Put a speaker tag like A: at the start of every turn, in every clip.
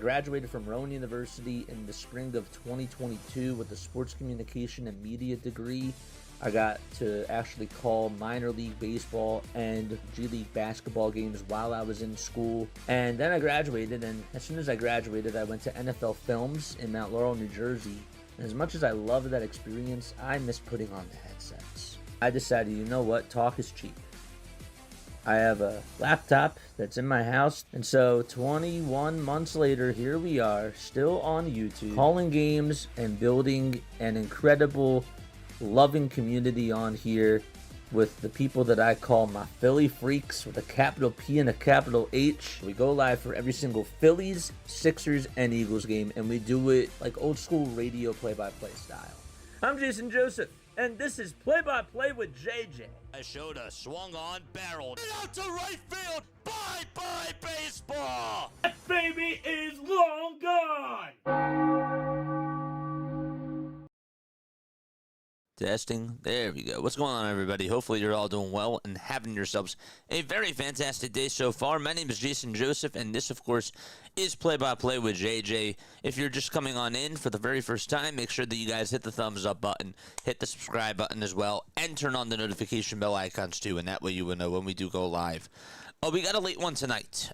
A: graduated from Rowan University in the spring of 2022 with a sports communication and media degree. I got to actually call minor league baseball and G League basketball games while I was in school. And then I graduated, and as soon as I graduated, I went to NFL Films in Mount Laurel, New Jersey. And as much as I loved that experience, I miss putting on the headsets. I decided, you know what, talk is cheap. I have a laptop that's in my house, and so 21 months later, here we are, still on YouTube, calling games and building an incredible, loving community on here with the people that I call my Philly freaks with a capital P and a capital H. We go live for every single Phillies, Sixers, and Eagles game, and we do it like old school radio play-by-play style. I'm Jason Joseph, and this is Play-by-Play with JJ.
B: I showed a swung on barrel. Get out to right field. Bye-bye baseball.
A: That baby is long gone.
B: Testing. There we go. What's going on, everybody? Hopefully you're all doing well and having yourselves a very fantastic day so far. My name is Jason Joseph, and this, of course, is Play-by-Play with JJ. If you're just coming on in for the very first time, make sure that you guys hit the thumbs up button, hit the subscribe button as well, and turn on the notification bell icons too, and that way you will know when we do go live. Oh, we got a late one tonight.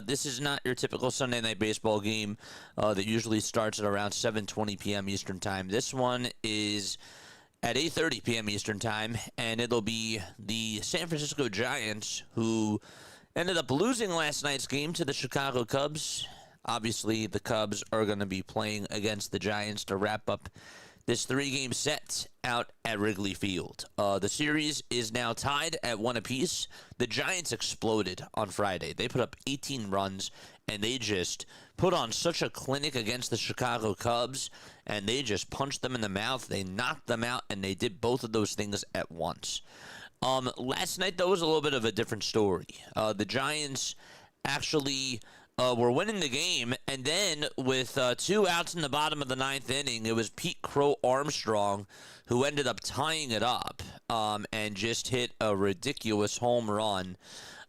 B: This is not your typical Sunday night baseball game that usually starts at around 7:20 p.m. Eastern time. This one is at 8:30 p.m. Eastern time, and it'll be the San Francisco Giants, who ended up losing last night's game to the Chicago Cubs. Obviously, the Cubs are going to be playing against the Giants to wrap up this three-game set out at Wrigley Field. The series is now tied at 1 apiece. The Giants exploded on Friday. They put up 18 runs, and they just put on such a clinic against the Chicago Cubs, and they just punched them in the mouth. They knocked them out, and they did both of those things at once. Last night, though, was a little bit of a different story. The Giants actually were winning the game, and then with 2 outs in the bottom of the 9th inning, it was Pete Crow Armstrong who ended up tying it up and just hit a ridiculous home run.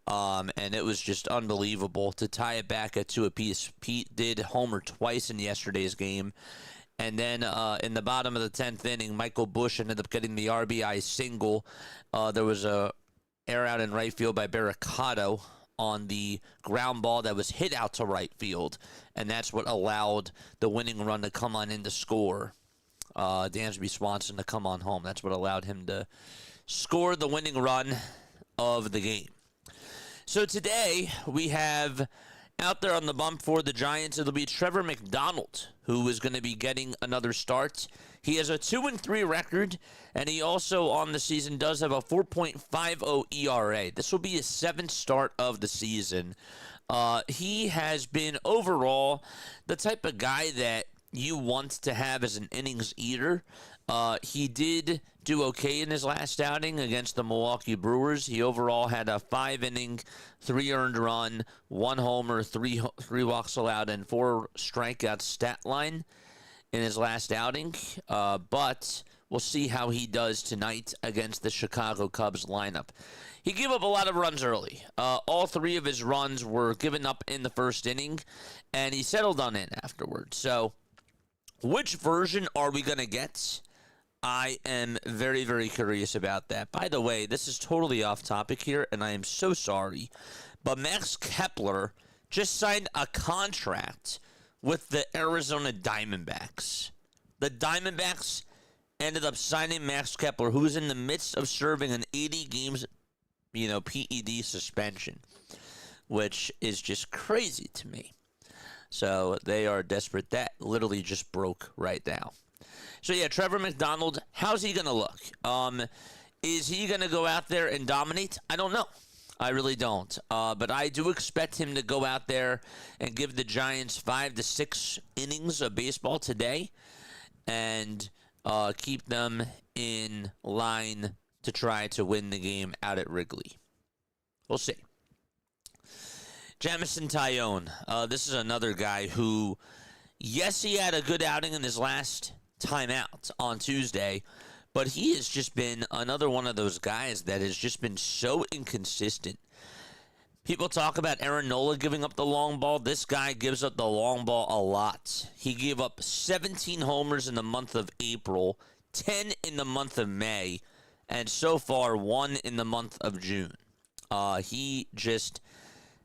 B: And it was just unbelievable to tie it back at 2 apiece. Pete did homer twice in yesterday's game. And then in the bottom of the 10th inning, Michael Busch ended up getting the RBI single. There was a air out in right field by Barricado on the ground ball that was hit out to right field. And that's what allowed the winning run to come on in to score. Dansby Swanson to come on home. That's what allowed him to score the winning run of the game. So today we have out there on the bump for the Giants, it'll be Trevor McDonald, who is going to be getting another start. He has a 2-3 record, and he also on the season does have a 4.50 ERA. This will be his 7th start of the season. He has been overall the type of guy that you want to have as an innings eater. He did do okay in his last outing against the Milwaukee Brewers. He overall had a 5-inning, 3 earned run, 1 homer, 3 walks allowed, and 4 strikeouts stat line in his last outing. But we'll see how he does tonight against the Chicago Cubs lineup. He gave up a lot of runs early. All 3 of his runs were given up in the first inning, and he settled on in afterwards. So which version are we going to get? I am very, very curious about that. By the way, this is totally off topic here, and I am so sorry, but Max Kepler just signed a contract with the Arizona Diamondbacks. The Diamondbacks ended up signing Max Kepler, who is in the midst of serving an 80 games, PED suspension, which is just crazy to me. So they are desperate. That literally just broke right now. So, yeah, Trevor McDonald, how's he going to look? Is he going to go out there and dominate? I don't know. I really don't. But I do expect him to go out there and give the Giants 5 to 6 innings of baseball today and keep them in line to try to win the game out at Wrigley. We'll see. Jameson Taillon. This is another guy who, yes, he had a good outing in his last time out on Tuesday, but he has just been another one of those guys that has just been so inconsistent. People talk about Aaron Nola giving up the long ball. This guy gives up the long ball a lot. He gave up 17 homers in the month of April, 10 in the month of May, and so far 1 in the month of June. He just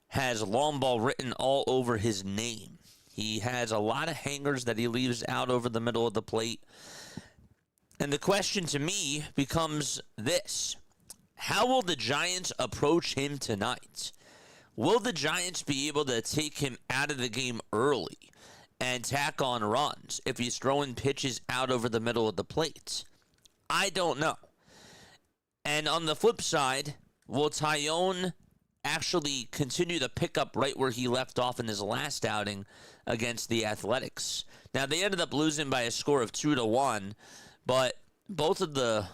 B: has long ball written all over his name. He has a lot of hangers that he leaves out over the middle of the plate. And the question to me becomes this: how will the Giants approach him tonight? Will the Giants be able to take him out of the game early and tack on runs if he's throwing pitches out over the middle of the plate? I don't know. And on the flip side, will Taillon actually continue to pick up right where he left off in his last outing against the Athletics? Now, they ended up losing by a score of 2-1, but both of the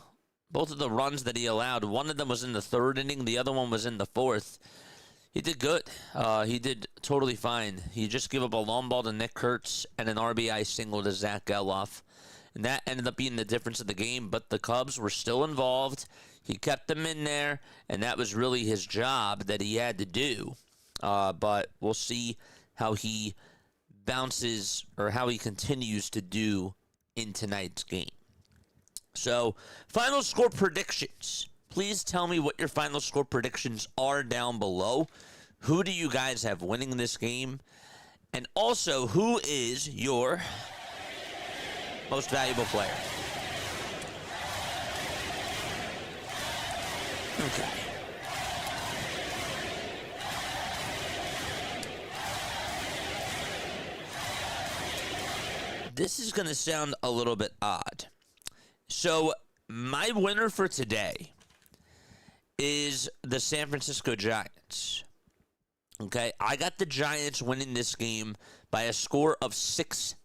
B: runs that he allowed, one of them was in the third inning, the other one was in the fourth. He did good. He did totally fine. He just gave up a long ball to Nick Kurtz and an RBI single to Zach Geloff. And that ended up being the difference of the game. But the Cubs were still involved. He kept them in there, and that was really his job that he had to do. But we'll see how he bounces or how he continues to do in tonight's game. So, final score predictions. Please tell me what your final score predictions are down below. Who do you guys have winning this game? And also, who is your most valuable player? Okay. This is going to sound a little bit odd. So, my winner for today is the San Francisco Giants. Okay, I got the Giants winning this game by a score of 6-5.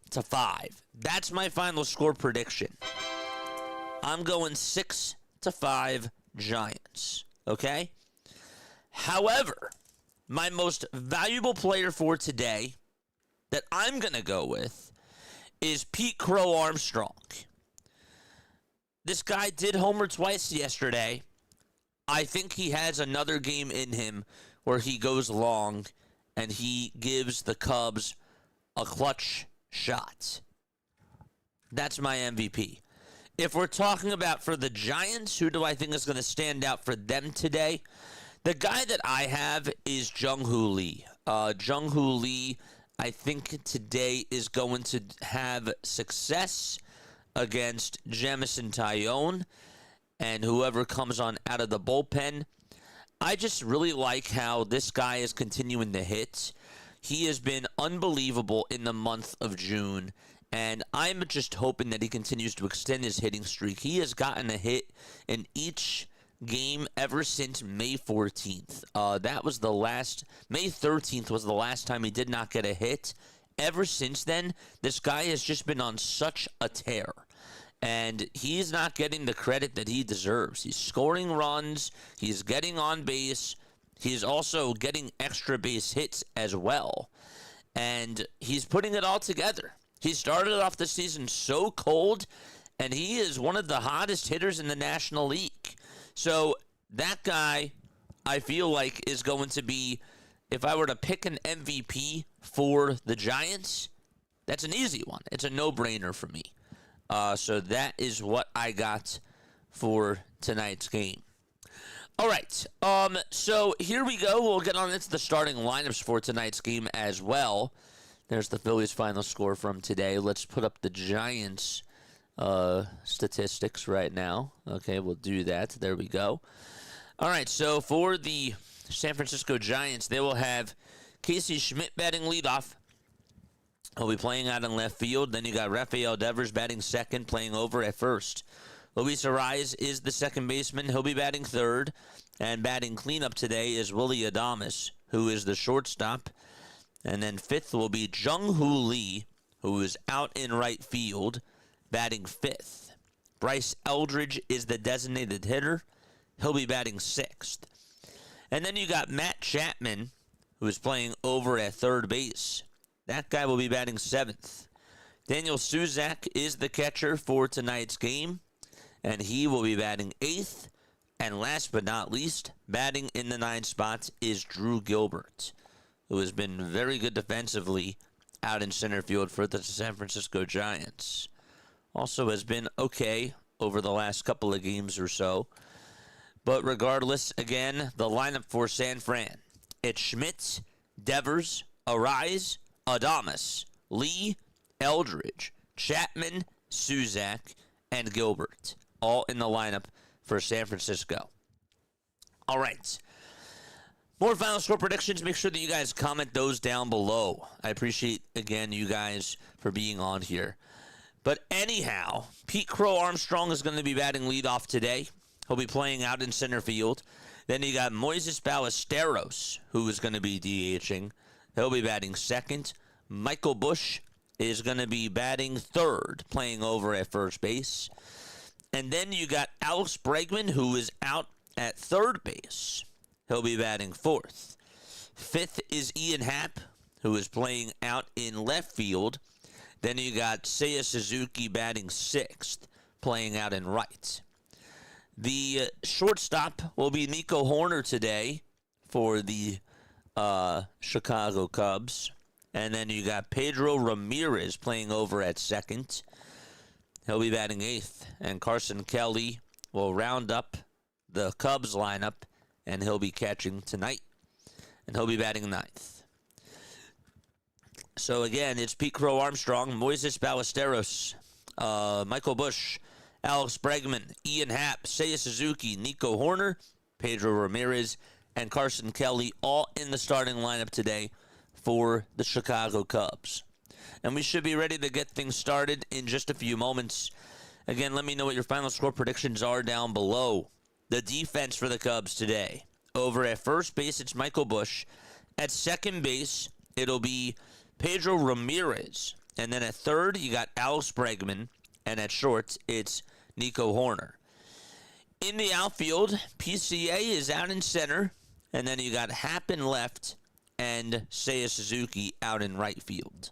B: That's my final score prediction. I'm going 6-5 Giants. Okay? However, my most valuable player for today that I'm going to go with is Pete Crow Armstrong. This guy did homer twice yesterday. I think he has another game in him where he goes long and he gives the Cubs a clutch shot. That's my MVP. If we're talking about for the Giants, who do I think is going to stand out for them today? The guy that I have is Jung-Hoo Lee. Jung-Hoo Lee, I think today is going to have success against Jameson Taillon and whoever comes on out of the bullpen. I just really like how this guy is continuing to hit. He has been unbelievable in the month of June, and I'm just hoping that he continues to extend his hitting streak. He has gotten a hit in each game ever since May 14th. May 13th was the last time he did not get a hit. Ever since then, this guy has just been on such a tear. And he's not getting the credit that he deserves. He's scoring runs. He's getting on base. He's also getting extra base hits as well. And he's putting it all together. He started off the season so cold, and he is one of the hottest hitters in the National League. So that guy, I feel like, is going to be, if I were to pick an MVP for the Giants, that's an easy one. It's a no-brainer for me. So that is what I got for tonight's game. All right, so here we go. We'll get on into the starting lineups for tonight's game as well. There's the Phillies' final score from today. Let's put up the Giants' statistics right now. Okay, we'll do that. There we go. All right, so for the San Francisco Giants, they will have Casey Schmidt batting leadoff. He'll be playing out in left field. Then you got Rafael Devers batting second, playing over at first. Luis Arraez is the second baseman. He'll be batting third. And batting cleanup today is Willy Adames, who is the shortstop. And then fifth will be Jung-Hoo Lee, who is out in right field, batting fifth. Bryce Eldridge is the designated hitter. He'll be batting sixth. And then you got Matt Chapman, who is playing over at third base. That guy will be batting seventh. Daniel Suzak is the catcher for tonight's game, and he will be batting eighth. And last but not least, batting in the 9 spot is Drew Gilbert, who has been very good defensively out in center field for the San Francisco Giants. Also has been okay over the last couple of games or so. But regardless, again, the lineup for San Fran. It's Schmidt, Devers, Arise, Adames, Lee, Eldridge, Chapman, Suzak, and Gilbert. All in the lineup for San Francisco. All right. More final score predictions. Make sure that you guys comment those down below. I appreciate, again, you guys for being on here. But anyhow, Pete Crow Armstrong is going to be batting leadoff today. He'll be playing out in center field. Then you got Moises Ballesteros, who is going to be DHing. He'll be batting second. Michael Busch is going to be batting third, playing over at first base. And then you got Alex Bregman, who is out at third base. He'll be batting fourth. Fifth is Ian Happ, who is playing out in left field. Then you got Seiya Suzuki batting sixth, playing out in right. The shortstop will be Nico Horner today for the Chicago Cubs. And then you got Pedro Ramirez playing over at second. He'll be batting eighth. And Carson Kelly will round up the Cubs lineup, and he'll be catching tonight. And he'll be batting ninth. So again, it's Pete Crow Armstrong, Moises Ballesteros, Michael Busch, Alex Bregman, Ian Happ, Seiya Suzuki, Nico Horner, Pedro Ramirez, and Carson Kelly, all in the starting lineup today for the Chicago Cubs. And we should be ready to get things started in just a few moments. Again, let me know what your final score predictions are down below. The defense for the Cubs today. Over at first base, it's Michael Busch. At second base, it'll be Pedro Ramirez. And then at third, you got Alex Bregman. And at short, it's Nico Horner. In the outfield, PCA is out in center. And then you got Happ in left and Seiya Suzuki out in right field.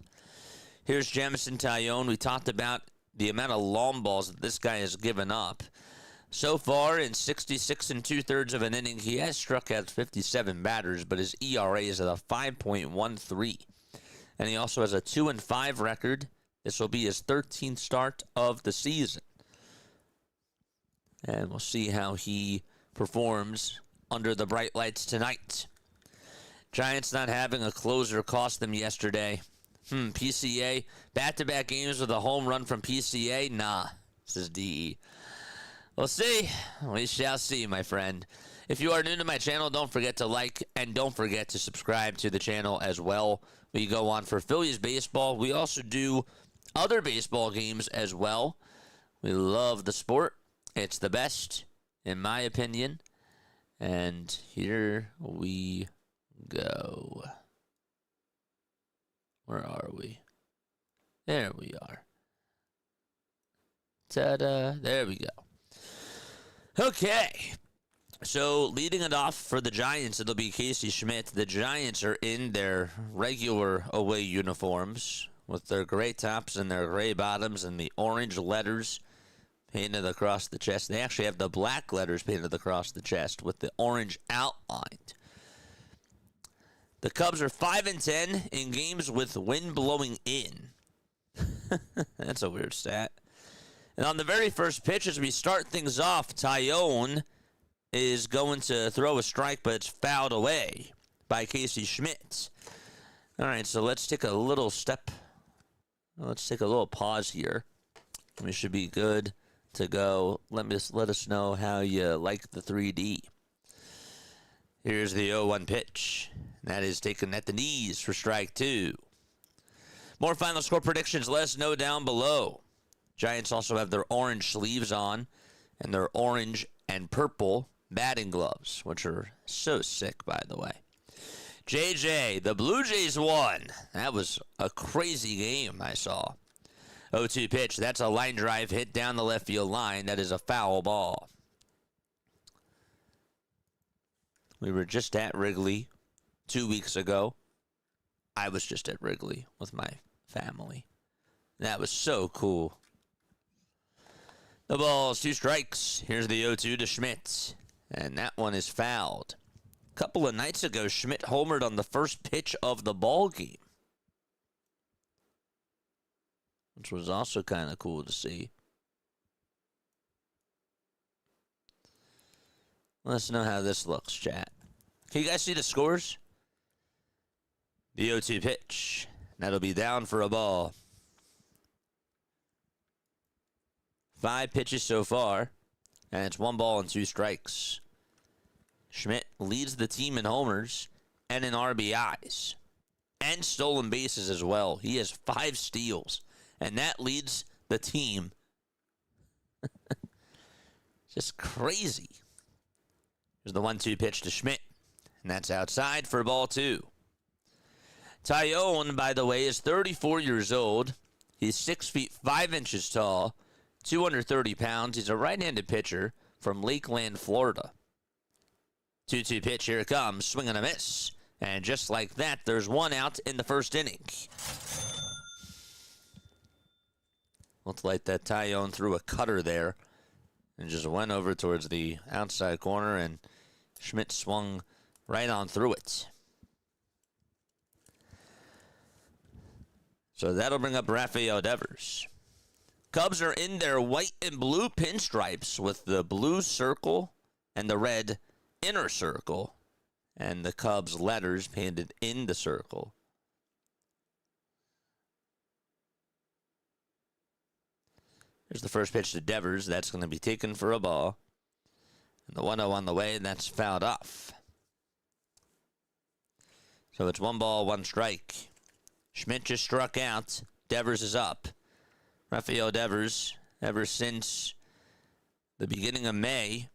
B: Here's Jameson Taillon. We talked about the amount of long balls that this guy has given up. So far, in 66 and 2/3 of an inning, he has struck out 57 batters, but his ERA is at a 5.13. And he also has a 2-5 record. This will be his 13th start of the season. And we'll see how he performs under the bright lights tonight. Giants not having a closer cost them yesterday. PCA, back-to-back games with a home run from PCA? Nah, says DE. We'll see. We shall see, my friend. If you are new to my channel, don't forget to like and don't forget to subscribe to the channel as well. We go on for Phillies baseball. We also do other baseball games as well. We love the sport. It's the best, in my opinion. And here we go. Where are we? There we are. Ta-da. There we go. Okay. So, leading it off for the Giants, it'll be Casey Schmidt. The Giants are in their regular away uniforms with their gray tops and their gray bottoms and the orange letters painted across the chest. They actually have the black letters painted across the chest with the orange outlined. The Cubs are 5-10 in games with wind blowing in. That's a weird stat. And on the very first pitch, as we start things off, Taillon is going to throw a strike, but it's fouled away by Casey Schmidt. All right, so let's take a little step. Let's take a little pause here. We should be good to go. Let us know how you like the 3D. Here's the 0-1 pitch. That is taken at the knees for strike two. More final score predictions, let us know down below. Giants also have their orange sleeves on and their orange and purple batting gloves, which are so sick, by the way. JJ, the Blue Jays won. That was a crazy game I saw. 0-2 pitch. That's a line drive hit down the left field line. That is a foul ball. We were just at Wrigley 2 weeks ago. I was just at Wrigley with my family. That was so cool. The ball's 2 strikes. Here's the 0-2 to Schmidt. And that one is fouled. A couple of nights ago, Schmidt homered on the first pitch of the ball game, which was also kind of cool to see. Let us know how this looks, chat. Can you guys see the scores? The 0-2 pitch. That'll be down for a ball. 5 pitches so far, and it's 1 ball and 2 strikes. Schmidt leads the team in homers and in RBIs and stolen bases as well. He has 5 steals, and that leads the team. Just crazy. Here's the 1-2 pitch to Schmidt, and that's outside for ball 2. Taillon, by the way, is 34 years old. He's 6 feet 5 inches tall, 230 pounds. He's a right-handed pitcher from Lakeland, Florida. 2-2 pitch, here it comes, swing and a miss. And just like that, there's 1 out in the first inning. Looked like that Taillon threw a cutter there and just went over towards the outside corner, and Schmidt swung right on through it. So that'll bring up Rafael Devers. Cubs are in their white and blue pinstripes with the blue circle and the red inner circle, and the Cubs letters painted in the circle. Here's the first pitch to Devers. That's going to be taken for a ball. And the 1-0 on the way, and that's fouled off. So it's 1 ball, 1 strike. Schmidt just struck out. Devers is up. Rafael Devers, ever since the beginning of May,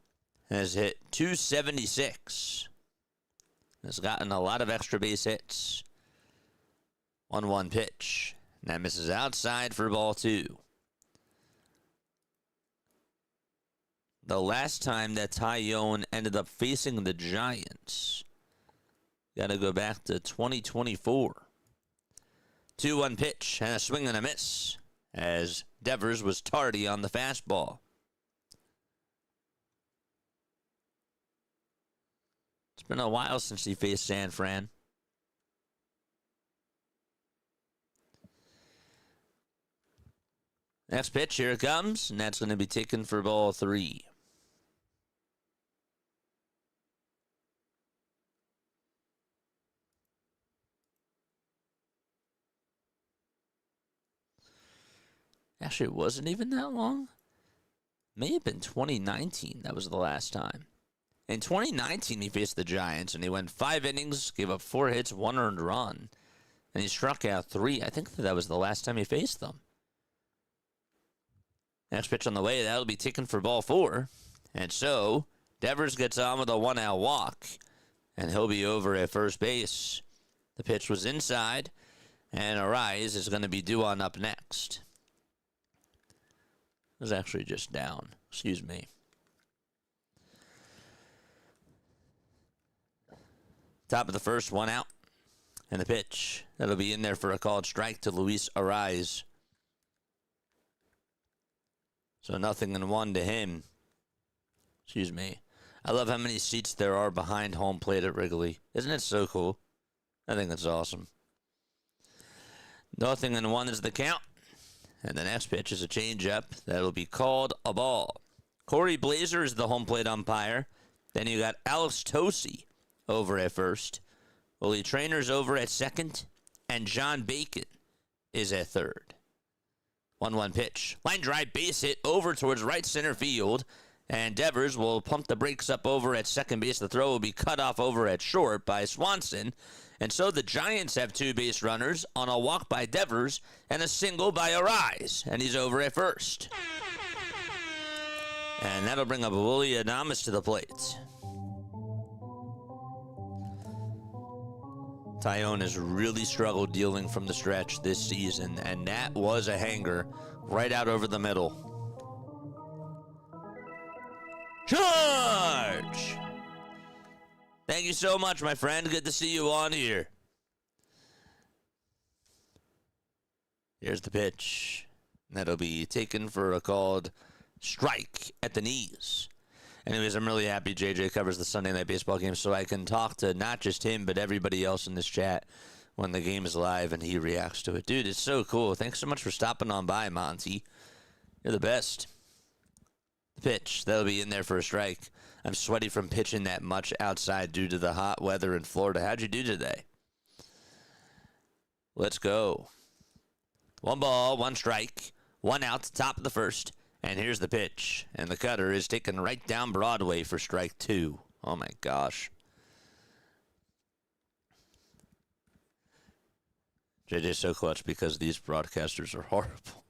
B: has hit .276. Has gotten a lot of extra base hits. 1-1 pitch. And that misses outside for ball 2. The last time that Taillon ended up facing the Giants, got to go back to 2024. 2-1 pitch and a swing and a miss, as Devers was tardy on the fastball. It's been a while since he faced San Fran. Next pitch, here it comes, and that's going to be taken for ball 3. Actually, it wasn't even that long. May have been 2019. That was the last time. In 2019, he faced the Giants, and he went 5 innings, gave up 4 hits, 1 earned run, and he struck out 3. I think that was the last time he faced them. Next pitch on the way, that'll be taken for ball 4. And so, Devers gets on with a 1-out walk, and he'll be over at first base. The pitch was inside, and Arise is going to be due on up next. It was actually just down. Excuse me. Top of the first, 1 out. And the pitch. That'll be in there for a called strike to Luis Arise. So 0-1 to him. Excuse me. I love how many seats there are behind home plate at Wrigley. Isn't it so cool? I think that's awesome. 0-1 is the count. And the next pitch is a changeup. That'll be called a ball. Corey Blazer is the home plate umpire. Then you got Alex Tosi over at first. Willie Trainer's over at second. And John Bacon is at third. 1-1 pitch. Line drive, base hit over towards right center field. And Devers will pump the brakes up over at second base. The throw will be cut off over at short by Swanson. And so the Giants have 2 base runners on a walk by Devers and a single by Arise. And he's over at first. And that'll bring up Willie Adames to the plate. Taillon has really struggled dealing from the stretch this season, and that was a hanger right out over the middle. Charge! Thank you so much, my friend. Good to see you on here. Here's the pitch. That'll be taken for a called strike at the knees. Anyways, I'm really happy JJ covers the Sunday Night Baseball game so I can talk to not just him, but everybody else in this chat when the game is live and he reacts to it. Dude, it's so cool. Thanks so much for stopping on by, Monty. You're the best. The pitch. That'll be in there for a strike. I'm sweaty from pitching that much outside due to the hot weather in Florida. How'd you do today? Let's go. 1 ball, 1 strike, 1 out, top of the first. And here's the pitch. And the cutter is taken right down Broadway for strike 2. Oh, my gosh. JJ's so clutch because these broadcasters are horrible.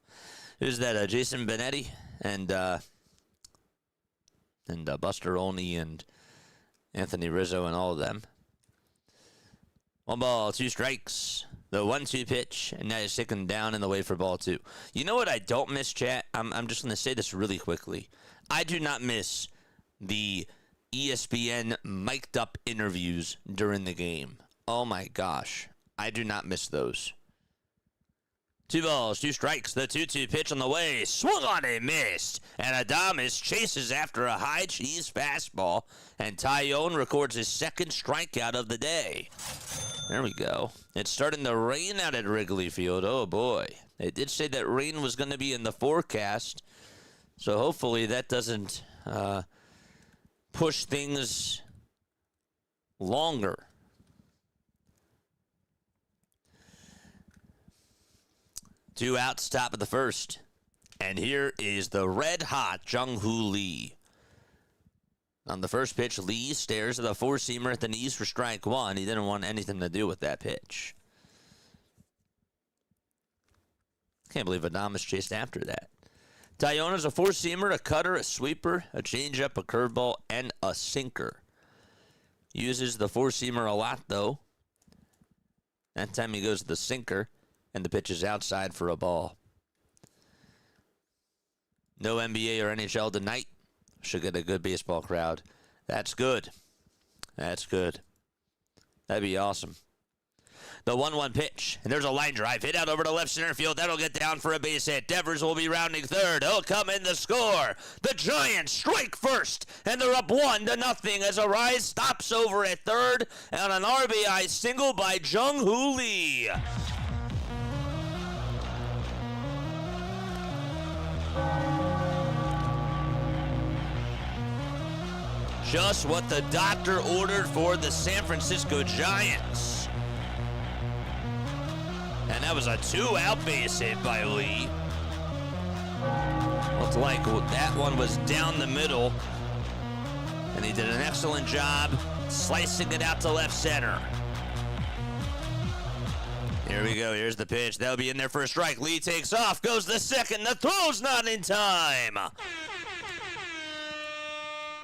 B: Who's that? Jason Benetti and Buster Olney and Anthony Rizzo and all of them. 1 ball, 2 strikes. The 1-2 pitch, and now he's taken down and away for ball 2. You know what I don't miss, chat? I'm just going to say this really quickly. I do not miss the ESPN mic'd up interviews during the game. Oh my gosh. I do not miss those. 2 balls, 2 strikes. The 2-2 pitch on the way. Swung on and missed. And Adames chases after a high cheese fastball. And Taillon records his 2nd strikeout of the day. There we go. It's starting to rain out at Wrigley Field. Oh, boy. They did say that rain was going to be in the forecast. So hopefully that doesn't push things longer. Two outs, top of the first. And here is the red-hot Jung-Hoo Lee. On the first pitch, Lee stares at a four-seamer at the knees for strike 1. He didn't want anything to do with that pitch. Can't believe Adames chased after that. Taillon is a four-seamer, a cutter, a sweeper, a changeup, a curveball, and a sinker. Uses the four-seamer a lot, though. That time he goes to the sinker, and the pitch is outside for a ball. No NBA or NHL tonight. Should get a good baseball crowd. That's good. That's good. That'd be awesome. The 1-1 pitch, and there's a line drive hit out over to left center field. That'll get down for a base hit. Devers will be rounding third. He'll come in to score. The Giants strike first, and they're up 1-0 as Arise stops over at third on an RBI single by Jung-Hoo Lee. Just what the doctor ordered for the San Francisco Giants. And that was a 2-out base hit by Lee. Looked like that one was down the middle. And he did an excellent job slicing it out to left center. Here we go. Here's the pitch. That'll be in there for a strike. Lee takes off. Goes the second. The throw's not in time.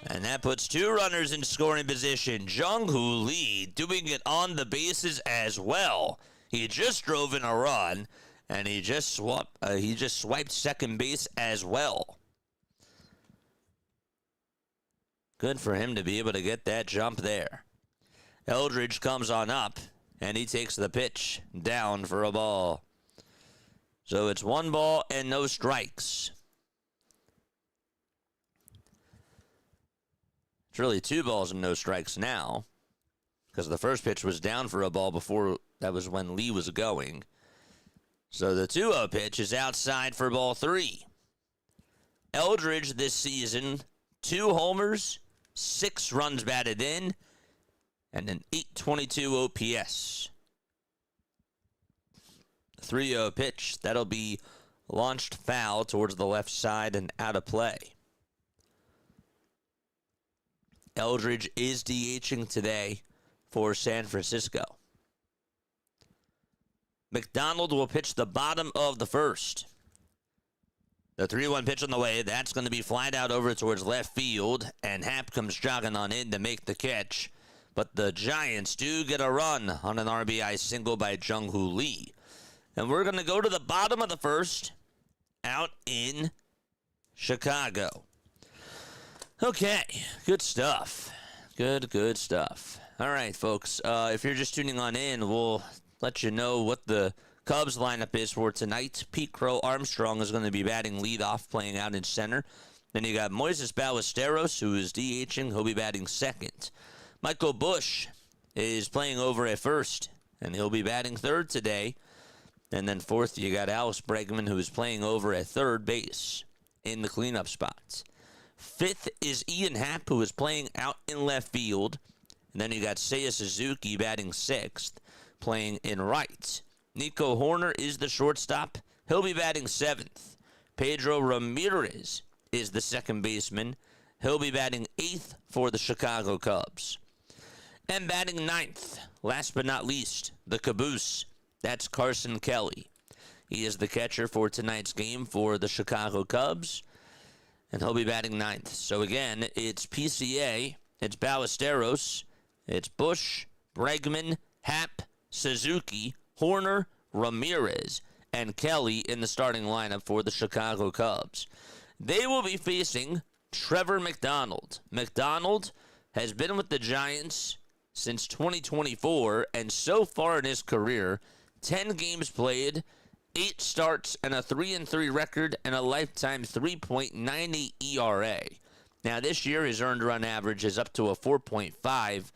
B: And that puts 2 runners in scoring position. Jung-Hoo Lee doing it on the bases as well. He just drove in a run, and he just swiped second base as well. Good for him to be able to get that jump there. Eldridge comes on up, and he takes the pitch down for a ball. So it's 1 ball and no strikes. It's really 2 balls and no strikes now, because the first pitch was down for a ball before. That was when Lee was going. So the 2-0 pitch is outside for ball 3. Eldridge this season, 2 homers, 6 runs batted in, and an .822 OPS. 3-0 pitch, that'll be launched foul towards the left side and out of play. Eldridge is DHing today for San Francisco. McDonald will pitch the bottom of the first. The 3-1 pitch on the way. That's going to be flied out over towards left field, and Happ comes jogging on in to make the catch. But the Giants do get a run on an RBI single by Jung-Hoo Lee. And we're going to go to the bottom of the first out in Chicago. Okay, good stuff. Good stuff. All right, folks, if you're just tuning on in, we'll let you know what the Cubs lineup is for tonight. Pete Crow Armstrong is going to be batting leadoff, playing out in center. Then you got Moises Ballesteros, who is DHing. He'll be batting second. Michael Busch is playing over at first, and he'll be batting third today. And then fourth, you got Alex Bregman, who is playing over at third base in the cleanup spots. Fifth is Ian Happ, who is playing out in left field. And then you got Seiya Suzuki batting sixth, playing in right. Nico Horner is the shortstop. He'll be batting seventh. Pedro Ramirez is the second baseman. He'll be batting eighth for the Chicago Cubs. And batting ninth, last but not least, the caboose. That's Carson Kelly. He is the catcher for tonight's game for the Chicago Cubs, and he'll be batting ninth. So again, it's PCA, it's Ballesteros, it's Busch, Bregman, Happ, Suzuki, Horner, Ramirez, and Kelly in the starting lineup for the Chicago Cubs. They will be facing Trevor McDonald. McDonald has been with the Giants since 2024, and so far in his career, 10 games played, 8 starts, and a 3-3 record, and a lifetime 3.98 ERA. Now, this year, his earned run average is up to a 4.5,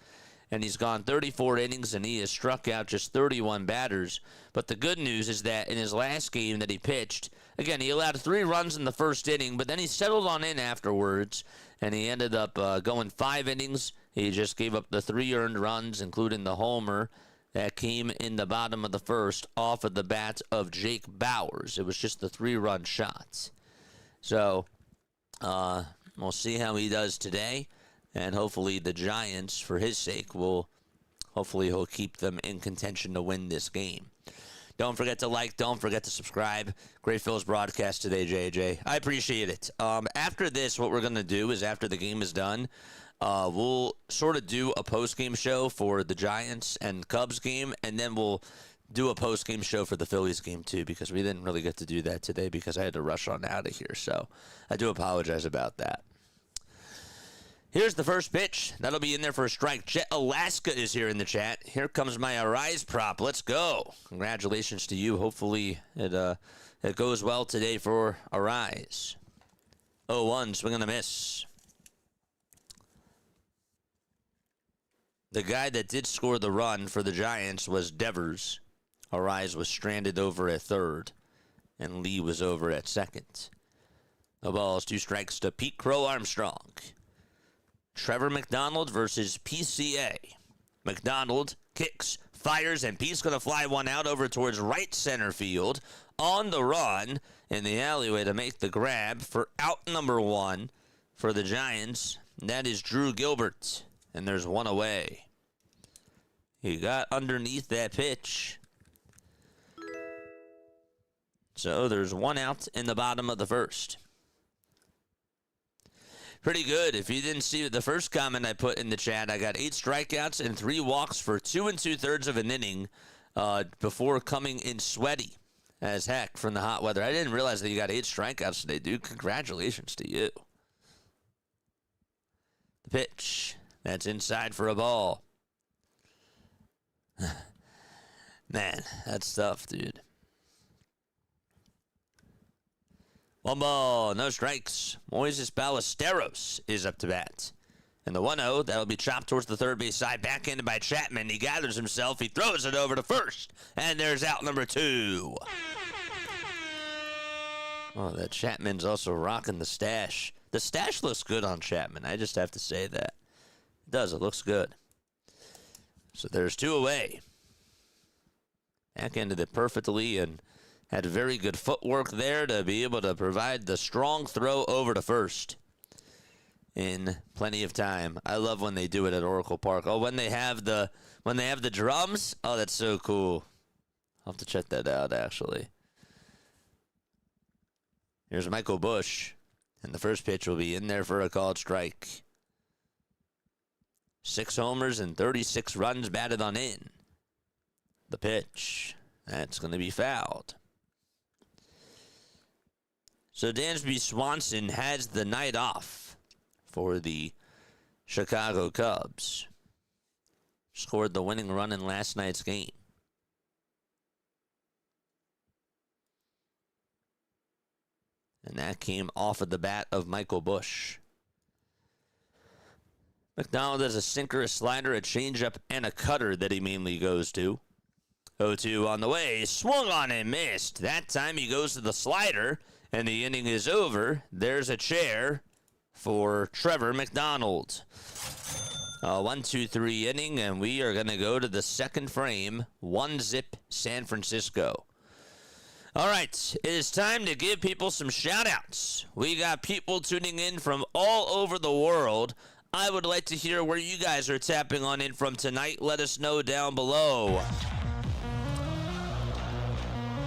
B: and he's gone 34 innings, and he has struck out just 31 batters. But the good news is that in his last game that he pitched, again, he allowed 3 runs in the first inning, but then he settled on in afterwards, and he ended up going 5 innings. He just gave up the 3 earned runs, including the homer that came in the bottom of the first off of the bat of Jake Bauers. It was just the 3-run shots. So we'll see how he does today, and hopefully the Giants, for his sake, he'll keep them in contention to win this game. Don't forget to like. Don't forget to subscribe. Great Phil's broadcast today, JJ. I appreciate it. After this, what we're going to do is after the game is done, we'll sort of do a post-game show for the Giants and Cubs game, and then we'll do a post-game show for the Phillies game too, because we didn't really get to do that today because I had to rush on out of here. So I do apologize about that. Here's the first pitch. That'll be in there for a strike. Jet Alaska is here in the chat. Here comes my Arise prop. Let's go. Congratulations to you. Hopefully it goes well today for Arise. 0-1, swing and a miss. The guy that did score the run for the Giants was Devers. Arise was stranded over at third, and Lee was over at second. The ball is 2 strikes to Pete Crow Armstrong. Trevor McDonald versus PCA. McDonald kicks, fires, and Pete's going to fly one out over towards right center field. On the run in the alleyway to make the grab for out number 1 for the Giants. And that is Drew Gilbert, and there's 1 away. He got underneath that pitch. So there's 1 out in the bottom of the first. Pretty good. If you didn't see the first comment I put in the chat, I got 8 strikeouts and 3 walks for 2 2/3 of an inning before coming in sweaty as heck from the hot weather. I didn't realize that you got 8 strikeouts today, dude. Congratulations to you. The pitch. That's inside for a ball. Man, that's tough, dude. 1 ball, no strikes. Moises Ballesteros is up to bat. And the 1-0, that'll be chopped towards the third base side. Backhanded by Chapman. He gathers himself. He throws it over to first. And there's out number 2. Oh, that Chapman's also rocking the stash. The stash looks good on Chapman. I just have to say that. It does. It looks good. So there's 2 away. Backhanded it perfectly and had very good footwork there to be able to provide the strong throw over to first in plenty of time. I love when they do it at Oracle Park. Oh, when they have the drums? Oh, that's so cool. I'll have to check that out, actually. Here's Michael Busch, and the first pitch will be in there for a called strike. 6 homers and 36 runs batted on in. The pitch. That's going to be fouled. So Dansby Swanson has the night off for the Chicago Cubs. Scored the winning run in last night's game. And that came off of the bat of Michael Busch. McDonald has a sinker, a slider, a changeup, and a cutter that he mainly goes to. 0-2 on the way. Swung on and missed. That time he goes to the slider, and the inning is over. There's a chair for Trevor McDonald. 1-2-3 inning, and we are going to go to the second frame. 1-0 San Francisco. All right, it is time to give people some shout-outs. We got people tuning in from all over the world. I would like to hear where you guys are tapping on in from tonight. Let us know down below.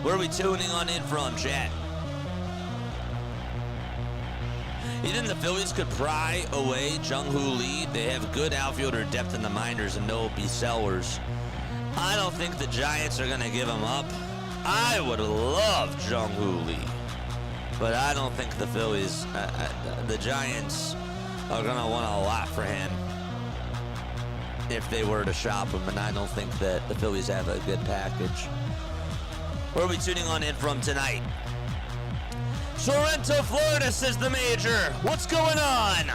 B: Where are we tuning on in from, chat? You think the Phillies could pry away Jung-Hoo Lee? They have good outfielder depth in the minors and no be sellers. I don't think the Giants are going to give him up. I would love Jung-Hoo Lee, but I don't think the Phillies, the Giants are going to want a lot for him if they were to shop him, and I don't think that the Phillies have a good package. Where are we tuning on in from tonight? Sorrento, Florida, says the Major. What's going on?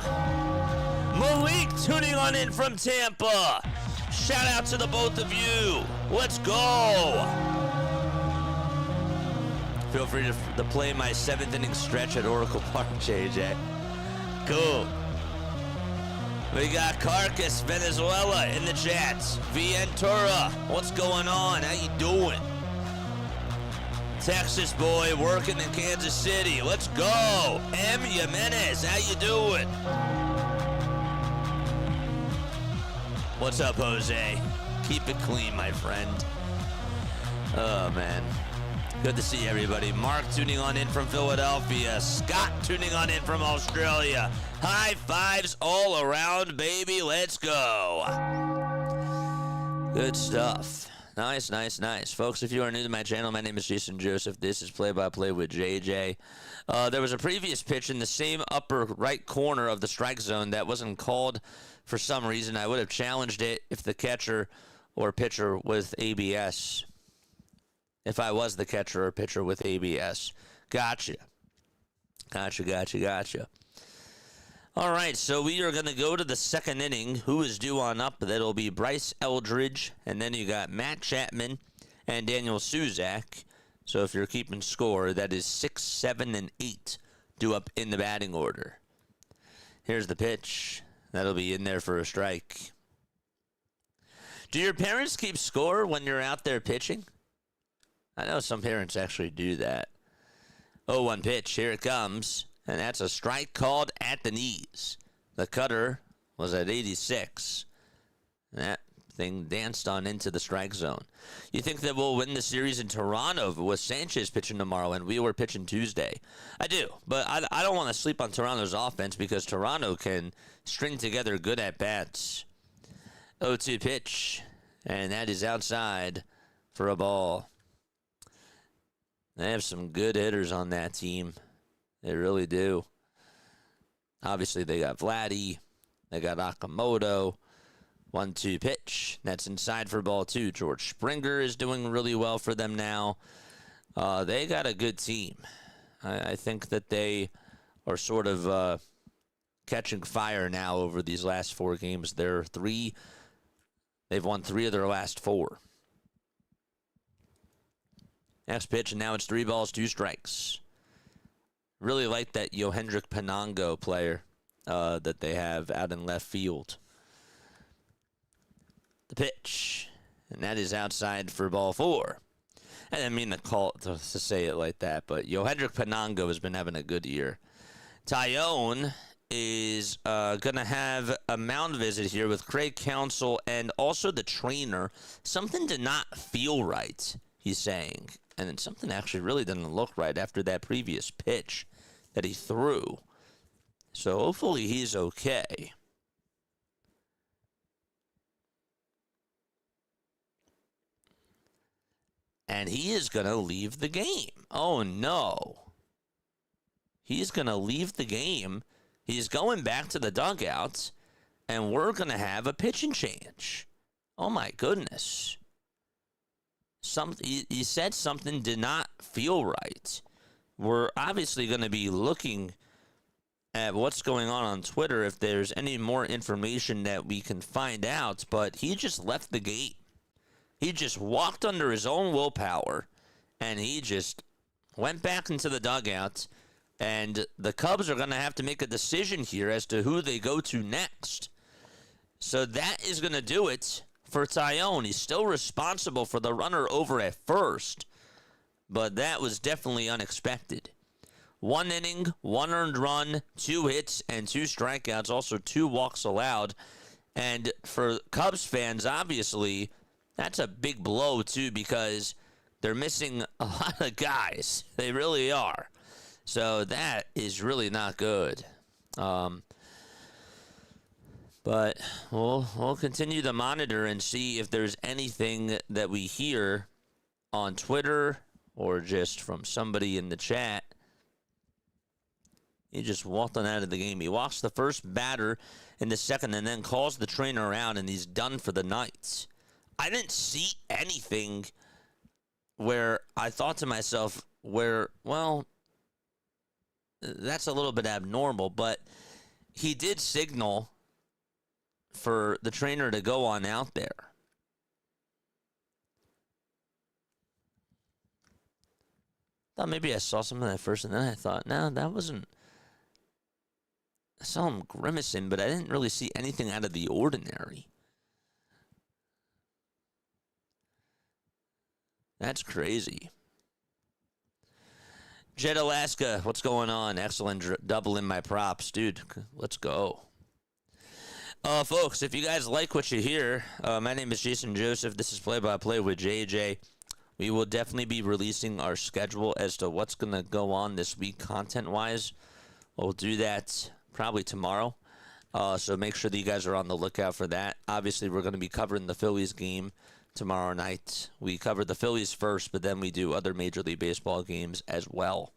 B: Malik tuning on in from Tampa. Shout out to the both of you. Let's go. Feel free to play my 7th inning stretch at Oracle Park, JJ. Cool. We got Carcass, Venezuela in the chats. Vientura, what's going on? How you doing? Texas boy working in Kansas City. Let's go. M. Jimenez, how you doing? What's up, Jose? Keep it clean, my friend. Oh, man. Good to see everybody. Mark tuning on in from Philadelphia. Scott tuning on in from Australia. High fives all around, baby. Let's go. Good stuff. Nice, nice, nice. Folks, if you are new to my channel, my name is Jason Joseph. This is Play-by-Play with JJ. There was a previous pitch in the same upper right corner of the strike zone that wasn't called for some reason. I would have challenged it if the catcher or pitcher with ABS. If I was the catcher or pitcher with ABS. Gotcha. Gotcha. All right, so we are going to go to the second inning. Who is due on up? That'll be Bryce Eldridge, and then you got Matt Chapman and Daniel Suzak. So if you're keeping score, that is 6, 7, and 8 due up in the batting order. Here's the pitch. That'll be in there for a strike. Do your parents keep score when you're out there pitching? I know some parents actually do that. 0-1 pitch. Here it comes. And that's a strike called at the knees. The cutter was at 86. That thing danced on into the strike zone. You think that we'll win the series in Toronto with Sanchez pitching tomorrow and we were pitching Tuesday? I do, but I don't want to sleep on Toronto's offense because Toronto can string together good at-bats. 0-2 pitch, and that is outside for a ball. They have some good hitters on that team. They really do. Obviously, they got Vladdy. They got Akamoto. 1-2 pitch. That's inside for ball 2. George Springer is doing really well for them now. They got a good team. I think that they are sort of catching fire now over these last 4 games. They've won 3 of their last 4. Next pitch, and now it's 3 balls, 2 strikes. Really like that Yohendrick Panango player that they have out in left field. The pitch, and that is outside for ball 4. I didn't mean to say it like that, but Yohendrick Panango has been having a good year. Taillon is going to have a mound visit here with Craig Counsell and also the trainer. Something did not feel right, he's saying. And then something actually really didn't look right after that previous pitch that he threw. So hopefully he's okay. And he is going to leave the game. Oh, no. He's going to leave the game. He's going back to the dugout. And we're going to have a pitching change. Oh, my goodness. He said something did not feel right. we're obviously going to be looking at what's going on Twitter if there's any more information that we can find out, but he just left the gate. He just walked under his own willpower, and he just went back into the dugout, and the Cubs are going to have to make a decision here as to who they go to next. So that is going to do it for Taillon. He's still responsible for the runner over at first, but that was definitely unexpected. 1 inning, 1 earned run, 2 hits, and 2 strikeouts, also 2 walks allowed. And for Cubs fans, obviously, that's a big blow, too, because they're missing a lot of guys. They really are. So that is really not good. But we'll continue to monitor and see if there's anything that we hear on Twitter or just from somebody in the chat. He just walked on out of the game. He walks the first batter in the second and then calls the trainer out, and he's done for the night. I didn't see anything where I thought to myself, well, that's a little bit abnormal, but he did signal for the trainer to go on out there. Thought maybe I saw something at first, and then I thought, no, that wasn't. I saw him grimacing, but I didn't really see anything out of the ordinary. That's crazy. Jet Alaska, what's going on? Excellent double in my props. Dude, let's go. Folks, if you guys like what you hear, my name is Jason Joseph. This is Play by Play with JJ. We will definitely be releasing our schedule as to what's going to go on this week content-wise. We'll do that probably tomorrow. So make sure that you guys are on the lookout for that. Obviously, we're going to be covering the Phillies game tomorrow night. We covered the Phillies first, but then we do other Major League Baseball games as well.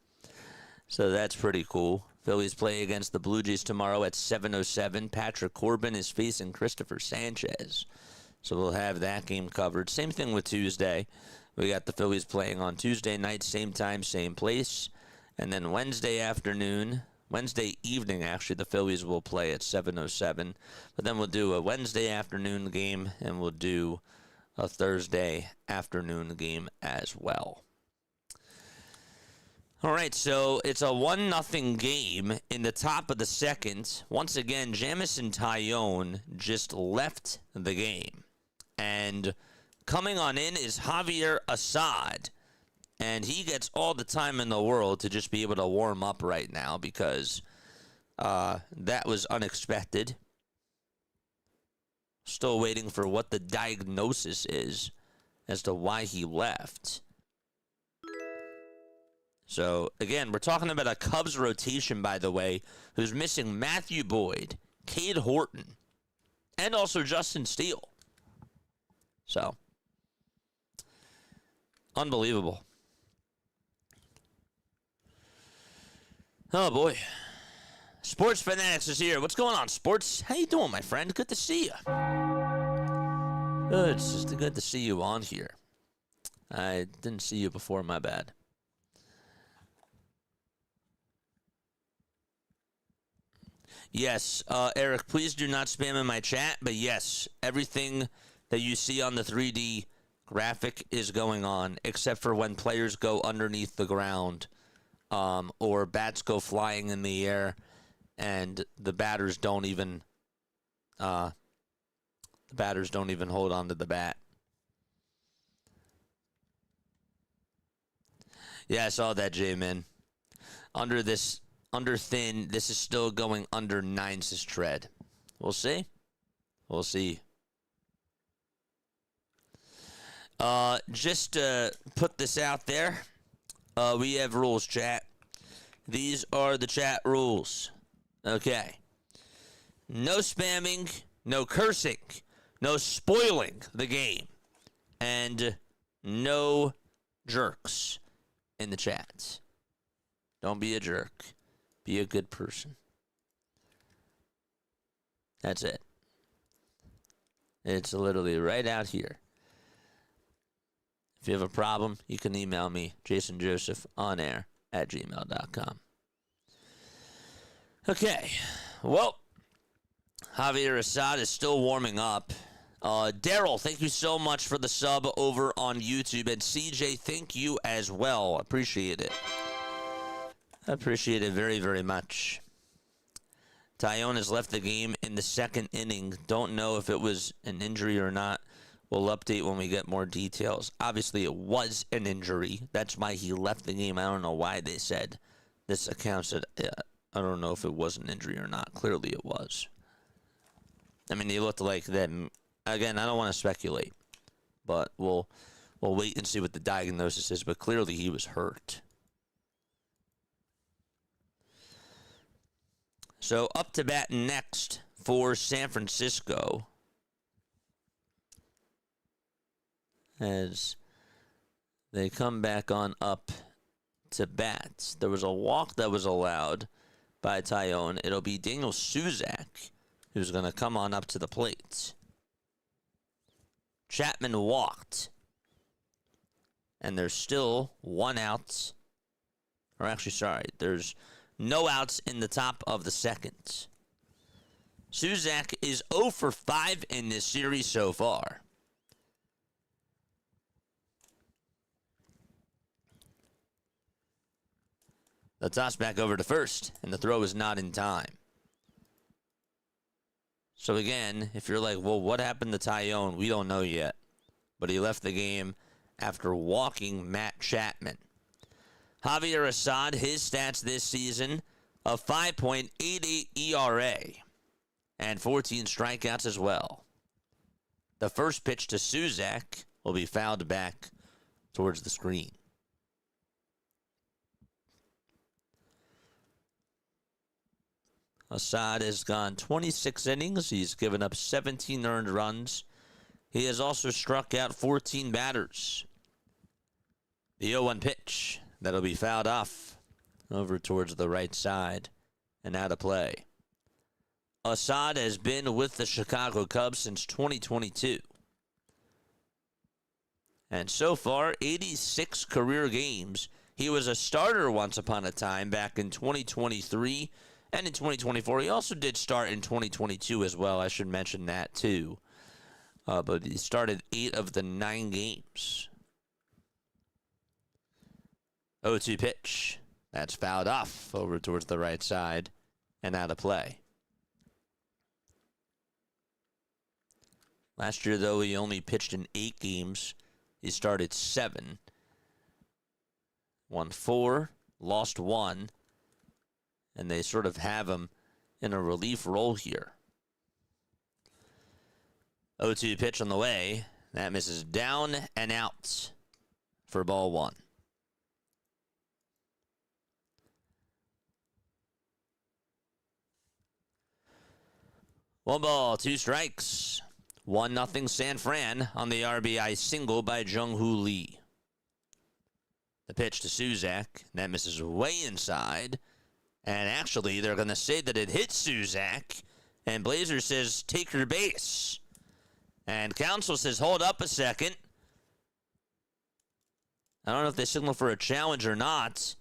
B: So that's pretty cool. Phillies play against the Blue Jays tomorrow at 7:07. Patrick Corbin is facing Christopher Sanchez. So we'll have that game covered. Same thing with Tuesday. We got the Phillies playing on Tuesday night, same time, same place. And then Wednesday evening, actually, the Phillies will play at 7:07. But then we'll do a Wednesday afternoon game, and we'll do a Thursday afternoon game as well. All right, so it's a 1-0 game in the top of the second. Once again, Jameson Taillon just left the game. And coming on in is Javier Assad. And he gets all the time in the world to just be able to warm up right now because that was unexpected. Still waiting for what the diagnosis is as to why he left. So, again, we're talking about a Cubs rotation, by the way, who's missing Matthew Boyd, Cade Horton, and also Justin Steele. So, unbelievable. Oh, boy. Sports Fanatics is here. What's going on, Sports? How you doing, my friend? Good to see you. It's just good to see you on here. I didn't see you before, my bad. Yes, Eric, please do not spam in my chat, but yes, everything that you see on the 3D graphic is going on, except for when players go underneath the ground, or bats go flying in the air, and the batters don't even hold on to the bat. Yeah, I saw that, J-Man. Under thin, this is still going under Nines' tread. We'll see. We'll see. Just to put this out there, we have rules, chat. These are the chat rules. Okay. No spamming, no cursing, no spoiling the game, and no jerks in the chat. Don't be a jerk. Be a good person. That's it. It's literally right out here. If you have a problem, you can email me, Jason Joseph, on air at gmail.com. Okay, well, Javier Assad is still warming up. Daryl, thank you so much for the sub over on YouTube. And CJ, thank you as well. Appreciate it. Appreciate it very, very much. Taillon has left the game in the second inning. Don't know if it was an injury or not. We'll update when we get more details. Obviously, it was an injury. That's why he left the game. I don't know why they said this accounts it. I don't know if it was an injury or not. Clearly, it was. I mean, he looked like that. Again, I don't want to speculate, but we'll wait and see what the diagnosis is. But clearly, he was hurt. So up to bat next for San Francisco, as they come back on up to bat. There was a walk that was allowed by Taillon. It'll be Daniel Suzak who's going to come on up to the plate. Chapman walked. And there's still one out. Or actually, sorry, there's no outs in the top of the second. Suzak is 0 for 5 in this series so far. The toss back over to first, and the throw is not in time. So again, if you're like, well, what happened to Taillon? We don't know yet. But he left the game after walking Matt Chapman. Javier Assad, his stats this season, a 5.88 ERA and 14 strikeouts as well. The first pitch to Suzak will be fouled back towards the screen. Assad has gone 26 innings. He's given up 17 earned runs. He has also struck out 14 batters. The 0-1 pitch. That'll be fouled off over towards the right side and out of play. Assad has been with the Chicago Cubs since 2022. And so far, 86 career games. He was a starter once upon a time back in 2023 and in 2024. He also did start in 2022 as well. I should mention that too. But he started 8 of the 9 games. 0-2 pitch. That's fouled off over towards the right side and out of play. Last year, though, he only pitched in 8 games. He started 7. Won 4, lost 1. And they sort of have him in a relief role here. 0-2 pitch on the way. That misses down and out for ball 1. One ball, 2 strikes. 1-0 San Fran on the RBI single by Jung-Hoo Lee. The pitch to Suzak. That misses way inside. And actually, they're going to say that it hit Suzak. And Blazer says, take your base. And Counsell says, hold up a second. I don't know if they signal for a challenge or not.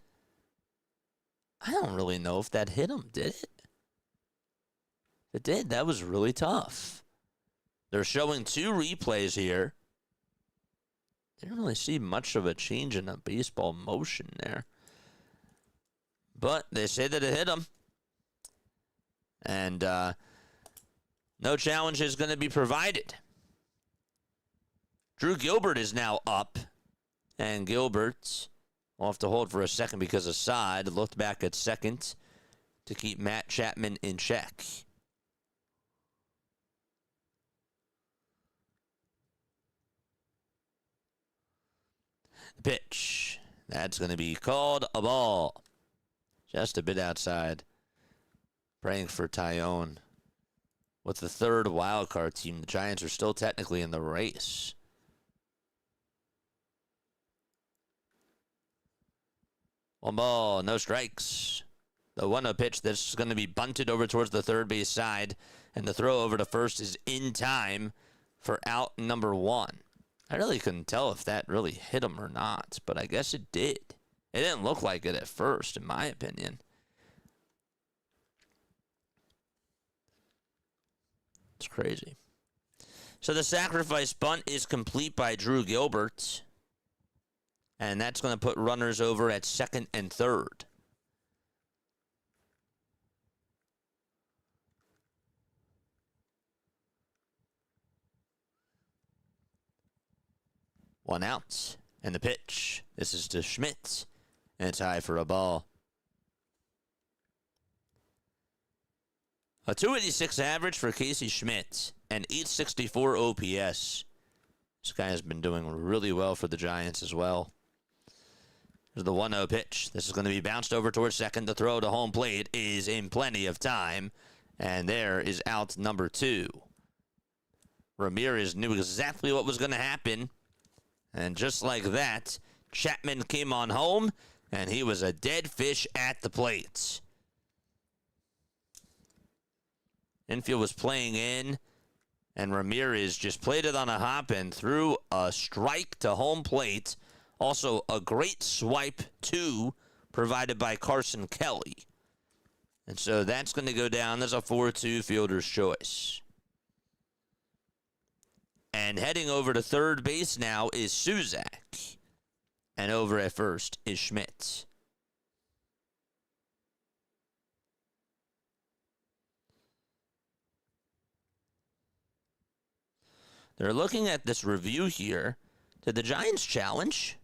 B: I don't really know if that hit him, did it? If it did, that was really tough. They're showing 2 replays here. Didn't really see much of a change in the baseball motion there. But they say that it hit him. And no challenge is going to be provided. Drew Gilbert is now up. And Gilbert will have to hold for a second because Assad looked back at second to keep Matt Chapman in check. The pitch. That's going to be called a ball. Just a bit outside. Praying for Taillon. With the 3rd wild card team, the Giants are still technically in the race. One ball, no strikes. The 1-0 pitch that's going to be bunted over towards the third base side. And the throw over to first is in time for out number 1. I really couldn't tell if that really hit him or not, but I guess it did. It didn't look like it at first, in my opinion. It's crazy. So the sacrifice bunt is complete by Drew Gilbert. And that's going to put runners over at second and third. One out. And the pitch. This is to Schmidt. And it's high for a ball. A 286 average for Casey Schmidt. And 864 OPS. This guy has been doing really well for the Giants as well. There's the 1-0 pitch. This is going to be bounced over towards second. The throw to home plate is in plenty of time. And there is out number 2. Ramirez knew exactly what was going to happen. And just like that, Chapman came on home, and he was a dead fish at the plate. Infield was playing in, and Ramirez just played it on a hop and threw a strike to home plate. Also, a great swipe, too, provided by Carson Kelly. And so that's going to go down as a 4-2 fielder's choice. And heading over to third base now is Suzak. And over at first is Schmidt. They're looking at this review here. Did the Giants challenge?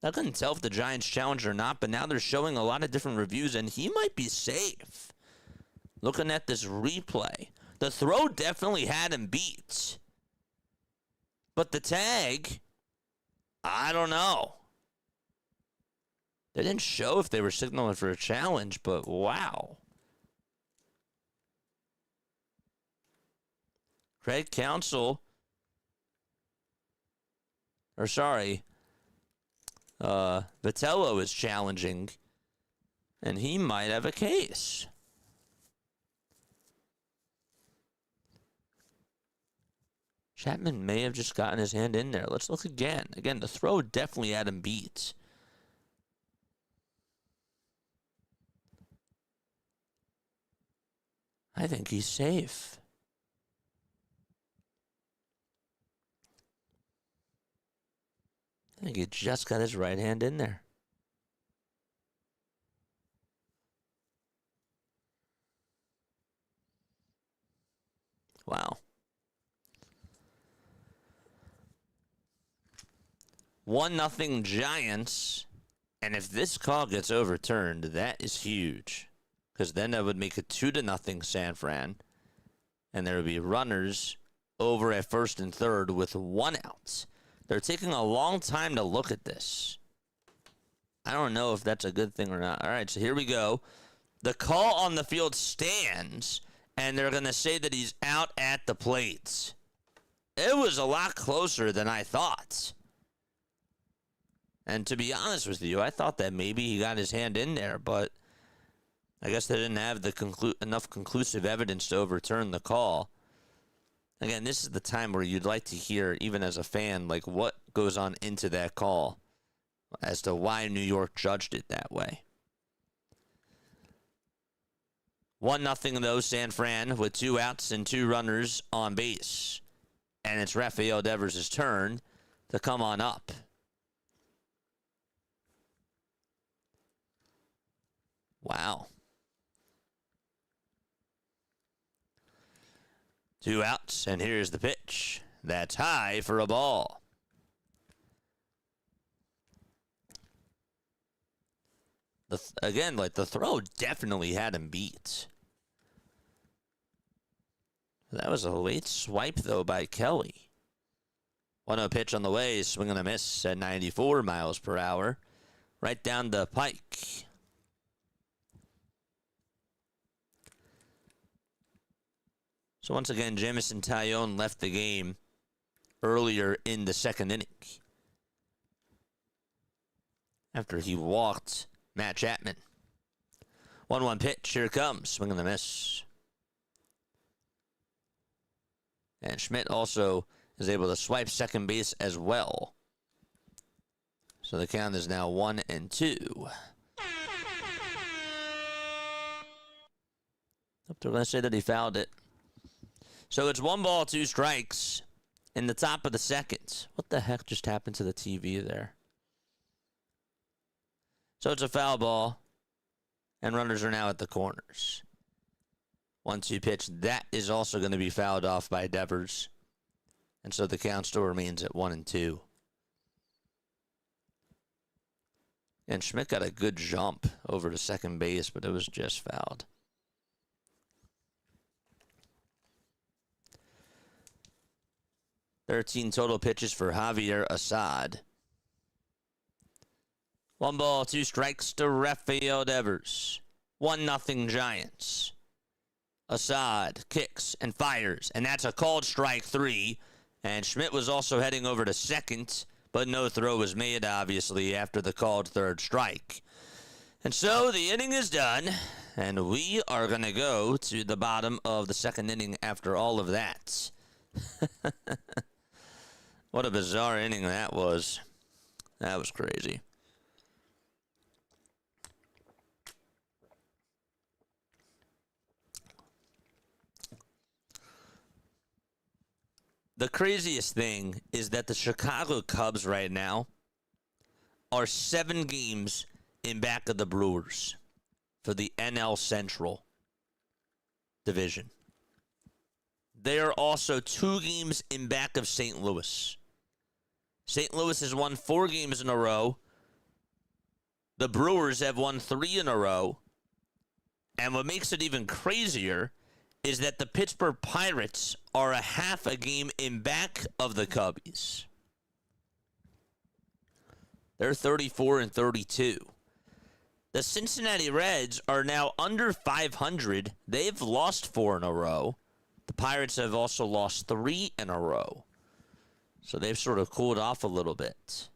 B: I couldn't tell if the Giants challenged or not, but now they're showing a lot of different reviews, and he might be safe. Looking at this replay. The throw definitely had him beat. But the tag, I don't know. They didn't show if they were signaling for a challenge, but wow. Craig Counsell, Vitello is challenging, and he might have a case. Chapman may have just gotten his hand in there. Let's look again. Again, the throw definitely had him beat. I think he's safe. I think he just got his right hand in there. Wow. 1-0 Giants. And if this call gets overturned, that is huge. Because then that would make it 2-0 San Fran. And there would be runners over at first and third with 1 out. They're taking a long time to look at this. I don't know if that's a good thing or not. All right, so here we go. The call on the field stands, and they're going to say that he's out at the plate. It was a lot closer than I thought. And to be honest with you, I thought that maybe he got his hand in there, but I guess they didn't have the enough conclusive evidence to overturn the call. Again, this is the time where you'd like to hear, even as a fan, like what goes on into that call as to why New York judged it that way. 1-0 though, San Fran with 2 outs and 2 runners on base. And it's Rafael Devers' turn to come on up. Wow. 2 outs, and here's the pitch. That's high for a ball. Again, like the throw definitely had him beat. That was a late swipe, though, by Kelly. 1-0 pitch on the way, swing and a miss at 94 miles per hour. Right down the pike. So once again, Jameson Taillon left the game earlier in the second inning after he walked Matt Chapman. 1-1 pitch, here it comes, swing and a miss. And Schmidt also is able to swipe second base as well. So the count is now 1-2. They're going to say that he fouled it. So it's 1 ball, 2 strikes in the top of the second. What the heck just happened to the TV there? So it's a foul ball, and runners are now at the corners. 1-2 pitch. That is also going to be fouled off by Devers. And so the count still remains at 1-2. And Schmidt got a good jump over to second base, but it was just fouled. Thirteen total pitches for Javier Assad. 1 ball, 2 strikes to Rafael Devers. 1-0 Giants. Assad kicks and fires, and that's a called strike 3. And Schmidt was also heading over to second, but no throw was made, obviously, after the called third strike. And so the inning is done, and we are going to go to the bottom of the second inning after all of that. What a bizarre inning that was. That was crazy. The craziest thing is that the Chicago Cubs right now are 7 games in back of the Brewers for the NL Central Division. They are also 2 games in back of St. Louis. St. Louis has won 4 games in a row. The Brewers have won 3 in a row. And what makes it even crazier is that the Pittsburgh Pirates are a half a game in back of the Cubbies. They're 34-32. The Cincinnati Reds are now under 500. They've lost 4 in a row. The Pirates have also lost 3 in a row. So they've sort of cooled off a little bit.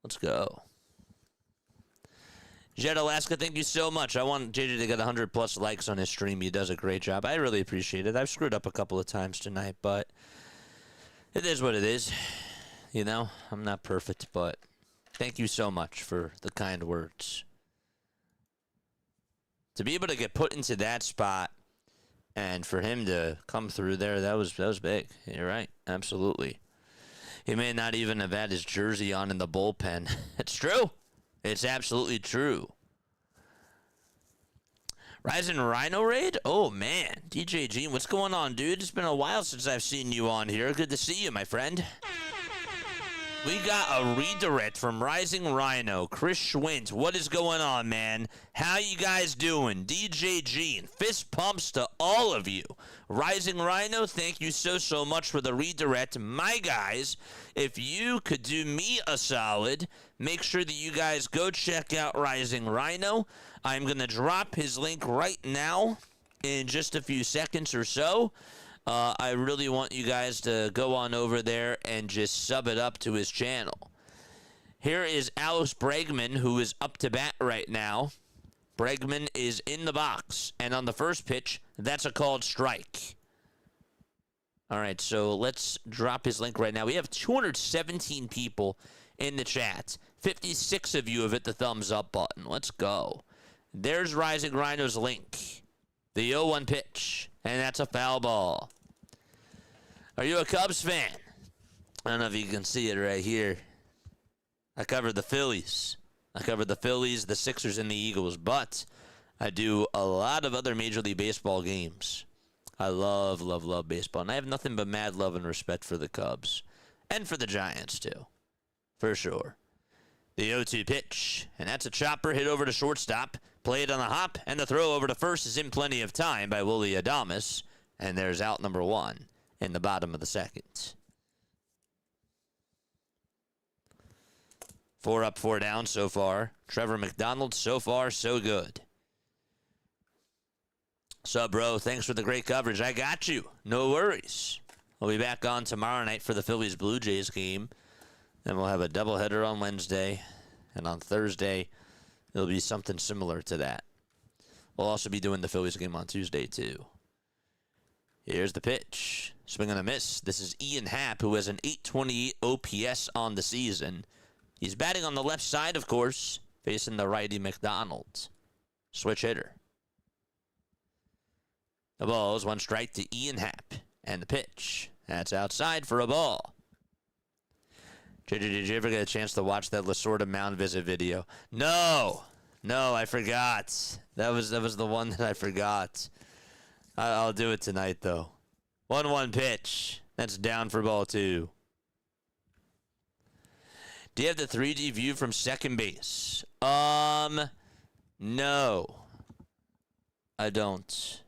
B: Let's go. Jet Alaska, thank you so much. I want JJ to get 100+ likes on his stream. He does a great job. I really appreciate it. I've screwed up a couple of times tonight, but it is what it is. You know, I'm not perfect, but thank you so much for the kind words. To be able to get put into that spot and for him to come through there, that was big. You're right. Absolutely. He may not even have had his jersey on in the bullpen. It's true. It's absolutely true. Rising Rhino Raid? Oh, man. DJ Gene, what's going on, dude? It's been a while since I've seen you on here. Good to see you, my friend. We got a redirect from Rising Rhino. Chris Schwint, what is going on, man? How you guys doing? DJ Gene, fist pumps to all of you. Rising Rhino, thank you so much for the redirect. My guys, if you could do me a solid, make sure that you guys go check out Rising Rhino. I'm going to drop his link right now in just a few seconds or so. I really want you guys to go on over there and just sub it up to his channel. Here is Alex Bregman, who is up to bat right now. Bregman is in the box, and on the first pitch, that's a called strike. All right, so let's drop his link right now. We have 217 people in the chat. 56 of you have hit the thumbs up button. Let's go. There's Rising Rhino's link. The 0-1 pitch, and that's a foul ball. Are you a Cubs fan? I don't know if you can see it right here. I covered the Phillies. I covered the Phillies, the Sixers, and the Eagles, but I do a lot of other Major League Baseball games. I love baseball, and I have nothing but mad love and respect for the Cubs, and for the Giants, too, for sure. The 0-2 pitch, and that's a chopper hit over to shortstop. Played on the hop, and the throw over to first is in plenty of time by Willie Adames. And there's out number 1 in the bottom of the second. 4 up, 4 down so far. Trevor McDonald, so far, so good. Sup, bro? Thanks for the great coverage. I got you. No worries. We'll be back on tomorrow night for the Phillies-Blue Jays game. Then we'll have a doubleheader on Wednesday. And on Thursday, it'll be something similar to that. We'll also be doing the Phillies game on Tuesday, too. Here's the pitch. Swing and a miss. This is Ian Happ, who has an 828 OPS on the season. He's batting on the left side, of course, facing the righty McDonald. Switch hitter. The ball is 1 strike to Ian Happ. And the pitch. That's outside for a ball. JJ, did you ever get a chance to watch that Lasorda mound visit video? No, I forgot. That was the one that I forgot. I'll do it tonight, though. 1-1 pitch. That's down for ball 2. Do you have the 3D view from second base? No, I don't.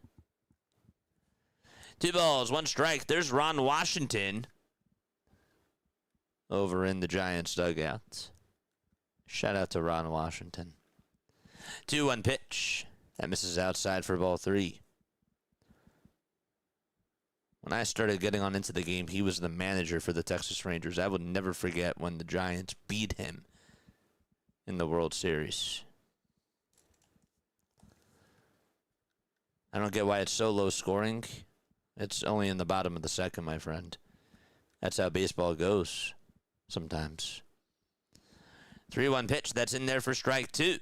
B: 2 balls, 1 strike. There's Ron Washington over in the Giants dugout. Shout out to Ron Washington. 2-1 pitch. That misses outside for ball 3. When I started getting on into the game, he was the manager for the Texas Rangers. I will never forget when the Giants beat him in the World Series. I don't get why it's so low scoring. It's only in the bottom of the second, my friend. That's how baseball goes sometimes. 3-1 pitch. That's in there for strike 2.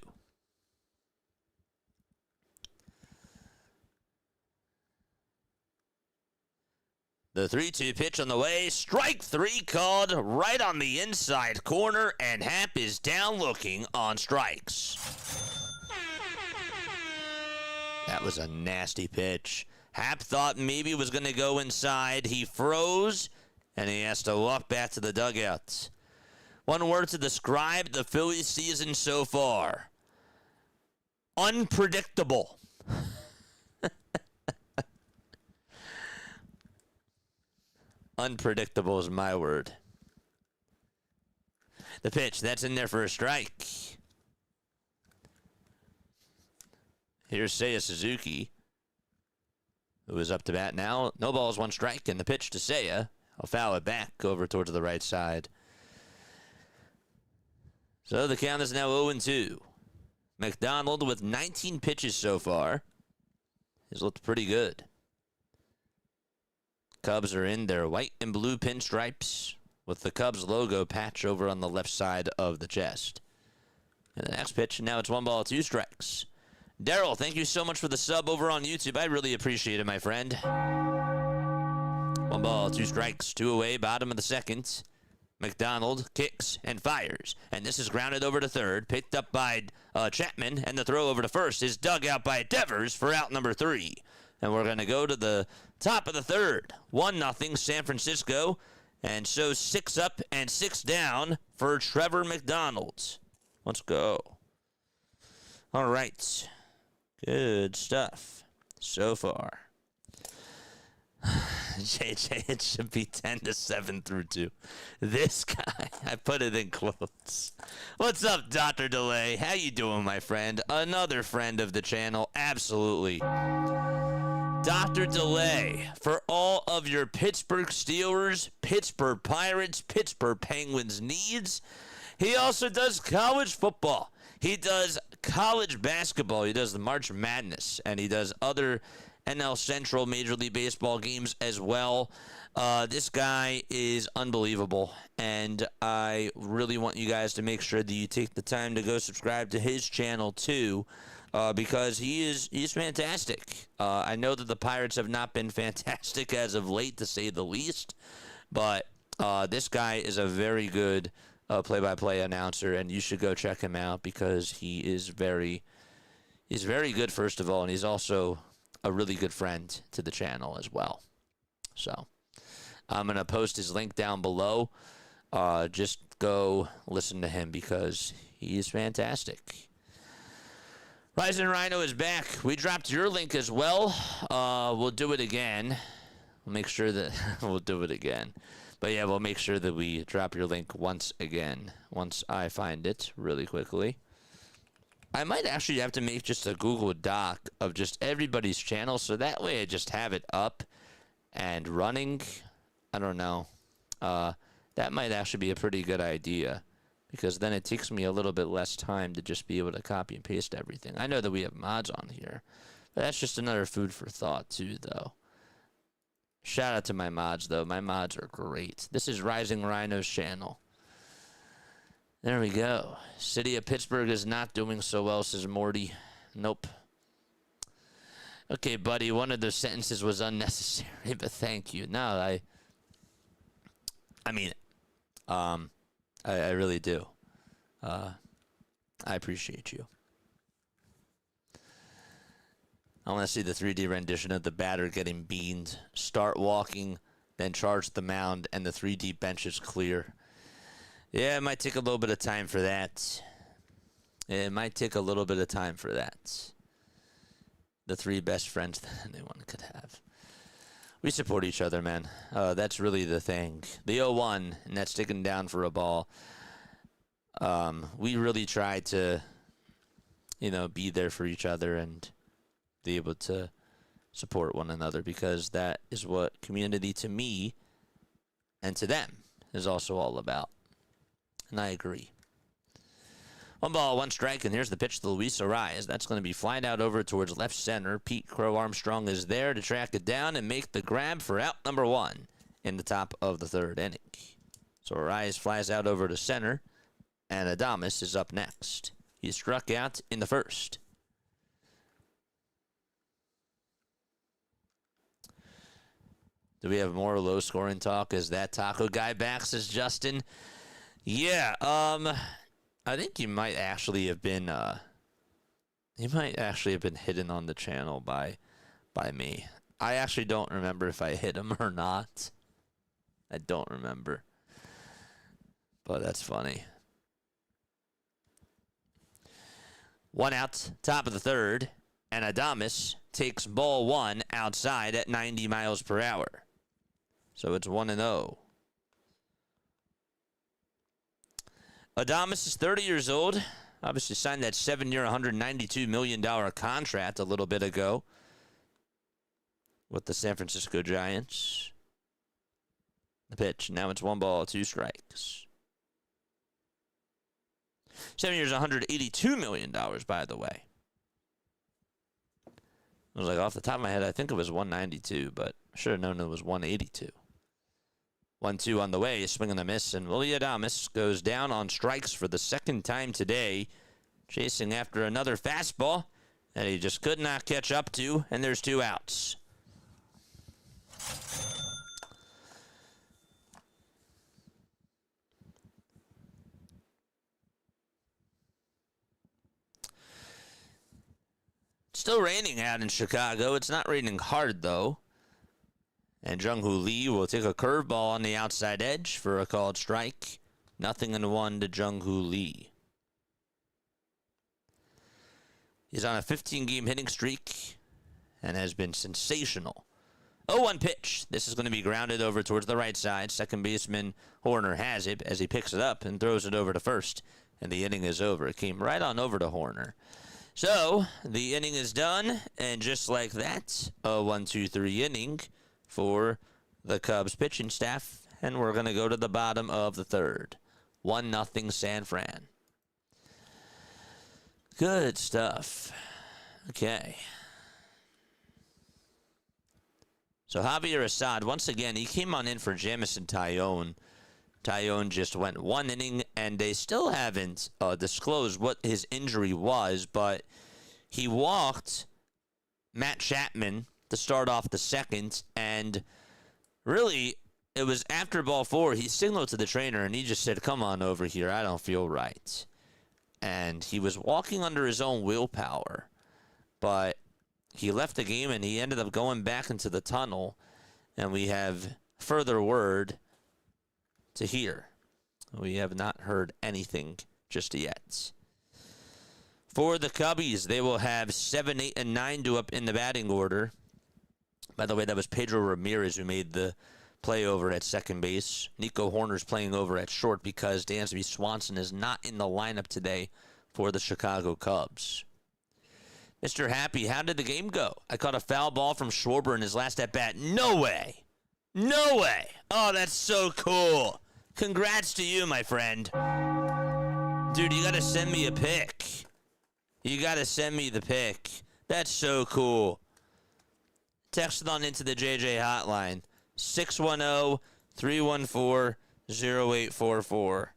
B: The 3-2 pitch on the way. Strike 3 called right on the inside corner, and Happ is down looking on strikes. That was a nasty pitch. Happ thought maybe it was going to go inside. He froze, and he has to walk back to the dugout. One word to describe the Phillies season so far. Unpredictable. Unpredictable is my word. The pitch, that's in there for a strike. Here's Seiya Suzuki, who is up to bat now. No balls, 1 strike, and the pitch to Seiya. I'll foul it back over towards the right side. So the count is now 0-2. McDonald with 19 pitches so far has looked pretty good. Cubs are in their white and blue pinstripes with the Cubs logo patch over on the left side of the chest. And the next pitch, now it's 1 ball, 2 strikes. Daryl, thank you so much for the sub over on YouTube. I really appreciate it, my friend. 1 ball, 2 strikes, 2 away, bottom of the second. McDonald kicks and fires. And this is grounded over to third, picked up by Chapman, and the throw over to first is dug out by Devers for out number 3. And we're going to go to the top of the third. 1-0 San Francisco. And so 6 up and 6 down for Trevor McDonald. Let's go. All right. Good stuff so far. JJ, it should be 10-7 through 2. This guy, I put it in quotes. What's up, Dr. Delay? How you doing, my friend? Another friend of the channel, absolutely. Dr. Delay, for all of your Pittsburgh Steelers, Pittsburgh Pirates, Pittsburgh Penguins needs, he also does college football. He does college basketball. He does the March Madness, and he does other NL Central Major League Baseball games as well. This guy is unbelievable, and I really want you guys to make sure that you take the time to go subscribe to his channel too, because he's fantastic. I know that the Pirates have not been fantastic as of late, to say the least, but this guy is a very good play-by-play announcer, and you should go check him out because he's very good, first of all, and he's also a really good friend to the channel as well. So I'm going to post his link down below. Just go listen to him because he's fantastic. Rising Rhino is back. We dropped your link as well. We'll do it again. We'll make sure that we'll do it again. But yeah, we'll make sure that we drop your link once again, once I find it really quickly. I might actually have to make just a Google Doc of just everybody's channel, so that way I just have it up and running. I don't know. That might actually be a pretty good idea, because then it takes me a little bit less time to just be able to copy and paste everything. I know that we have mods on here, but that's just another food for thought too, though. Shout out to my mods, though. My mods are great. This is Rising Rhino's channel. There we go. City of Pittsburgh is not doing so well, says Morty. Nope. Okay, buddy, one of those sentences was unnecessary, but thank you. No, I mean, I really do. I appreciate you. I want to see the 3D rendition of the batter getting beaned. Start walking, then charge the mound, and the 3D bench is clear. Yeah, it might take a little bit of time for that. The three best friends that anyone could have. We support each other, man. That's really the thing. The 0-1, and that's sticking down for a ball. We really try to, be there for each other and be able to support one another, because that is what community to me and to them is also all about. And I agree. 1 ball, 1 strike, and here's the pitch to Luis Arias. That's going to be flying out over towards left center. Pete Crow Armstrong is there to track it down and make the grab for out number 1 in the top of the 3rd inning. So Arias flies out over to center, and Adames is up next. He struck out in the 1st. Do we have more low-scoring talk? Is that taco guy back, says Justin? Yeah, I think you might actually have been hidden on the channel by me. I actually don't remember if I hit him or not. I don't remember. But that's funny. 1 out, top of the 3rd, and Adames takes ball 1 outside at 90 miles per hour. So it's 1-0. Adames is 30 years old. Obviously signed that 7-year, $192 million contract a little bit ago with the San Francisco Giants. The pitch. Now it's 1 ball, 2 strikes. 7 years, $182 million, by the way. I was like, off the top of my head, I think it was 192, but I should have known it was 182. 1-2 on the way, swing and a miss, and Willie Adames goes down on strikes for the 2nd time today, chasing after another fastball that he just could not catch up to, and there's 2 outs. Still raining out in Chicago. It's not raining hard, though. And Jung-Hoo Lee will take a curveball on the outside edge for a called strike. 0-1 to Jung-Hoo Lee. He's on a 15-game hitting streak and has been sensational. 0-1 pitch. This is going to be grounded over towards the right side. Second baseman Horner has it as he picks it up and throws it over to first. And the inning is over. It came right on over to Horner. So, the inning is done. And just like that, a 1-2-3 inning for the Cubs pitching staff, and we're going to go to the bottom of the 3rd. 1-0 San Fran. Good stuff. Okay. So Javier Assad, once again, he came on in for Jameson Taillon. Taillon just went 1 inning, and they still haven't disclosed what his injury was, but he walked Matt Chapman to start off the 2nd, and really, it was after ball 4, he signaled to the trainer, and he just said, come on over here, I don't feel right. And he was walking under his own willpower, but he left the game, and he ended up going back into the tunnel, and we have further word to hear. We have not heard anything just yet. For the Cubbies, they will have 7, 8, and 9 due up in the batting order. By the way, that was Pedro Ramirez who made the play over at second base. Nico Horner's playing over at short because Dansby Swanson is not in the lineup today for the Chicago Cubs. Mr. Happy, how did the game go? I caught a foul ball from Schwarber in his last at-bat. No way. No way. Oh, that's so cool. Congrats to you, my friend. Dude, you got to send me a pic. You got to send me the pic. That's so cool. Text it on into the JJ hotline. 610-314-0844.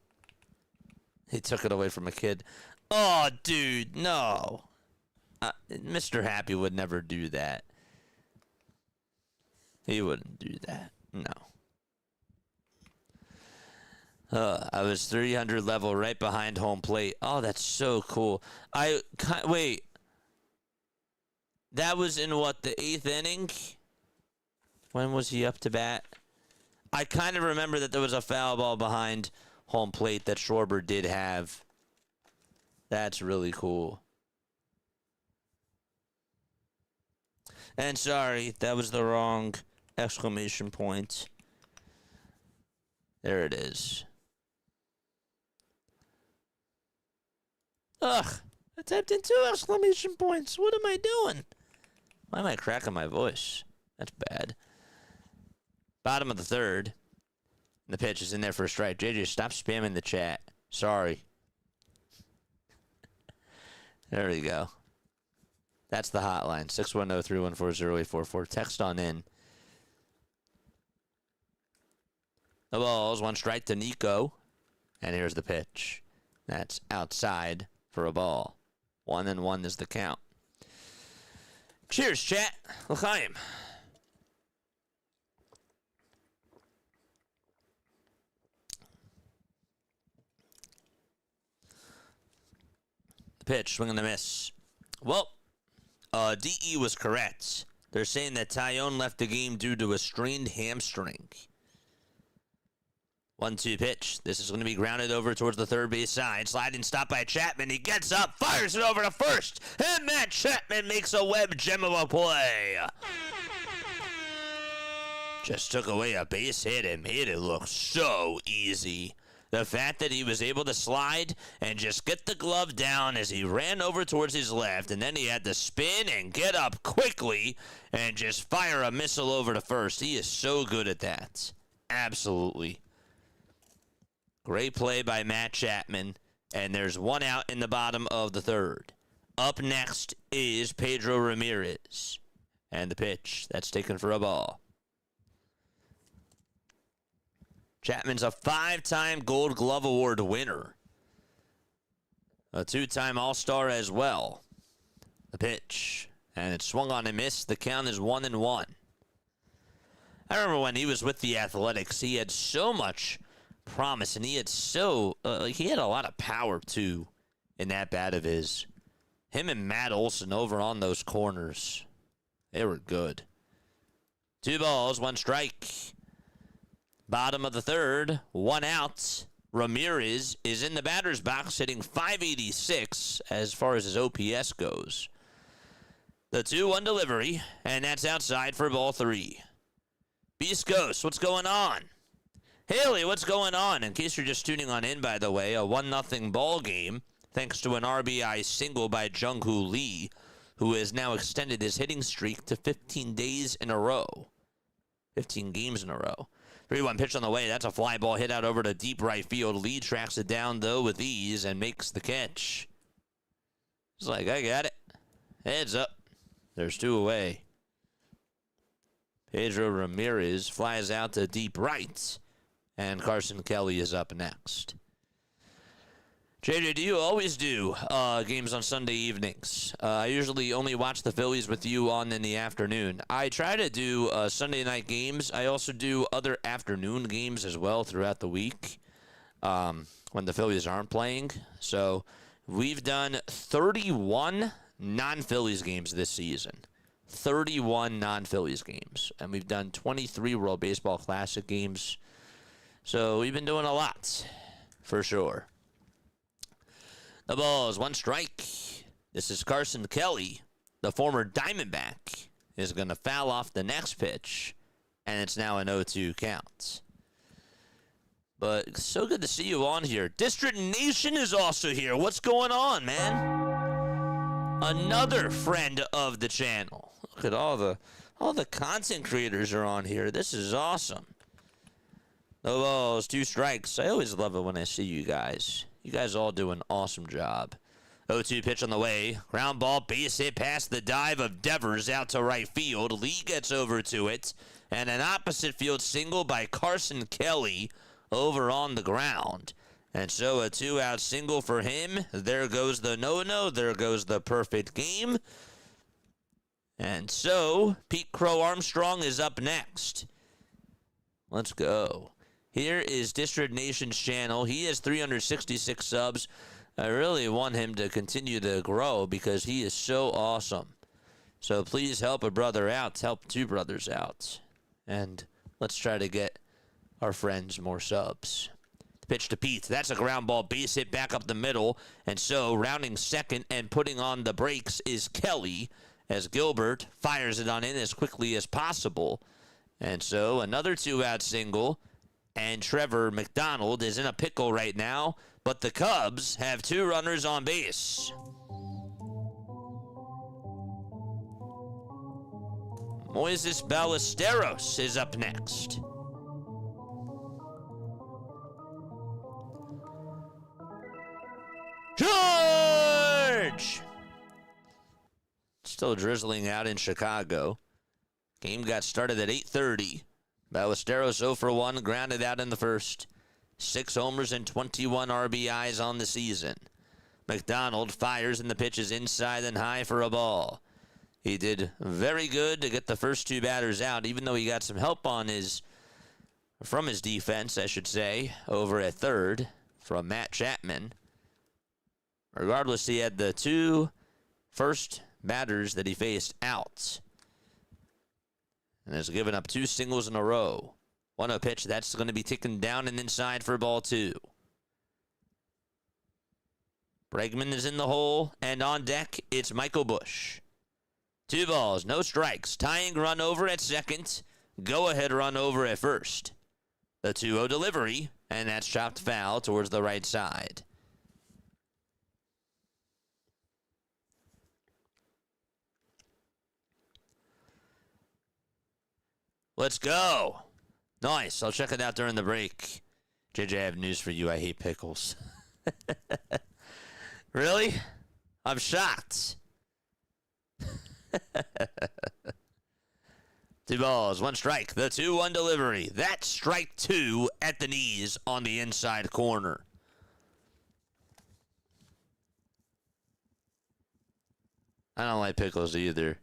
B: He took it away from a kid. Oh, dude, no. Mr. Happy would never do that. He wouldn't do that. No. I was 300 level right behind home plate. Oh, that's so cool. Wait. That was in what, the 8th inning? When was he up to bat? I kind of remember that there was a foul ball behind home plate that Schwarber did have. That's really cool. And sorry, that was the wrong exclamation point. There it is. Ugh, I typed in 2 exclamation points. What am I doing? Why am I cracking my voice? That's bad. Bottom of the 3rd. The pitch is in there for a strike. JJ, stop spamming the chat. Sorry. There we go. That's the hotline. 610-314-0844. Text on in. The ball's 1 strike to Nico. And here's the pitch. That's outside for a ball. 1-1 is the count. Cheers, chat. L'chaim. The pitch, swing and a miss. Well, DE was correct. They're saying that Taillon left the game due to a strained hamstring. 1-2 pitch. This is going to be grounded over towards the third base side. Sliding stop by Chapman. He gets up, fires it over to first. And Matt Chapman makes a web gem of a play. Just took away a base hit and made it look so easy. The fact that he was able to slide and just get the glove down as he ran over towards his left, and then he had to spin and get up quickly and just fire a missile over to first. He is so good at that. Absolutely. Great play by Matt Chapman, and there's 1 out in the bottom of the 3rd. Up next is Pedro Ramirez, and the pitch that's taken for a ball. Chapman's a 5-time Gold Glove Award winner, a 2-time All-Star as well. The pitch, and it's swung on and missed. The count is 1-1. I remember when he was with the Athletics, he had so much promise, and he had he had a lot of power too in that bat of his. Him and Matt Olson over on those corners, they were good. 2 balls, 1 strike. Bottom of the 3rd, 1 out. Ramirez is in the batter's box, hitting .586 as far as his OPS goes. The 2-1 delivery, and that's outside for ball 3. Beast Ghost, what's going on? Haley, what's going on? In case you're just tuning on in, by the way, a 1-0 ball game, thanks to an RBI single by Jung-Hoo Lee, who has now extended his hitting streak to 15 days in a row. 15 games in a row. 3-1 pitch on the way. That's a fly ball hit out over to deep right field. Lee tracks it down, though, with ease and makes the catch. He's like, I got it. Heads up. There's 2 away. Pedro Ramirez flies out to deep right. And Carson Kelly is up next. JJ, do you always do games on Sunday evenings? I usually only watch the Phillies with you on in the afternoon. I try to do Sunday night games. I also do other afternoon games as well throughout the week when the Phillies aren't playing. So we've done 31 non-Phillies games this season. 31 non-Phillies games. And we've done 23 World Baseball Classic games. So we've been doing a lot, for sure. The ball is 1 strike. This is Carson Kelly, the former Diamondback, is going to foul off the next pitch, and it's now an 0-2 count. But so good to see you on here. District Nation is also here. What's going on, man? Another friend of the channel. Look at all the content creators are on here. This is awesome. The ball's 2 strikes. I always love it when I see you guys. You guys all do an awesome job. 0-2 pitch on the way. Ground ball, base hit past the dive of Devers out to right field. Lee gets over to it. and an opposite field single by Carson Kelly over on the ground. And so a 2-out single for him. There goes the no-no. There goes the perfect game. And so Pete Crow Armstrong is up next. Let's go. Here is District Nation's channel. He has 366 subs. I really want him to continue to grow because he is so awesome. So please help a brother out. Help two brothers out. And let's try to get our friends more subs. Pitch to Pete. That's a ground ball, base hit back up the middle. And so rounding second and putting on the brakes is Kelly as Gilbert fires it on in as quickly as possible. And so another 2-out single. And Trevor McDonald is in a pickle right now. But the Cubs have 2 runners on base. Moises Ballesteros is up next. George! Still drizzling out in Chicago. Game got started at 8:30. Ballesteros 0 for 1, grounded out in the first. 6 homers and 21 RBIs on the season. McDonald fires and the pitch is inside and high for a ball. He did very good to get the first 2 batters out, even though he got some help from his defense, I should say, over at third from Matt Chapman. Regardless, he had the 2 first batters that he faced out. And has given up 2 singles in a row. 1-0 pitch, that's going to be taken down and inside for ball 2. Bregman is in the hole, and on deck, it's Michael Busch. 2 balls, no strikes. Tying run over at second. Go-ahead run over at first. The 2-0 delivery, and that's chopped foul towards the right side. Let's go. Nice. I'll check it out during the break. JJ, I have news for you. I hate pickles. Really? I'm shocked. 2 balls, 1 strike. The 2-1 delivery. That's strike 2 at the knees on the inside corner. I don't like pickles either.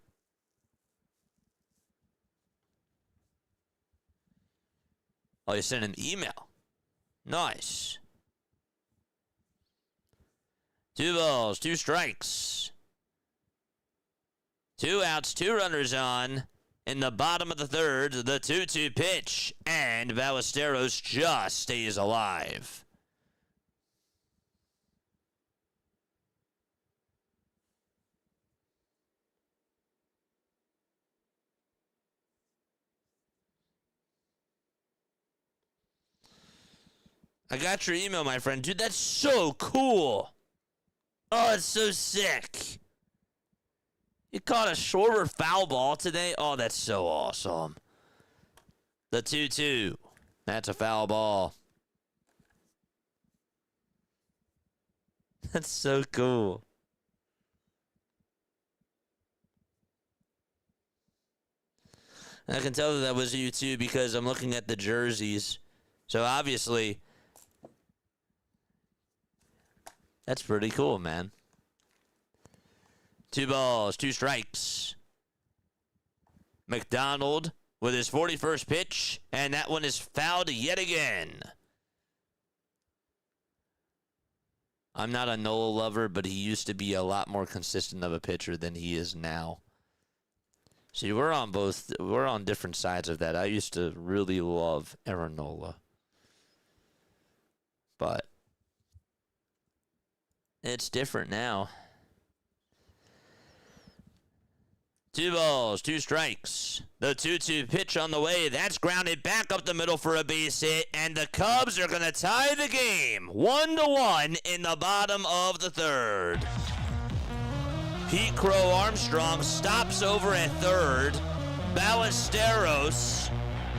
B: Oh, you sent an email. Nice. 2 balls, 2 strikes. 2 outs, 2 runners on. In the bottom of the third, the 2-2 pitch. And Ballesteros just stays alive. I got your email, my friend. Dude, that's so cool. Oh, it's so sick. You caught a shorter foul ball today? Oh, that's so awesome. The 2-2. That's a foul ball. That's so cool. I can tell that was you too because I'm looking at the jerseys. So obviously, that's pretty cool, man. 2 balls, 2 strikes. McDonald with his 41st pitch, and that one is fouled yet again. I'm not a Nola lover, but he used to be a lot more consistent of a pitcher than he is now. See, we're on different sides of that. I used to really love Aaron Nola. But it's different now. 2 balls, 2 strikes. The 2-2 pitch on the way. That's grounded back up the middle for a base hit. And the Cubs are going to tie the game 1-1 in the bottom of the third. Pete Crow Armstrong stops over at third. Ballesteros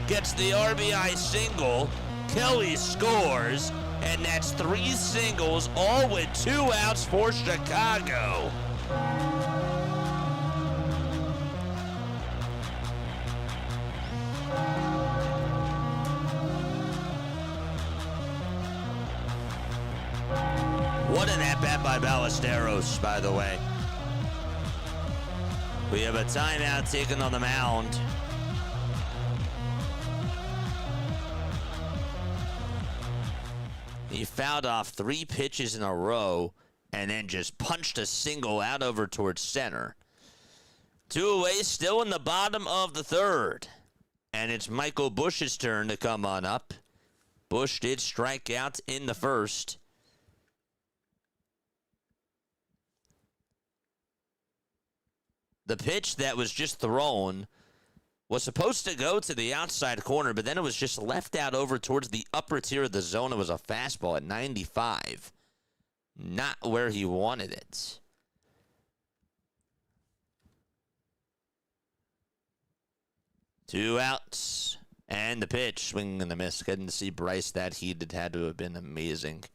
B: gets the RBI single. Kelly scores. And that's 3 singles, all with 2 outs for Chicago. What an at-bat by Ballesteros, by the way. We have a timeout taken on the mound. He fouled off 3 pitches in a row and then just punched a single out over towards center. 2 away, still in the bottom of the 3rd. And it's Michael Busch's turn to come on up. Busch did strike out in the 1st. The pitch that was just thrown was supposed to go to the outside corner, but then it was just left out over towards the upper tier of the zone. It was a fastball at 95. Not where he wanted it. Two outs. And the pitch, swinging and a miss. Getting to see Bryce that heated had to have been amazing.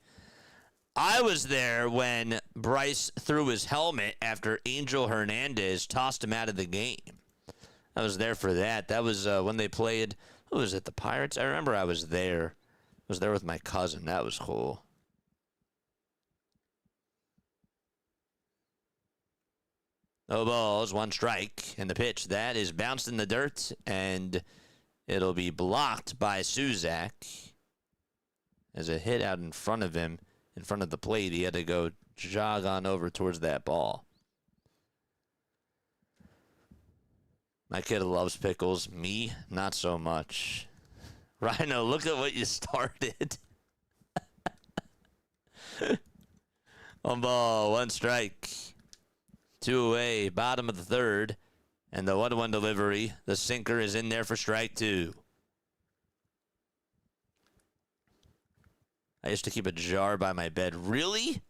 B: I was there when Bryce threw his helmet after Angel Hernandez tossed him out of the game. I was there for that. That was when they played, who was it, the Pirates? I remember I was there. I was there with my cousin. That was cool. No balls, 1 strike. And the pitch, that is bounced in the dirt, and it'll be blocked by Suzak. As a hit out in front of him, in front of the plate, he had to go jog on over towards that ball. My kid loves pickles. Me, not so much. Rhino, look at what you started. 1 ball, 1 strike. 2 away, bottom of the 3rd. And the 1-1 delivery. The sinker is in there for strike 2. I used to keep a jar by my bed. Really?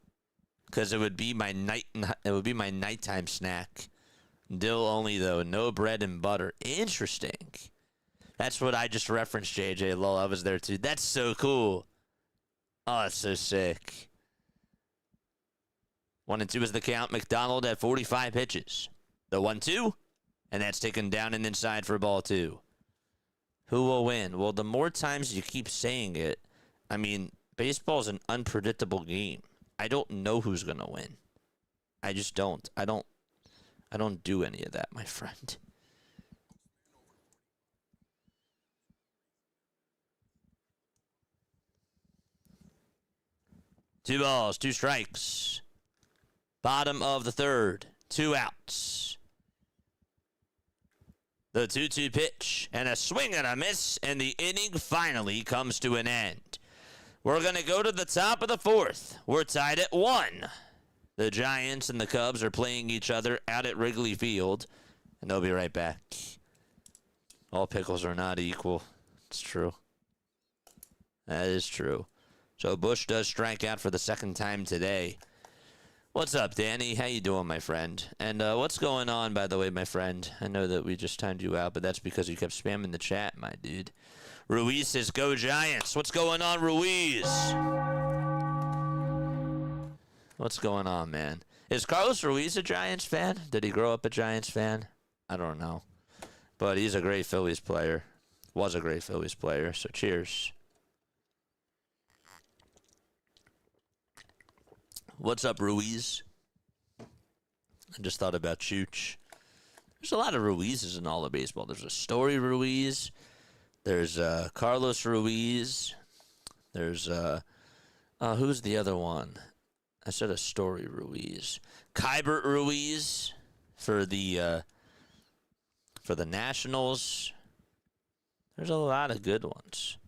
B: Because it would be my nighttime snack. Dill only, though. No bread and butter. Interesting. That's what I just referenced, JJ. Lol, I was there, too. That's so cool. Oh, that's so sick. 1-2 is the count. McDonald at 45 pitches. The 1-2. And that's taken down and inside for ball 2. Who will win? Well, the more times you keep saying it, I mean, baseball is an unpredictable game. I don't know who's going to win. I just don't. I don't do any of that, my friend. Two balls, 2 strikes. Bottom of the 3rd. 2 outs. The 2-2 pitch. And a swing and a miss. And the inning finally comes to an end. We're going to go to the top of the 4th. We're tied at 1. The Giants and the Cubs are playing each other out at Wrigley Field. And they'll be right back. All pickles are not equal. It's true. That is true. So Busch does strike out for the 2nd time today. What's up, Danny? How you doing, my friend? And what's going on, by the way, my friend? I know that we just timed you out, but that's because you kept spamming the chat, my dude. Ruiz says, go Giants. What's going on, Ruiz? What's going on, man? Is Carlos Ruiz a Giants fan? Did he grow up a Giants fan? I don't know. But he's a great Phillies player. Was a great Phillies player, so cheers. What's up, Ruiz? I just thought about Chooch. There's a lot of Ruizes in all of baseball. There's a Story Ruiz. There's Carlos Ruiz. There's, who's the other one? I said a Story Ruiz. Kybert Ruiz for the Nationals. There's a lot of good ones.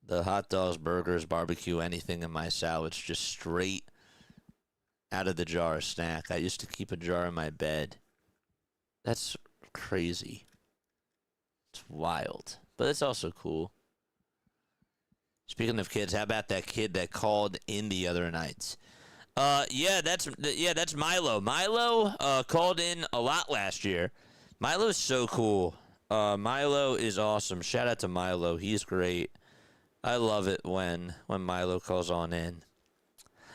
B: The hot dogs, burgers, barbecue, anything in my salads, just straight out of the jar snack. I used to keep a jar in my bed. That's crazy. It's wild. But it's also cool. Speaking of kids, how about that kid that called in the other night? Yeah, that's Milo. Milo called in a lot last year. Milo's so cool. Milo is awesome. Shout out to Milo. He's great. I love it when Milo calls on in.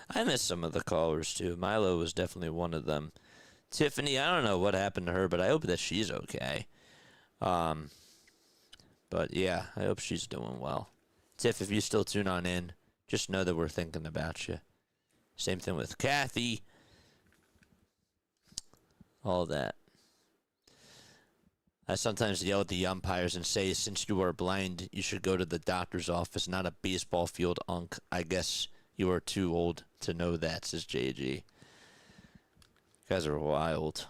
B: I miss some of the callers, too. Milo was definitely one of them. Tiffany, I don't know what happened to her, but I hope that she's okay. But, yeah, I hope she's doing well. Tiff, if you still tune on in, just know that we're thinking about you. Same thing with Kathy. All that. I sometimes yell at the umpires and say, since you are blind, you should go to the doctor's office, not a baseball field unk. I guess you are too old to know that, says JG. You guys are wild.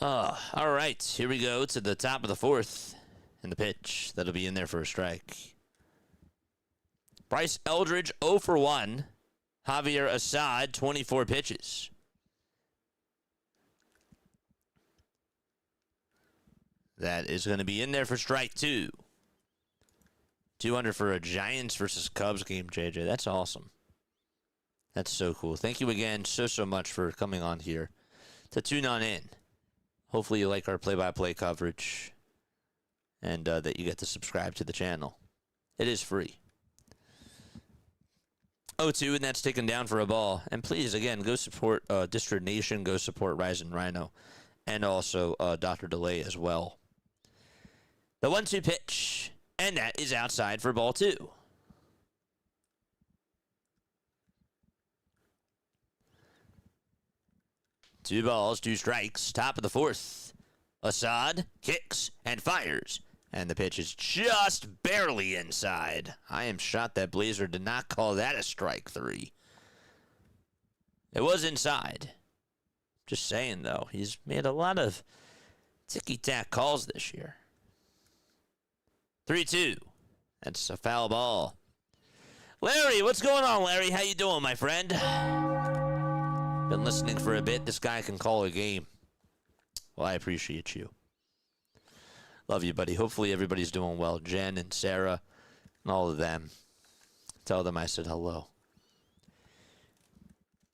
B: All right, here we go to the top of the fourth. And the pitch, that'll be in there for a strike. Bryce Eldridge, 0 for 1. Javier Assad, 24 pitches. That is going to be in there for strike 2. 200 for a Giants versus Cubs game, JJ. That's awesome. That's so cool. Thank you again so much for coming on here to tune on in. Hopefully you like our play-by-play coverage and that you get to subscribe to the channel. It is free. 0-2, and that's taken down for a ball. And please, again, go support District Nation. Go support Rise and Rhino. And also Dr. DeLay as well. The 1-2 pitch. And that is outside for ball 2. Two balls, 2 strikes. Top of the fourth. Assad kicks and fires. And the pitch is just barely inside. I am shocked that Blazer did not call that a strike 3. It was inside. Just saying, though. He's made a lot of ticky-tack calls this year. 3-2. That's a foul ball. Larry, what's going on, Larry? How you doing, my friend? Been listening for a bit. This guy can call a game. Well, I appreciate you. Love you, buddy. Hopefully everybody's doing well. Jen and Sarah and all of them. Tell them I said hello.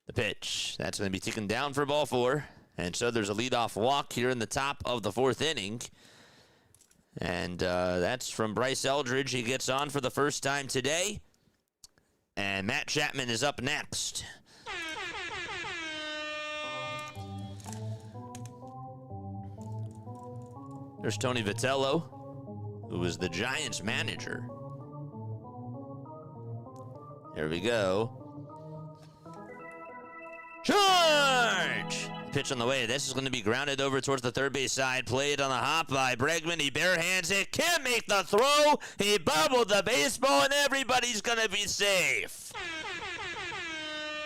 B: The pitch. That's going to be taken down for ball 4. And so there's a leadoff walk here in the top of the 4th inning. And that's from Bryce Eldridge. He gets on for the first time today. And Matt Chapman is up next. There's Tony Vitello, who is the Giants manager. Here we go. Charge! Pitch on the way. This is going to be grounded over towards the third base side. Played on the hop by Bregman. He barehands it. Can't make the throw. He bubbled the baseball, and everybody's going to be safe.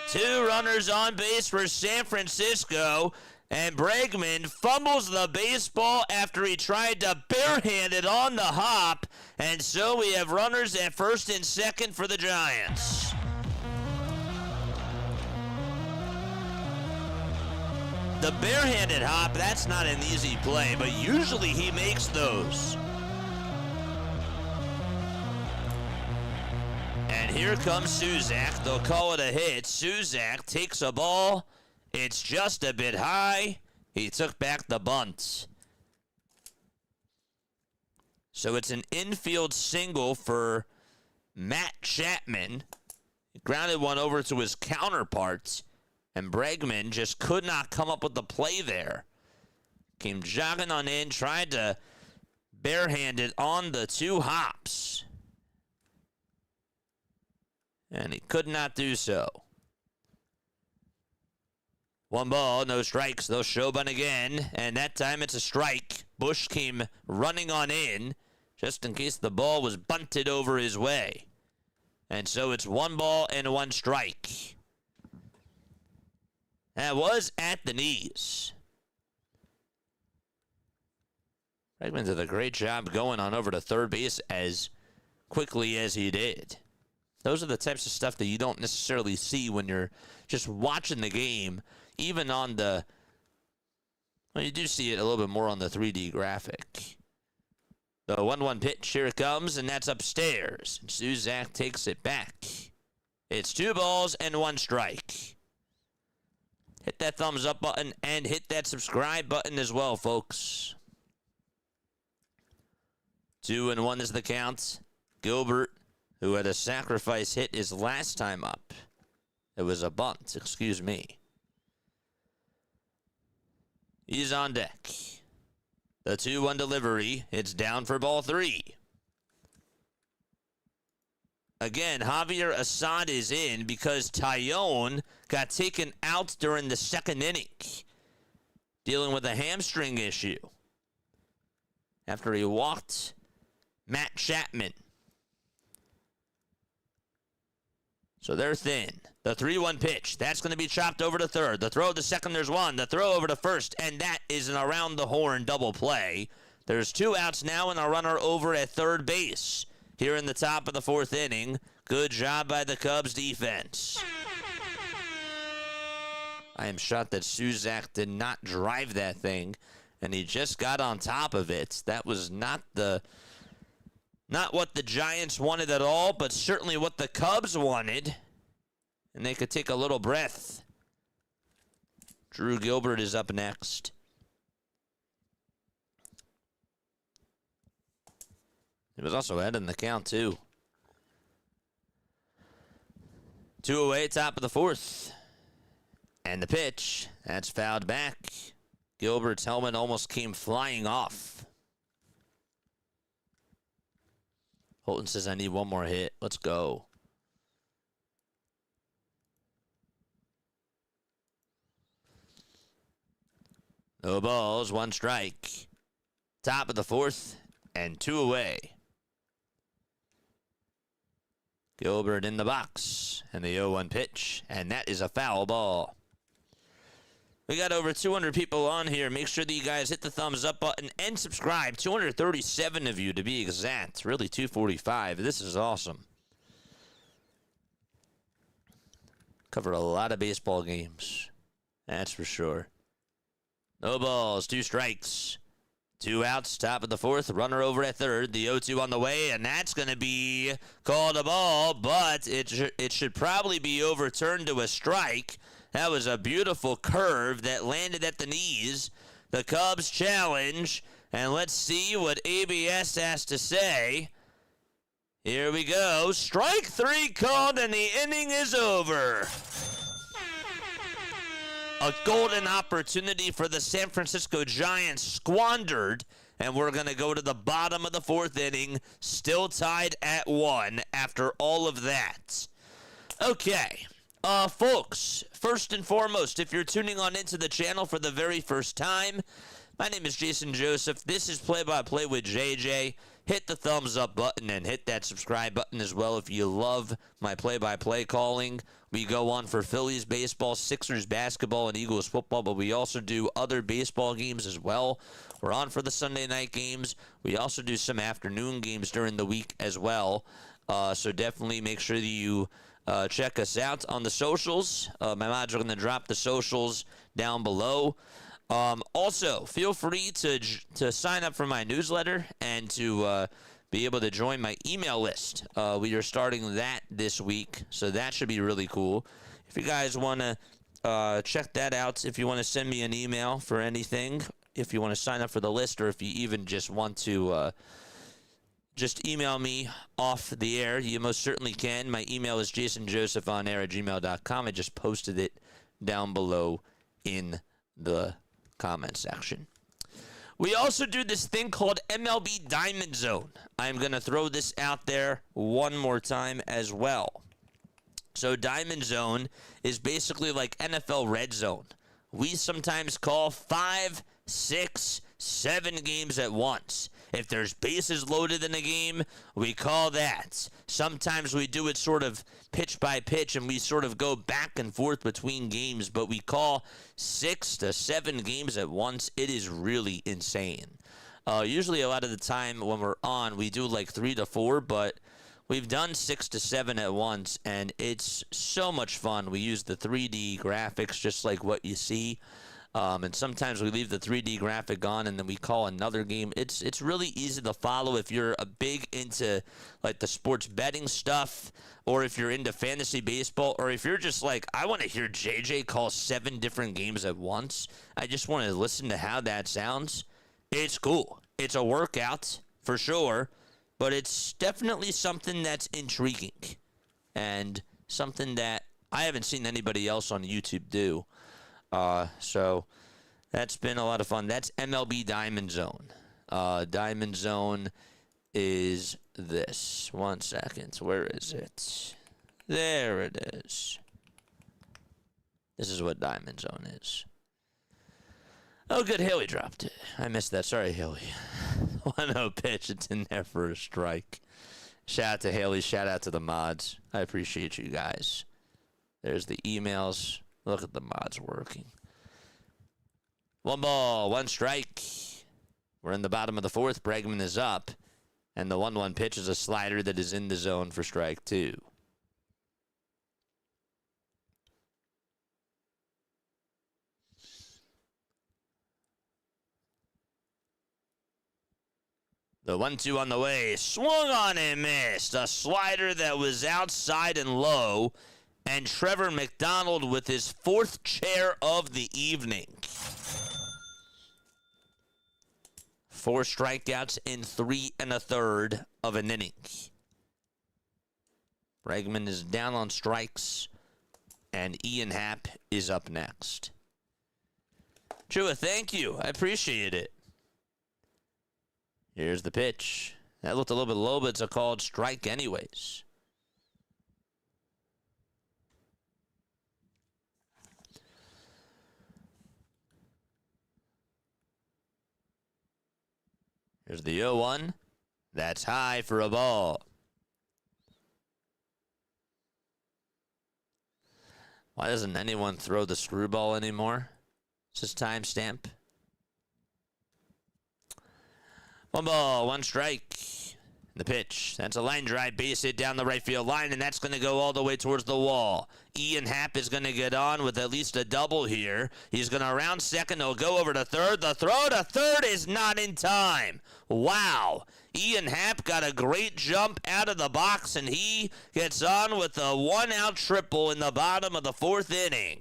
B: 2 runners on base for San Francisco. And Bregman fumbles the baseball after he tried to barehand it on the hop. And so we have runners at first and second for the Giants. The barehanded hop, that's not an easy play, but usually he makes those. And here comes Suzak. They'll call it a hit. Suzak takes a ball. It's just a bit high. He took back the bunt. So it's an infield single for Matt Chapman. He grounded one over to his counterpart. And Bregman just could not come up with the play there. Came jogging on in, tried to barehand it on the 2 hops. And he could not do so. 1 ball, no strikes. They'll showbun again. And that time it's a strike. Bush came running on in just in case the ball was bunted over his way. And so it's 1 ball and 1 strike. That was at the knees. Bregman did a great job going on over to third base as quickly as he did. Those are the types of stuff that you don't necessarily see when you're just watching the game, even on the... Well, you do see it a little bit more on the 3D graphic. The 1-1 pitch, here it comes, and that's upstairs. And Suzak takes it back. It's 2 balls and 1 strike. Hit that thumbs up button and hit that subscribe button as well, folks. 2-1 is the count. Gilbert, who had a sacrifice hit his last time up. It was a bunt, excuse me. He's on deck. The 2-1 delivery. It's down for ball 3. Again, Javier Assad is in because Taillon got taken out during the second inning, dealing with a hamstring issue after he walked Matt Chapman. So they're thin. The 3-1 pitch. That's going to be chopped over to third. The throw to second, there's one. The throw over to first, and that is an around-the-horn double play. There's 2 outs now and a runner over at third base here in the top of the 4th inning. Good job by the Cubs defense. I am shocked that Suzak did not drive that thing, and he just got on top of it. That was not what the Giants wanted at all, but certainly what the Cubs wanted. And they could take a little breath. Drew Gilbert is up next. He was also ahead in the count, too. 2 away, top of the 4th. And the pitch, that's fouled back. Gilbert's helmet almost came flying off. Holton says, I need one more hit. Let's go. No balls, 1 strike. Top of the 4th, and 2 away. Gilbert in the box, and the 0-1 pitch, and that is a foul ball. We got over 200 people on here. Make sure that you guys hit the thumbs up button and subscribe. 237 of you to be exact. Really 245. This is awesome. Covered a lot of baseball games. That's for sure. No balls, 2 strikes. 2 outs, top of the 4th. Runner over at third. The 0-2 on the way, and that's going to be called a ball, but it should probably be overturned to a strike. That was a beautiful curve that landed at the knees. The Cubs challenge, and let's see what ABS has to say. Here we go. Strike 3 called, and the inning is over. A golden opportunity for the San Francisco Giants squandered, and we're going to go to the bottom of the 4th inning, still tied at 1 after all of that. Okay, folks, first and foremost, if you're tuning on into the channel for the very first time, my name is Jason Joseph. This is Play-by-Play with JJ. Hit the thumbs up button and hit that subscribe button as well if you love my play-by-play calling. We go on for Phillies baseball, Sixers basketball, and Eagles football, but we also do other baseball games as well. We're on for the Sunday night games. We also do some afternoon games during the week as well. So definitely make sure that you check us out on the socials. My mods are going to drop the socials down below. Also, feel free to sign up for my newsletter and to be able to join my email list. We are starting that this week, so that should be really cool. If you guys want to check that out, if you want to send me an email for anything, if you want to sign up for the list, or if you even just want to just email me off the air, you most certainly can. My email is jasonjosephonair@gmail.com. I just posted it down below in the comment section. We also do this thing called MLB Diamond Zone. I'm going to throw this out there one more time as well. So Diamond Zone is basically like NFL Red Zone. We sometimes call 5, 6, 7 games at once. If there's bases loaded in a game, we call that. Sometimes we do it sort of pitch by pitch, and we sort of go back and forth between games, but we call 6 to 7 games at once. It is really insane. Usually a lot of the time when we're on, we do like 3 to 4, but we've done 6 to 7 at once, and it's so much fun. We use the 3D graphics just like what you see. And sometimes we leave the 3D graphic on and then we call another game. It's really easy to follow if you're a big into like the sports betting stuff, or if you're into fantasy baseball, or if you're just like, I want to hear JJ call 7 different games at once. I just want to listen to how that sounds. It's cool. It's a workout for sure, but it's definitely something that's intriguing and something that I haven't seen anybody else on YouTube do. So That's been a lot of fun. That's MLB Diamond Zone. Diamond Zone is this. 1 second. Where is it? There it is. This is what Diamond Zone is. Oh, good. Haley dropped it. I missed that. Sorry, Haley. 1-0 pitch. It's in there for a strike. Shout out to Haley. Shout out to the mods. I appreciate you guys. There's the emails. Look at the mods working. 1 ball, 1 strike. We're in the bottom of the 4th. Bregman is up. And the 1-1 pitch is a slider that is in the zone for strike 2. The 1-2 on the way. Swung on and missed. A slider that was outside and low. And Trevor McDonald with his 4th chair of the evening. 4 strikeouts in 3 1/3 of an inning. Bregman is down on strikes. And Ian Happ is up next. Chua, thank you. I appreciate it. Here's the pitch. That looked a little bit low, but it's a called strike anyways. Here's the 0-1. That's high for a ball. Why doesn't anyone throw the screwball anymore? It's just timestamp. 1 ball, 1 strike. The pitch. That's a line drive, base hit down the right field line, and that's going to go all the way towards the wall. Ian Happ is going to get on with at least a double here. He's going to round second. He'll go over to third. The throw to third is not in time. Wow. Ian Happ got a great jump out of the box, and he gets on with a 1-out triple in the bottom of the 4th inning.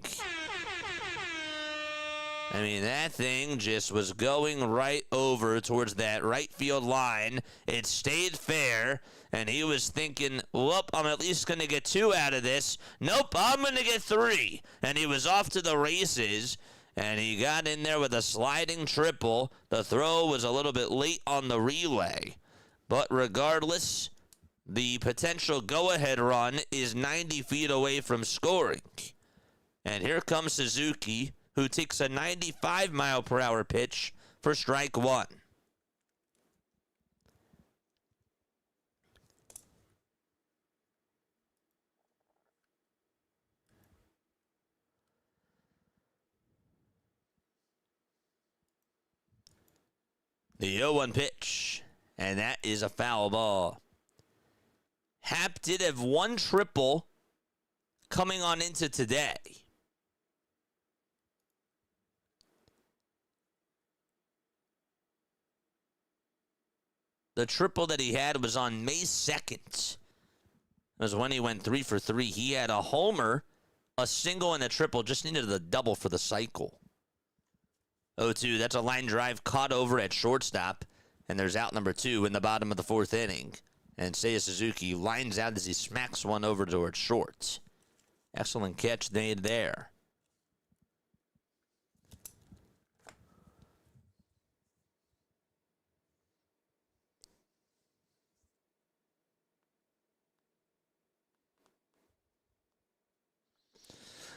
B: I mean, that thing just was going right over towards that right field line. It stayed fair, and he was thinking, whoop, I'm at least going to get 2 out of this. Nope, I'm going to get 3. And he was off to the races, and he got in there with a sliding triple. The throw was a little bit late on the relay. But regardless, the potential go-ahead run is 90 feet away from scoring. And here comes Suzuki, who takes a 95-mile-per-hour pitch for strike 1. The 0-1 pitch, and that is a foul ball. Happ did have 1 triple coming on into today. The triple that he had was on May 2nd. It was when he went 3 for 3. He had a homer, a single, and a triple. Just needed a double for the cycle. 0-2. That's a line drive caught over at shortstop. And there's out number 2 in the bottom of the 4th inning. And Seiya Suzuki lines out as he smacks one over towards short. Excellent catch made there.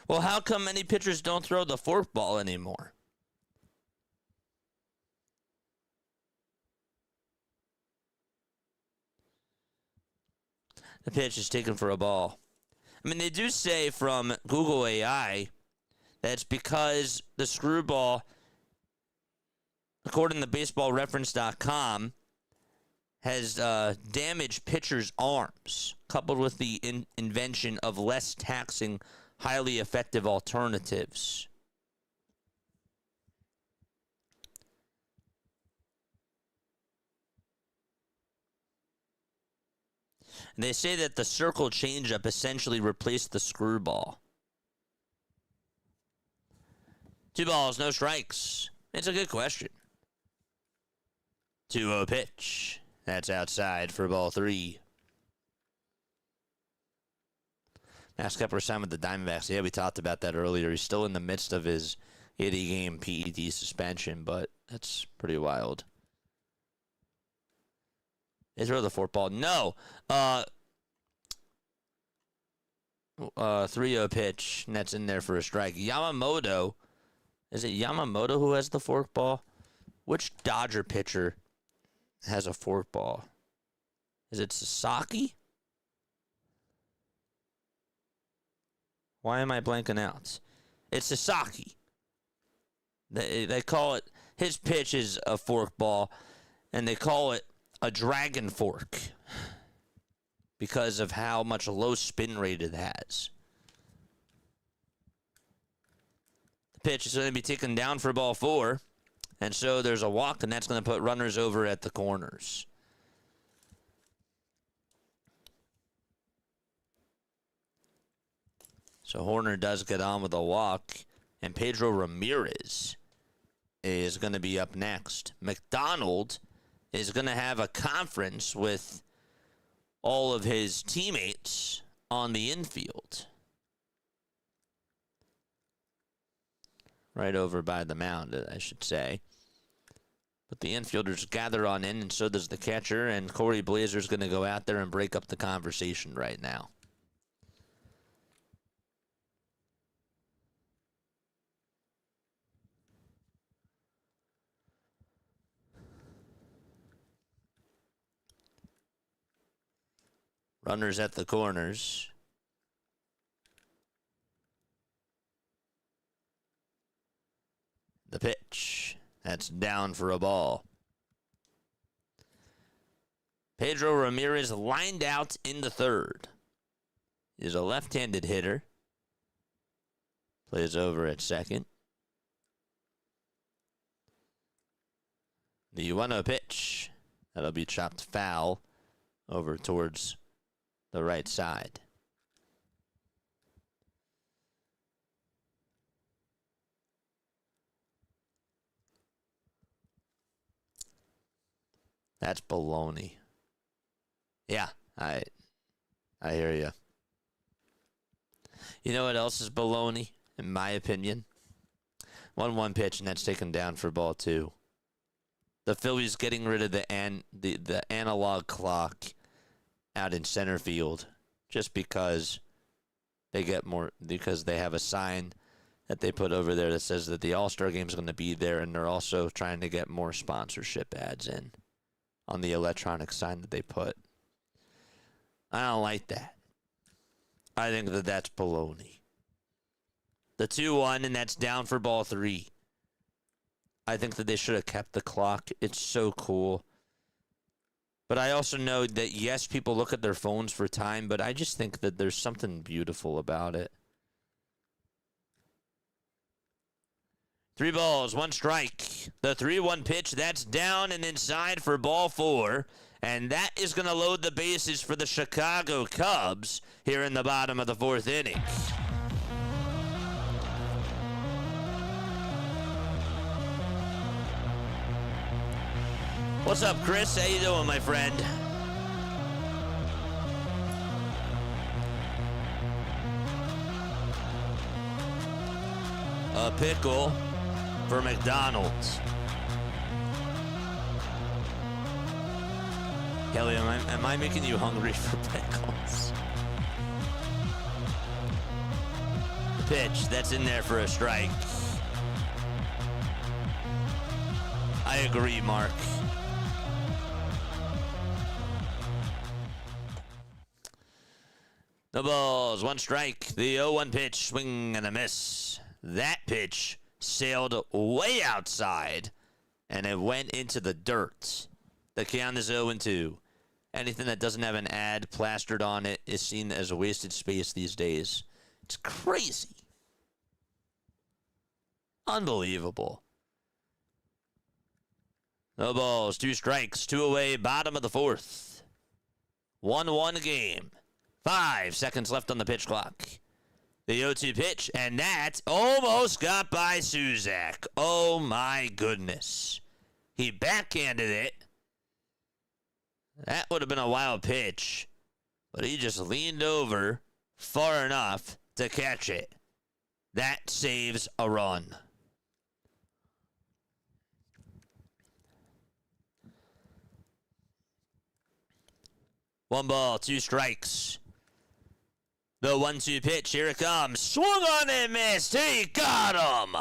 B: Well, how come many pitchers don't throw the forkball anymore? The pitch is taken for a ball. I mean, they do say from Google AI that it's because the screwball, according to baseballreference.com, has damaged pitchers' arms, coupled with the invention of less taxing, highly effective alternatives. And they say that the circle changeup essentially replaced the screwball. 2 balls, no strikes. It's a good question. 2-0 pitch. That's outside for ball 3. Max Kepler signed with the Diamondbacks. Yeah, we talked about that earlier. He's still in the midst of his, 80-game PED suspension, but that's pretty wild. They throw the forkball. No. 3-0 pitch, and that's in there for a strike. Yamamoto. Is it Yamamoto who has the forkball? Which Dodger pitcher has a forkball? Is it Sasaki? Why am I blanking out? It's Sasaki. They call it, his pitch is a forkball, and they call it a dragon fork because of how much low spin rate it has. The pitch is going to be taken down for ball 4, and so there's a walk, and that's going to put runners over at the corners. So Horner does get on with a walk, and Pedro Ramirez is going to be up next. McDonald is going to have a conference with all of his teammates on the infield. Right over by the mound, I should say. But the infielders gather on in, and so does the catcher, and Corey Blazer's going to go out there and break up the conversation right now. Runners at the corners. The pitch. That's down for a ball. Pedro Ramirez lined out in the third. He's a left-handed hitter. Plays over at second. The 1-0 pitch. That'll be chopped foul over towards the right side. That's baloney. Yeah, I hear you. You know what else is baloney, in my opinion? 1-1 pitch, and that's taken down for ball 2. The Phillies getting rid of the analog clock out in center field just because they have a sign that they put over there that says that the All-Star game is going to be there, and they're also trying to get more sponsorship ads in on the electronic sign that they put. I don't like that. I think that that's baloney. The 2-1, and that's down for ball 3. I think that they should have kept the clock. It's so cool. But I also know that, yes, people look at their phones for time, but I just think that there's something beautiful about it. 3 balls, 1 strike. The 3-1 pitch, that's down and inside for ball 4. And that is going to load the bases for the Chicago Cubs here in the bottom of the 4th inning. What's up, Chris? How you doing, my friend? A pickle for McDonald's. Kelly, am I making you hungry for pickles? The pitch, that's in there for a strike. I agree, Mark. No balls, 1 strike. The 0-1 pitch, swing and a miss. That pitch sailed way outside, and it went into the dirt. The count is 0-2. Anything that doesn't have an ad plastered on it is seen as a wasted space these days. It's crazy. Unbelievable. No balls, 2 strikes, 2 away, bottom of the 4th. 1-1 game. 5 seconds left on the pitch clock. The 0-2 pitch, and that almost got by Suzak. Oh, my goodness. He backhanded it. That would have been a wild pitch, but he just leaned over far enough to catch it. That saves a run. 1 ball, 2 strikes. The 1-2 pitch, here it comes. Swung on and missed. He got him.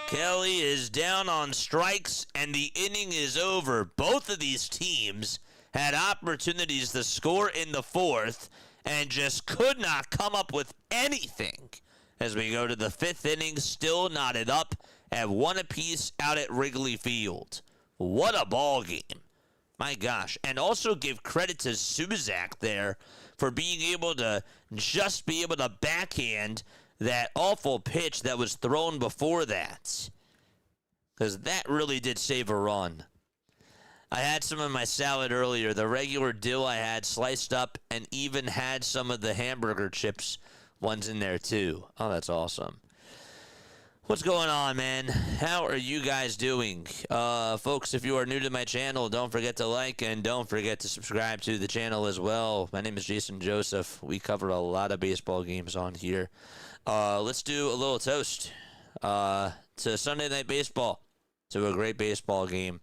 B: Kelly is down on strikes, and the inning is over. Both of these teams had opportunities to score in the 4th and just could not come up with anything. As we go to the 5th inning, still knotted up at 1 apiece out at Wrigley Field. What a ball game. My gosh. And also give credit to Suzak there for being able to just be able to backhand that awful pitch that was thrown before that. Because that really did save a run. I had some of my salad earlier. The regular dill I had sliced up and even had some of the hamburger chips ones in there too. Oh, that's awesome. What's going on, man? How are you guys doing? Folks, if you are new to my channel, don't forget to like and don't forget to subscribe to the channel as well. My name is Jason Joseph. We cover a lot of baseball games on here. Let's do a little toast to Sunday Night Baseball, to a great baseball game,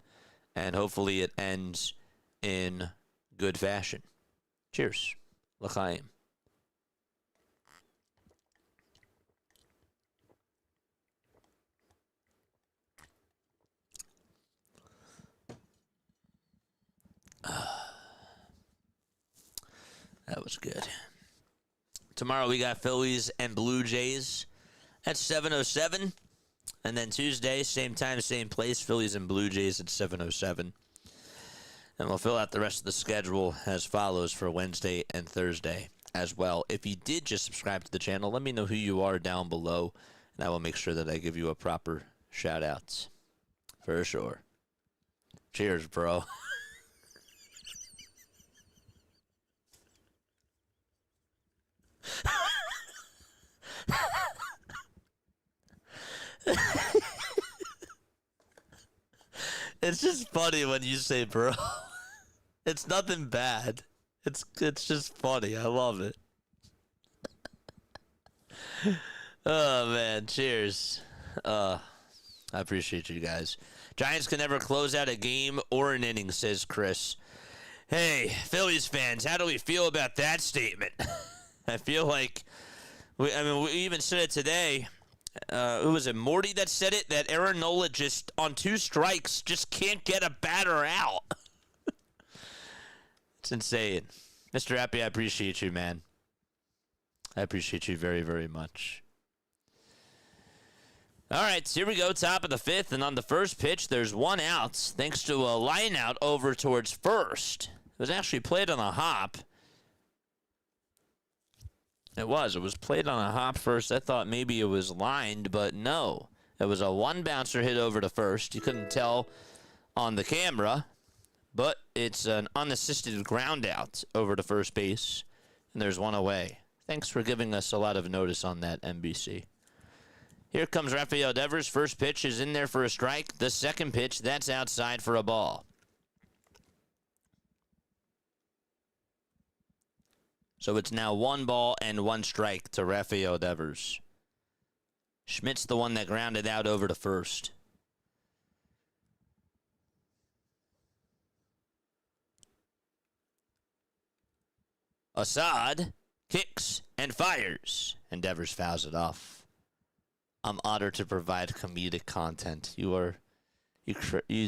B: and hopefully it ends in good fashion. Cheers. L'chaim. That was good. Tomorrow we got Phillies and Blue Jays at 7:07. And then Tuesday, same time, same place, Phillies and Blue Jays at 7:07. And we'll fill out the rest of the schedule as follows for Wednesday and Thursday as well. If you did just subscribe to the channel, let me know who you are down below, and I will make sure that I give you a proper shout-out. For sure. Cheers, bro. It's just funny when you say bro. It's nothing bad. It's just funny. I love it. Oh man, cheers. I appreciate you guys. Giants can never close out a game or an inning, says Chris. Hey, Phillies fans, how do we feel about that statement? I feel like we even said it today. Who was it, Morty that said it? That Aaron Nola just, on 2 strikes, just can't get a batter out. It's insane. Mr. Happy, I appreciate you, man. I appreciate you very, very much. All right, so here we go, top of the 5th, and on the first pitch, there's 1 out, thanks to a line out over towards first. It was actually played on a hop. It was played on a hop first. I thought maybe it was lined, but no. It was a 1-bouncer hit over to first. You couldn't tell on the camera, but it's an unassisted ground out over to first base, and there's 1 away. Thanks for giving us a lot of notice on that, NBC. Here comes Rafael Devers. First pitch is in there for a strike. The second pitch, that's outside for a ball. So it's now 1 ball and 1 strike to Rafael Devers. Schmidt's the one that grounded out over to first. Assad kicks and fires, and Devers fouls it off. I'm honored to provide comedic content. You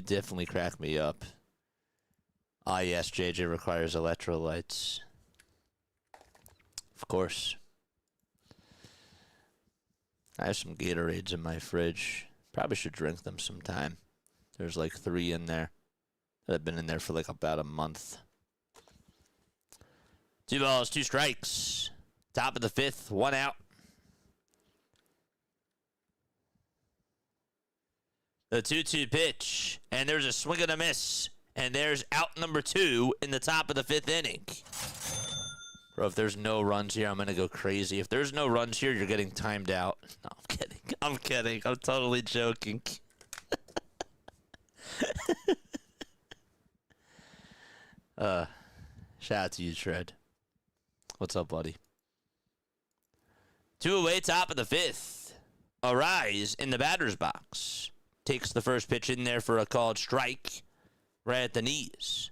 B: definitely crack me up. Ah, yes, JJ requires electrolytes. Of course. I have some Gatorades in my fridge. Probably should drink them sometime. There's like 3 in there that have been in there for like about a month. 2 balls, 2 strikes. Top of the 5th, 1 out. The 2-2 pitch, and there's a swing and a miss, and there's out number 2 in the top of the 5th inning. Bro, if there's no runs here, I'm going to go crazy. If there's no runs here, you're getting timed out. No, I'm kidding. I'm kidding. I'm totally joking. Shout out to you, Shred. What's up, buddy? 2 away, top of the 5th. Arise in the batter's box. Takes the first pitch in there for a called strike. right at the knees.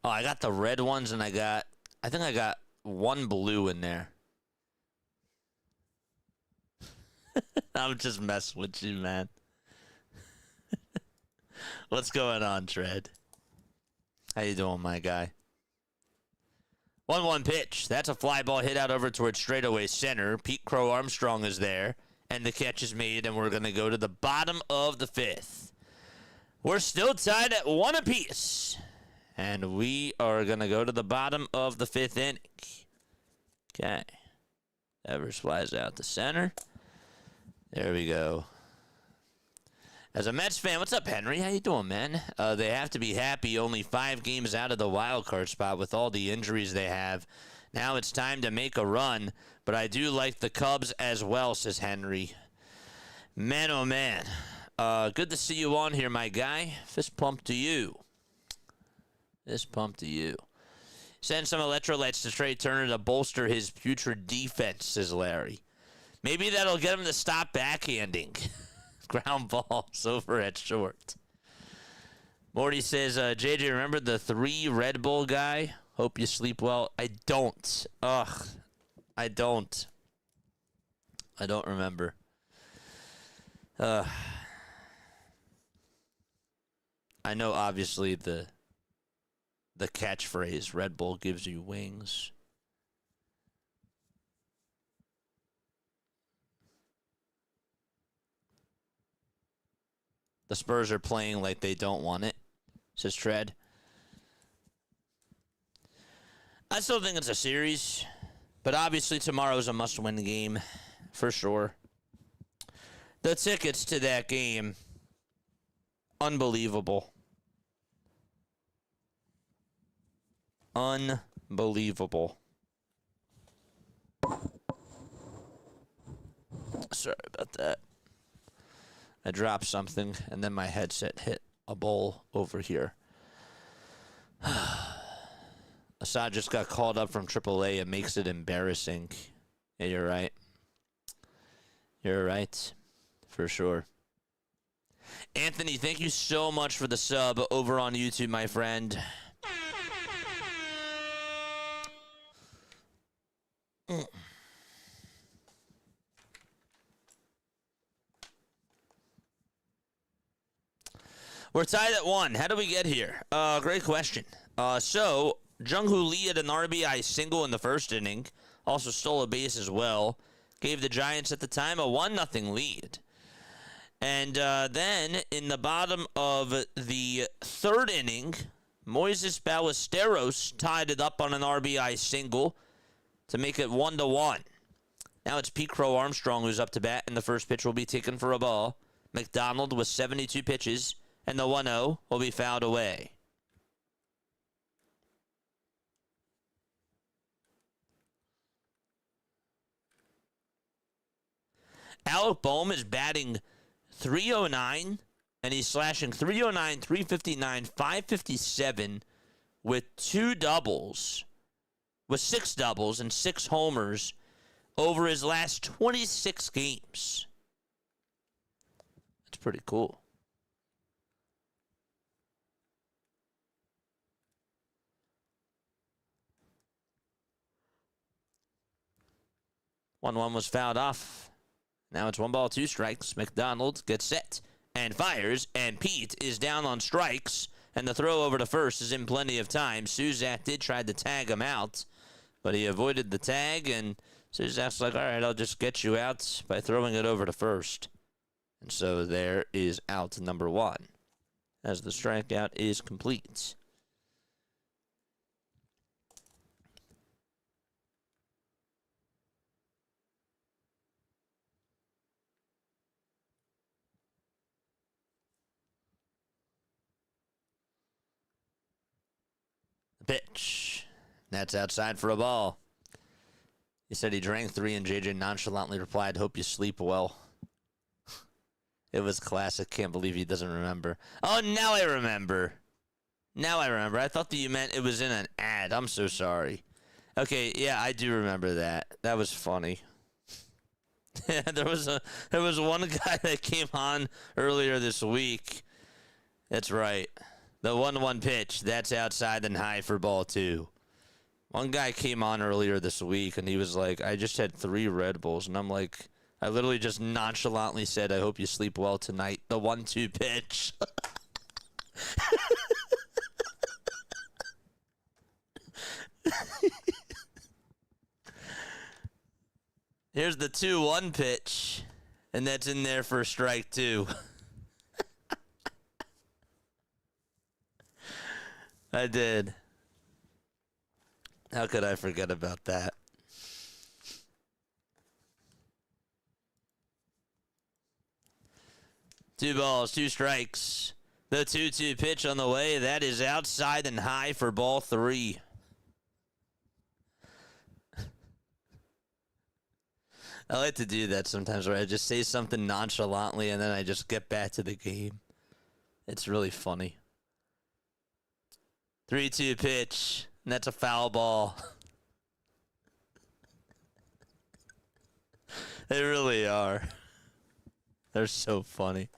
B: Oh, I got the red ones, and I think I got one blue in there. I'm just messing with you, man. What's going on, Tread? How you doing, my guy? 1-1 pitch. That's a fly ball hit out over towards straightaway center. Pete Crow Armstrong is there, and the catch is made, and we're going to go to the bottom of the fifth. We're still tied at 1 apiece. And we are going to go to the bottom of the fifth inning. Okay. Evers flies out to center. There we go. As a Mets fan, what's up, Henry? How you doing, man? They have to be happy. Only 5 games out of the wild card spot with all the injuries they have. Now it's time to make a run. But I do like the Cubs as well, says Henry. Man, oh, man. Good to see you on here, my guy. Fist pump to you. Fist pump to you. Send some electrolytes to Trey Turner to bolster his putrid defense, says Larry. Maybe that'll get him to stop backhanding. Ground balls over at short. Morty says, JJ, remember the 3 Red Bull guy? Hope you sleep well. I don't. Ugh. I don't. I don't remember. I know, obviously, the catchphrase, Red Bull gives you wings. The Spurs are playing like they don't want it, says Tread. I still think it's a series, but obviously tomorrow's a must-win game, for sure. The tickets to that game, unbelievable. Unbelievable. Sorry about that. I dropped something, and then my headset hit a bowl over here. Assad just got called up from AAA. It makes it embarrassing. Yeah, you're right. You're right. For sure. Anthony, thank you so much for the sub over on YouTube, my friend. We're tied at 1. How do we get here? Great question. So, Jung-Hoo Lee had an RBI single in the first inning. Also stole a base as well. Gave the Giants at the time a 1-0 lead. And then, in the bottom of the third inning, Moises Ballesteros tied it up on an RBI single to make it 1-1. Now it's Pete Crow Armstrong who's up to bat, and the first pitch will be taken for a ball. McDonald with 72 pitches, and the 1-0 will be fouled away. Alec Bohm is batting .309, and he's slashing .309, .359, .557 with 6 doubles and 6 homers over his last 26 games. That's pretty cool. One was fouled off. Now it's 1 ball, 2 strikes. McDonald gets set and fires, and Pete is down on strikes, and the throw over to first is in plenty of time. Suzak did try to tag him out, but he avoided the tag, and Suzak's like, all right, I'll just get you out by throwing it over to first. And so there is out number 1, as the strikeout is complete. Pitch. That's outside for a ball. He said he drank 3, and JJ nonchalantly replied, hope you sleep well. It was classic. Can't believe he doesn't remember. Oh, now I remember. I thought that you meant it was in an ad. I'm so sorry. Okay, yeah, I do remember that. That was funny. Yeah, there was one guy that came on earlier this week. That's right. The 1-1 pitch, that's outside and high for ball 2. One guy came on earlier this week, and he was like, I just had 3 Red Bulls. And I'm like, I literally just nonchalantly said, I hope you sleep well tonight. The 1-2 pitch. Here's the 2-1 pitch, and that's in there for strike 2. I did. How could I forget about that? Two balls, 2 strikes. The 2-2 pitch on the way. That is outside and high for ball 3. I like to do that sometimes where I just say something nonchalantly and then I just get back to the game. It's really funny. 3-2 pitch. And that's a foul ball. They really are. They're so funny.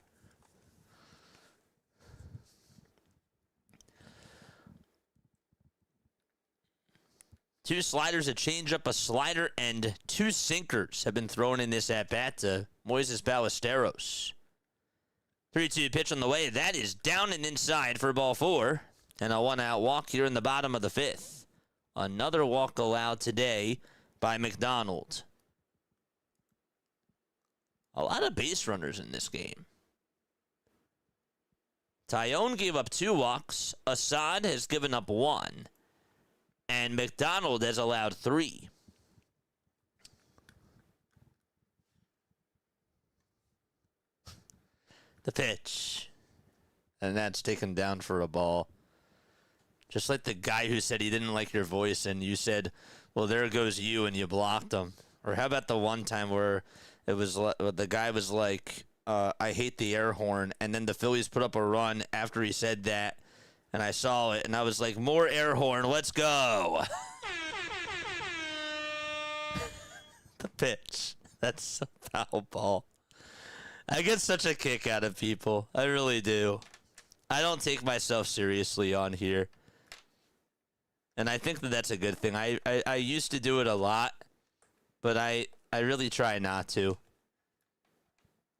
B: Two sliders, a changeup, a slider, and 2 sinkers have been thrown in this at-bat to Moises Ballesteros. 3-2 pitch on the way. That is down and inside for ball 4. And a 1-out walk here in the bottom of the 5th. Another walk allowed today by McDonald. A lot of base runners in this game. Taillon gave up 2 walks. Assad has given up 1. And McDonald has allowed 3. The pitch. And that's taken down for a ball. Just like the guy who said he didn't like your voice and you said, well, there goes you, and you blocked him. Or how about the one time where it was the guy was like, I hate the air horn, and then the Phillies put up a run after he said that, and I saw it, and I was like, more air horn, let's go. The pitch. That's a foul ball. I get such a kick out of people. I really do. I don't take myself seriously on here. And I think that that's a good thing. I used to do it a lot, but I really try not to.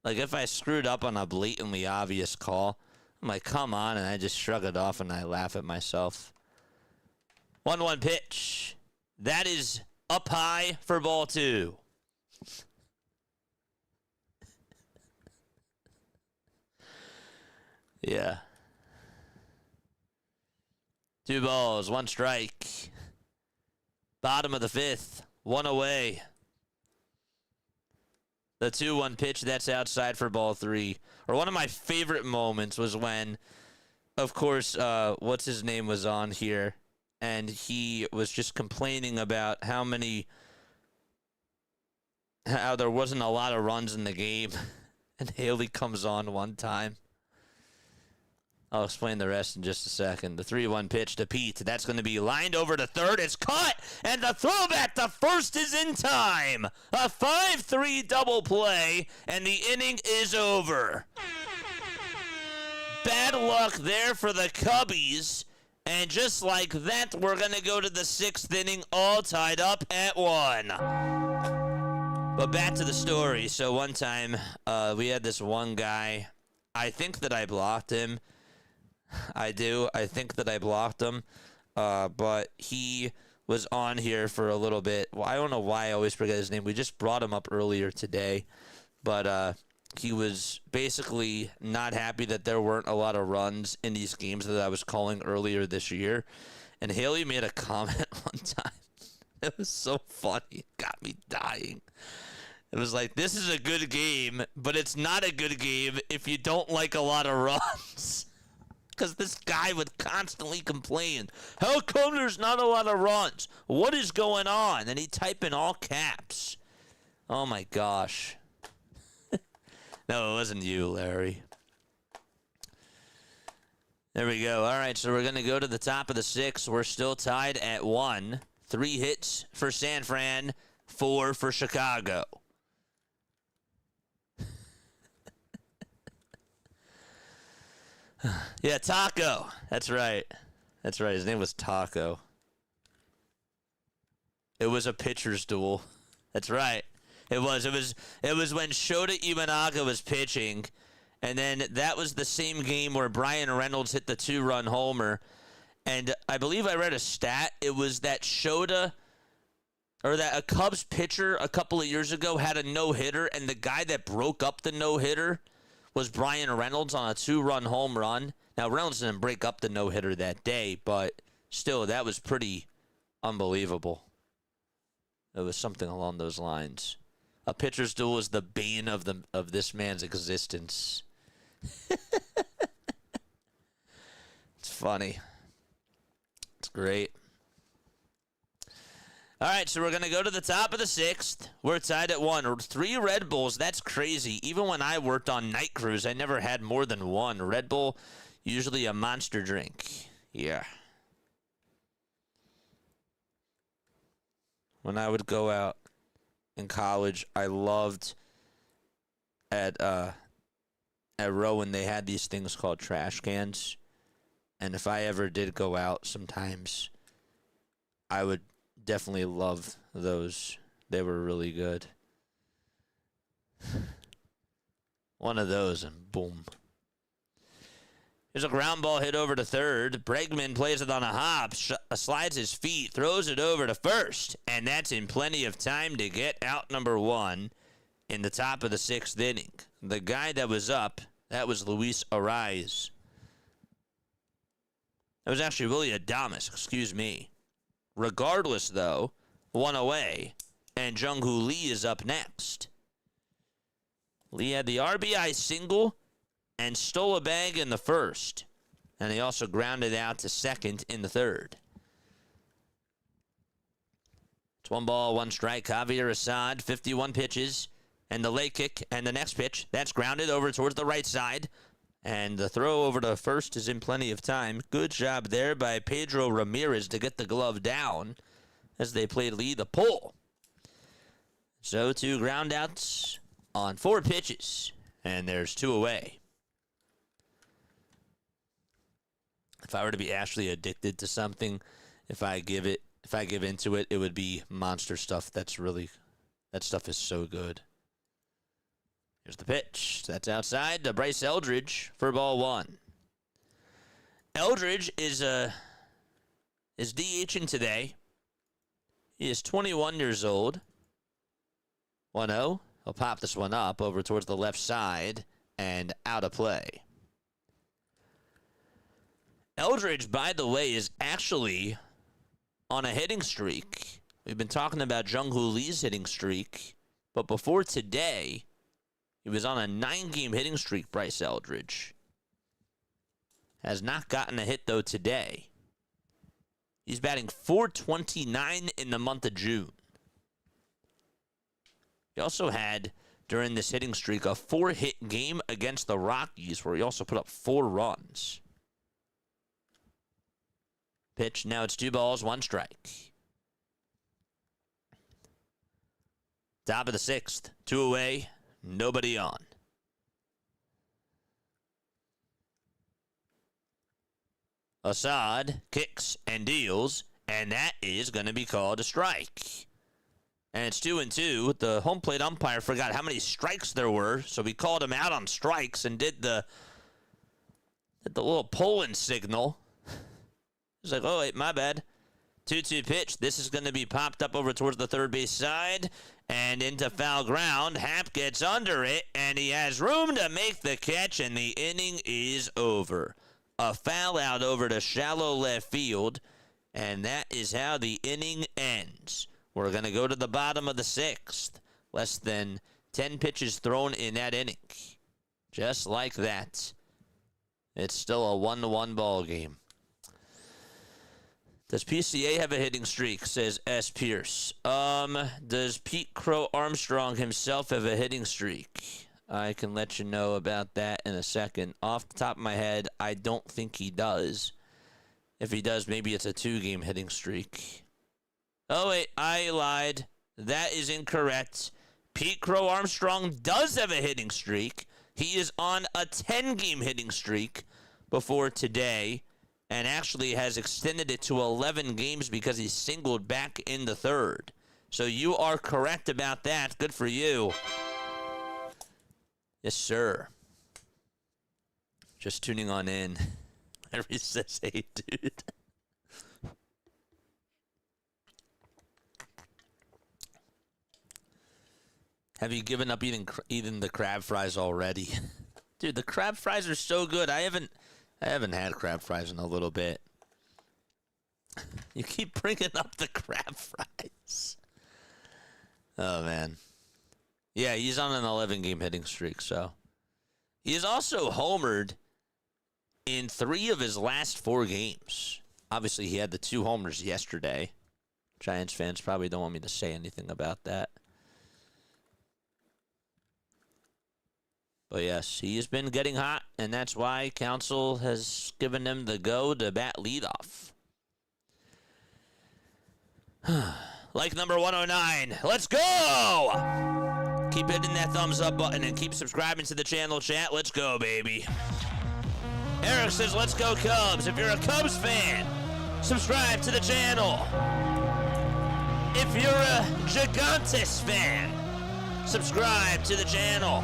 B: Like, if I screwed up on a blatantly obvious call, I'm like, come on, and I just shrug it off and I laugh at myself. 1-1 pitch. That is up high for ball 2. Yeah. 2 balls, 1 strike. Bottom of the 5th. 1 away. The 2-1 pitch, that's outside for ball 3. Or one of my favorite moments was when, of course, what's his name was on here, and he was just complaining about how there wasn't a lot of runs in the game. And Haley comes on one time. I'll explain the rest in just a second. The 3-1 pitch to Pete. That's going to be lined over to third. It's caught, and the throwback to first is in time. A 5-3 double play, and the inning is over. Bad luck there for the Cubbies. And just like that, we're going to go to the 6th inning, all tied up at 1. But back to the story. So one time, we had this one guy. I think that I blocked him. I do. I think that I blocked him. But he was on here for a little bit. Well, I don't know why I always forget his name. We just brought him up earlier today. But he was basically not happy that there weren't a lot of runs in these games that I was calling earlier this year. And Haley made a comment one time. It was so funny. It got me dying. It was like, this is a good game, but it's not a good game if you don't like a lot of runs. Because this guy would constantly complain, how come there's not a lot of runs? What is going on? And he'd type in all caps. Oh, my gosh. No, it wasn't you, Larry. There we go. All right, so we're going to go to the top of the 6th. We're still tied at 1. 3 hits for San Fran, 4 for Chicago. Yeah, Taco. That's right. That's right. His name was Taco. It was a pitcher's duel. That's right. It was when Shota Imanaga was pitching, and then that was the same game where Brian Reynolds hit the 2-run homer. And I believe I read a stat. It was that Shota, or that a Cubs pitcher a couple of years ago had a no-hitter, and the guy that broke up the no-hitter was Brian Reynolds on a 2-run home run. Now, Reynolds didn't break up the no-hitter that day, but still, that was pretty unbelievable. It was something along those lines. A pitcher's duel is the bane of this man's existence. It's funny. It's great. All right, so we're going to go to the top of the 6th. We're tied at 1. 3 Red Bulls, that's crazy. Even when I worked on night crews, I never had more than 1. Red Bull, usually a monster drink. Yeah. When I would go out in college, I loved at Rowan, they had these things called trash cans. And if I ever did go out sometimes, I would definitely love those. They were really good. One of those and boom. There's a ground ball hit over to third. Bregman plays it on a hop, slides his feet, throws it over to first, and that's in plenty of time to get out number 1 in the top of the 6th inning. The guy that was up, that was Luis Ariz. That was actually Willie Adames, excuse me. Regardless, though, 1 away, and Jung-Hoo Lee is up next. Lee had the RBI single and stole a bag in the first, and he also grounded out to second in the third. It's 1 ball, 1 strike. Javier Assad, 51 pitches, and the late kick, and the next pitch, that's grounded over towards the right side, and the throw over to first is in plenty of time. Good job there by Pedro Ramirez to get the glove down as they played Lee the pull. So 2 groundouts on 4 pitches, and there's 2 away. If I were to be actually addicted to something, if I give into it, it would be Monster stuff. That stuff is so good. Here's the pitch. That's outside to Bryce Eldridge for ball 1. Eldridge is DHing today. He is 21 years old. 1-0. He'll pop this one up over towards the left side and out of play. Eldridge, by the way, is actually on a hitting streak. We've been talking about Jung-Hoo Lee's hitting streak, but before today, he was on a 9-game hitting streak, Bryce Eldridge. Has not gotten a hit, though, today. He's batting .429 in the month of June. He also had, during this hitting streak, a 4-hit game against the Rockies, where he also put up 4 runs. Pitch, now it's 2 balls, 1 strike. Top of the 6th, 2 away, nobody on. Assad kicks and deals, and that is going to be called a strike. And it's 2-2. The home plate umpire forgot how many strikes there were, so we called him out on strikes and did the little Poland signal. He's like, oh, wait, my bad. 2-2 pitch. This is going to be popped up over towards the third base side and into foul ground. Happ gets under it, and he has room to make the catch, and the inning is over. A foul out over to shallow left field, and that is how the inning ends. We're going to go to the bottom of the 6th. Less than 10 pitches thrown in that inning. Just like that. It's still a 1-1 ball game. Does PCA have a hitting streak, says S. Pierce. Does Pete Crow Armstrong himself have a hitting streak? I can let you know about that in a second. Off the top of my head, I don't think he does. If he does, maybe it's a 2-game hitting streak. Oh, wait, I lied. That is incorrect. Pete Crow Armstrong does have a hitting streak. He is on a 10-game hitting streak, before today, and actually has extended it to 11 games because he singled back in the third. So you are correct about that. Good for you. Yes, sir. Just tuning on in. Larry says, hey, dude. Have you given up eating the crab fries already? Dude, the crab fries are so good. I haven't had crab fries in a little bit. You keep bringing up the crab fries. Oh, man. Yeah, he's on an 11-game hitting streak, so. He's also homered in 3 of his last 4 games. Obviously, he had the 2 homers yesterday. Giants fans probably don't want me to say anything about that. But yes, he has been getting hot, and that's why Council has given him the go to bat leadoff. Like number 109, let's go! Keep hitting that thumbs up button and keep subscribing to the channel, chat. Let's go, baby. Eric says, let's go Cubs. If you're a Cubs fan, subscribe to the channel. If you're a Gigantes fan, subscribe to the channel.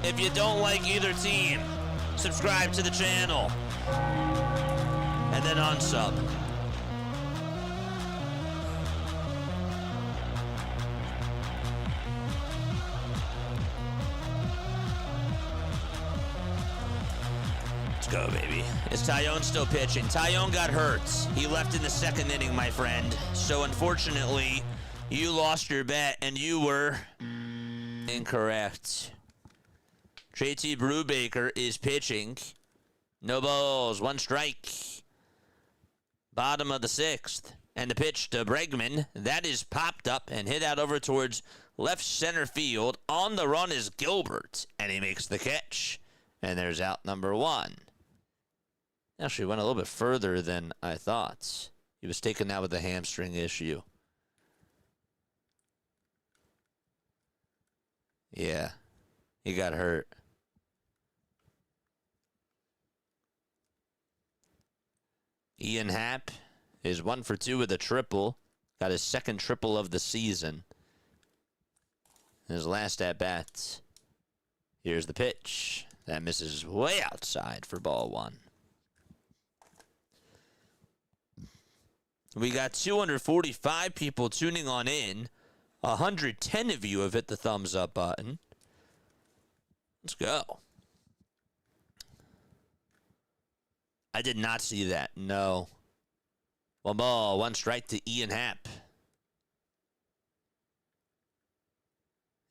B: If you don't like either team, subscribe to the channel. And then unsub. Let's go, baby. Is Taillon still pitching? Taillon got hurt. He left in the 2nd inning, my friend. So unfortunately, you lost your bet and you were incorrect. JT Brubaker is pitching. No balls, 1 strike. Bottom of the 6th. And the pitch to Bregman. That is popped up and hit out over towards left center field. On the run is Gilbert. And he makes the catch. And there's out number 1. Actually went a little bit further than I thought. He was taken out with a hamstring issue. Yeah. He got hurt. Ian Happ is 1 for 2 with a triple. Got his 2nd triple of the season. His last at bat. Here's the pitch. That misses way outside for ball 1. We got 245 people tuning on in. 110 of you have hit the thumbs up button. Let's go. I did not see that. No. 1 ball, 1 strike to Ian Happ.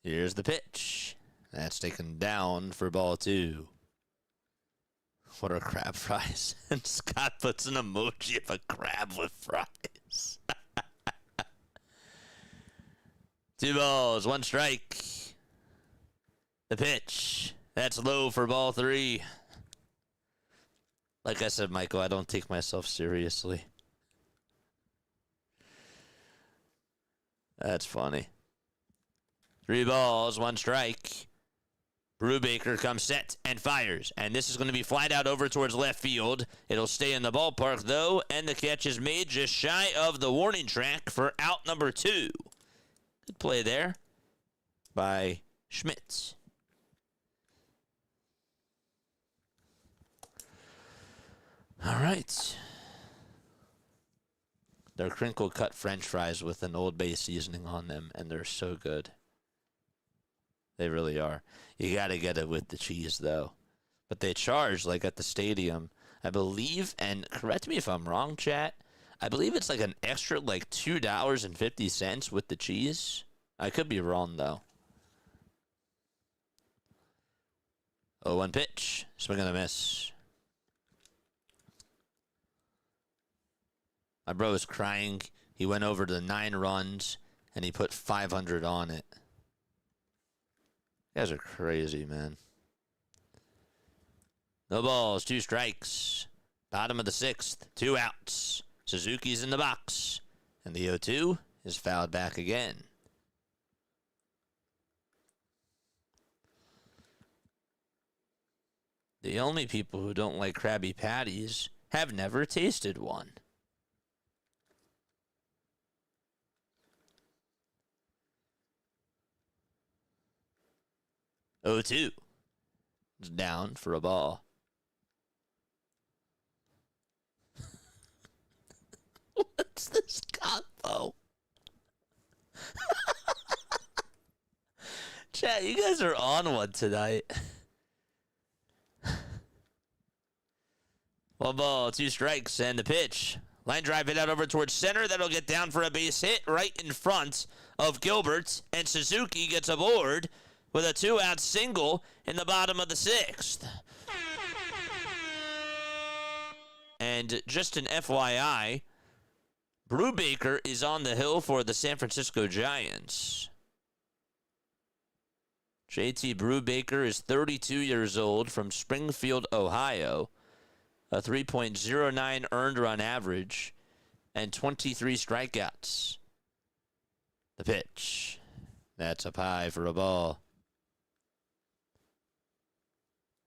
B: Here's the pitch. That's taken down for ball 2. What are crab fries? And Scott puts an emoji of a crab with fries. 2 balls, 1 strike. The pitch. That's low for ball 3. Like I said, Michael, I don't take myself seriously. That's funny. 3 balls, 1 strike. Brubaker comes set and fires. And this is going to be flied out over towards left field. It'll stay in the ballpark, though. And the catch is made just shy of the warning track for out number 2. Good play there by Schmitz. All right. They're crinkle cut French fries with an Old Bay seasoning on them, and they're so good. They really are. You got to get it with the cheese, though. But they charge, like at the stadium, I believe, and correct me if I'm wrong, chat, I believe it's like an extra, like $2.50 with the cheese. I could be wrong, though. 0-1 pitch. Swing and a miss. My bro is crying. He went over to 9 runs, and he put 500 on it. You guys are crazy, man. No balls, 2 strikes. Bottom of the 6th, 2 outs. Suzuki's in the box. And the 0-2 is fouled back again. The only people who don't like Krabby Patties have never tasted one. 0-2. It's down for a ball. What's this combo? Chat, you guys are on one tonight. 1 ball, 2 strikes, and the pitch. Line drive hit out over towards center. That'll get down for a base hit right in front of Gilbert. And Suzuki gets aboard with a 2-out single in the bottom of the 6th. And just an FYI, Brubaker is on the hill for the San Francisco Giants. JT Brubaker is 32 years old from Springfield, Ohio. A 3.09 earned run average and 23 strikeouts. The pitch. That's up high for a ball.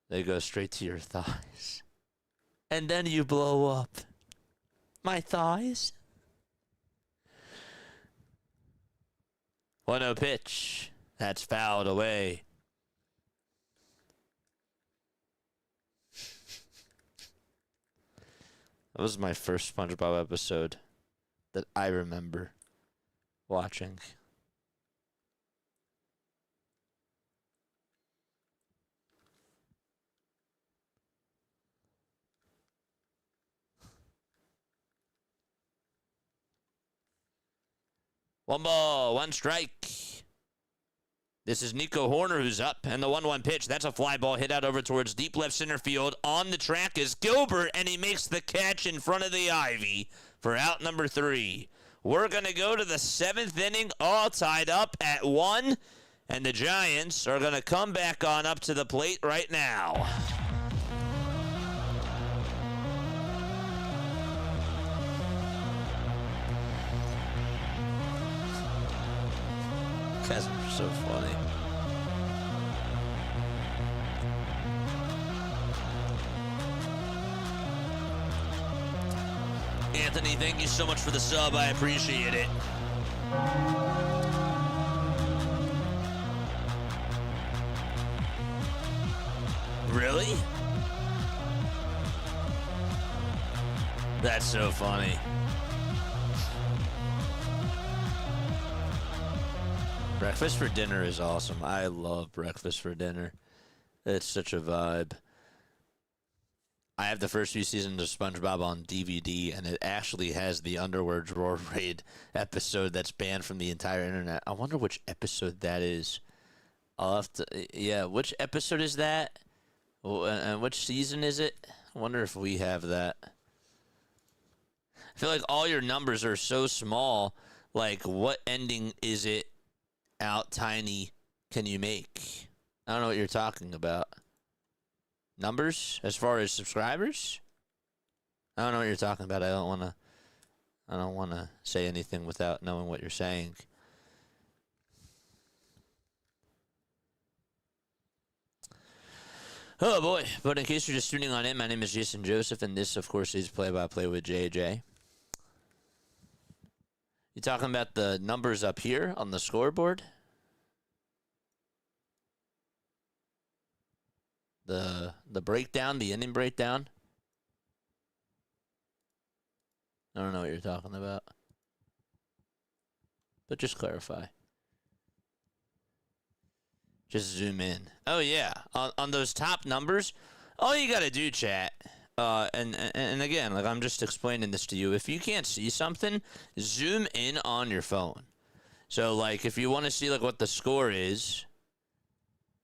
B: They go straight to your thighs. And then you blow up. My thighs? 1-0 pitch. That's fouled away. That was my first SpongeBob episode that I remember watching. One ball, 1 strike. This is Nico Horner who's up, and the 1-1 pitch. That's a fly ball hit out over towards deep left center field. On the track is Gilbert, and he makes the catch in front of the ivy for out number 3. We're going to go to the 7th inning, all tied up at 1, and the Giants are going to come back on up to the plate right now. Guys are so funny. Anthony, thank you so much for the sub. I appreciate it. Really? That's so funny. Breakfast for dinner is awesome. I love breakfast for dinner. It's such a vibe. I have the first few seasons of SpongeBob on DVD, and it actually has the Underwear Drawer Raid episode that's banned from the entire internet. I wonder which episode that is. I'll have to, yeah, which episode is that? And which season is it? I wonder if we have that. I feel like all your numbers are so small. Like, what ending is it out tiny can you make? I don't know what you're talking about. Numbers as far as subscribers? I don't know what you're talking about. I don't want to say anything without knowing what you're saying. Oh boy, but in case you're just tuning on in, my name is Jason Joseph, and this of course is Play-by-Play with JJ. You talking about the numbers up here on the scoreboard? The breakdown, the inning breakdown? I don't know what you're talking about. But just clarify. Just zoom in. Oh yeah, on those top numbers, all you gotta do, chat, and again, like I'm just explaining this to you. If you can't see something, zoom in on your phone. So like, if you want to see like what the score is,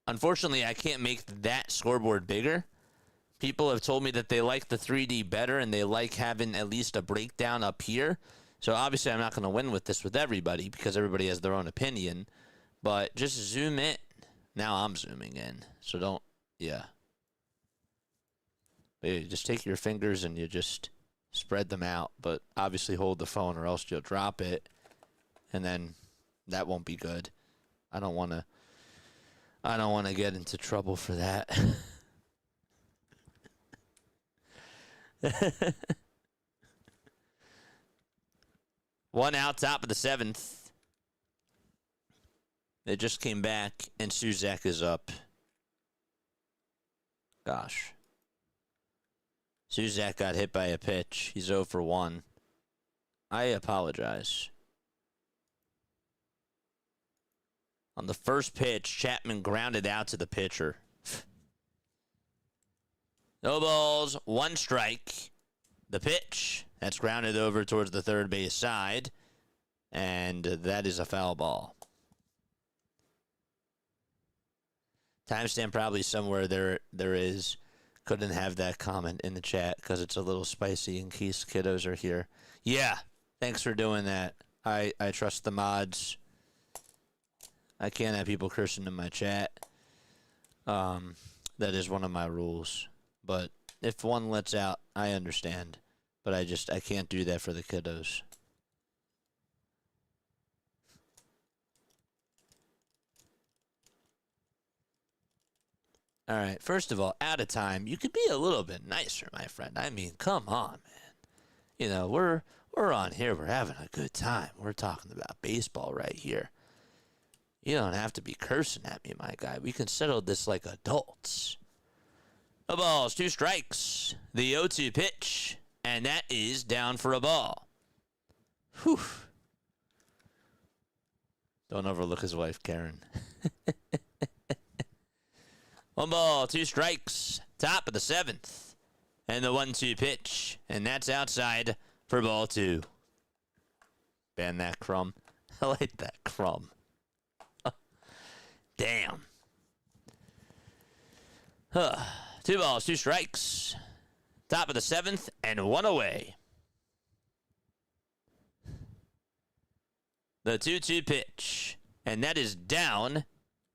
B: unfortunately, I can't make that scoreboard bigger. People have told me that they like the 3D better and they like having at least a breakdown up here. So obviously, I'm not going to win with this with everybody because everybody has their own opinion. But just zoom in. Now I'm zooming in. So don't, yeah. But you just take your fingers and you just spread them out. But obviously hold the phone or else you'll drop it. And then that won't be good. I don't want to get into trouble for that. One out, top of the 7th. They just came back, and Suzak is up. Gosh. Suzak got hit by a pitch. He's 0 for 1. I apologize. On the first pitch, Chapman grounded out to the pitcher. No balls, 1 strike. The pitch, that's grounded over towards the third base side. And that is a foul ball. Timestamp probably somewhere there is. Couldn't have that comment in the chat because it's a little spicy in case kiddos are here. Yeah, thanks for doing that. I trust the mods. I can't have people cursing in my chat. That is one of my rules. But if one lets out, I understand. But I can't do that for the kiddos. All right, first of all, out of time, you could be a little bit nicer, my friend. I mean, come on, man. You know, we're on here. We're having a good time. We're talking about baseball right here. You don't have to be cursing at me, my guy. We can settle this like adults. No balls, 2 strikes. The 0-2 pitch, and that is down for a ball. Whew. Don't overlook his wife, Karen. 1 ball, 2 strikes. Top of the 7th. And the 1-2 pitch. And that's outside for ball 2. Ban that crumb. I like that crumb. Damn. 2 balls, 2 strikes. Top of the 7th and 1 away. The 2-2 pitch. And that is down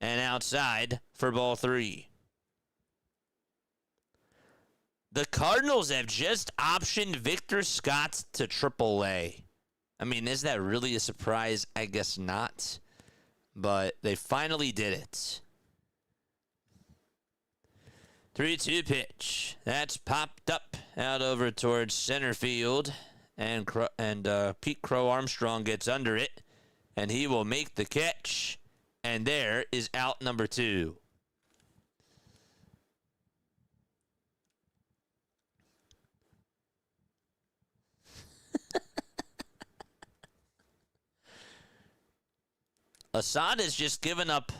B: and outside for ball 3. The Cardinals have just optioned Victor Scott to AAA. I mean, is that really a surprise? I guess not. But they finally did it. 3-2 pitch. That's popped up out over towards center field. And Pete Crow Armstrong gets under it. And he will make the catch. And there is out number 2. Assad has just given up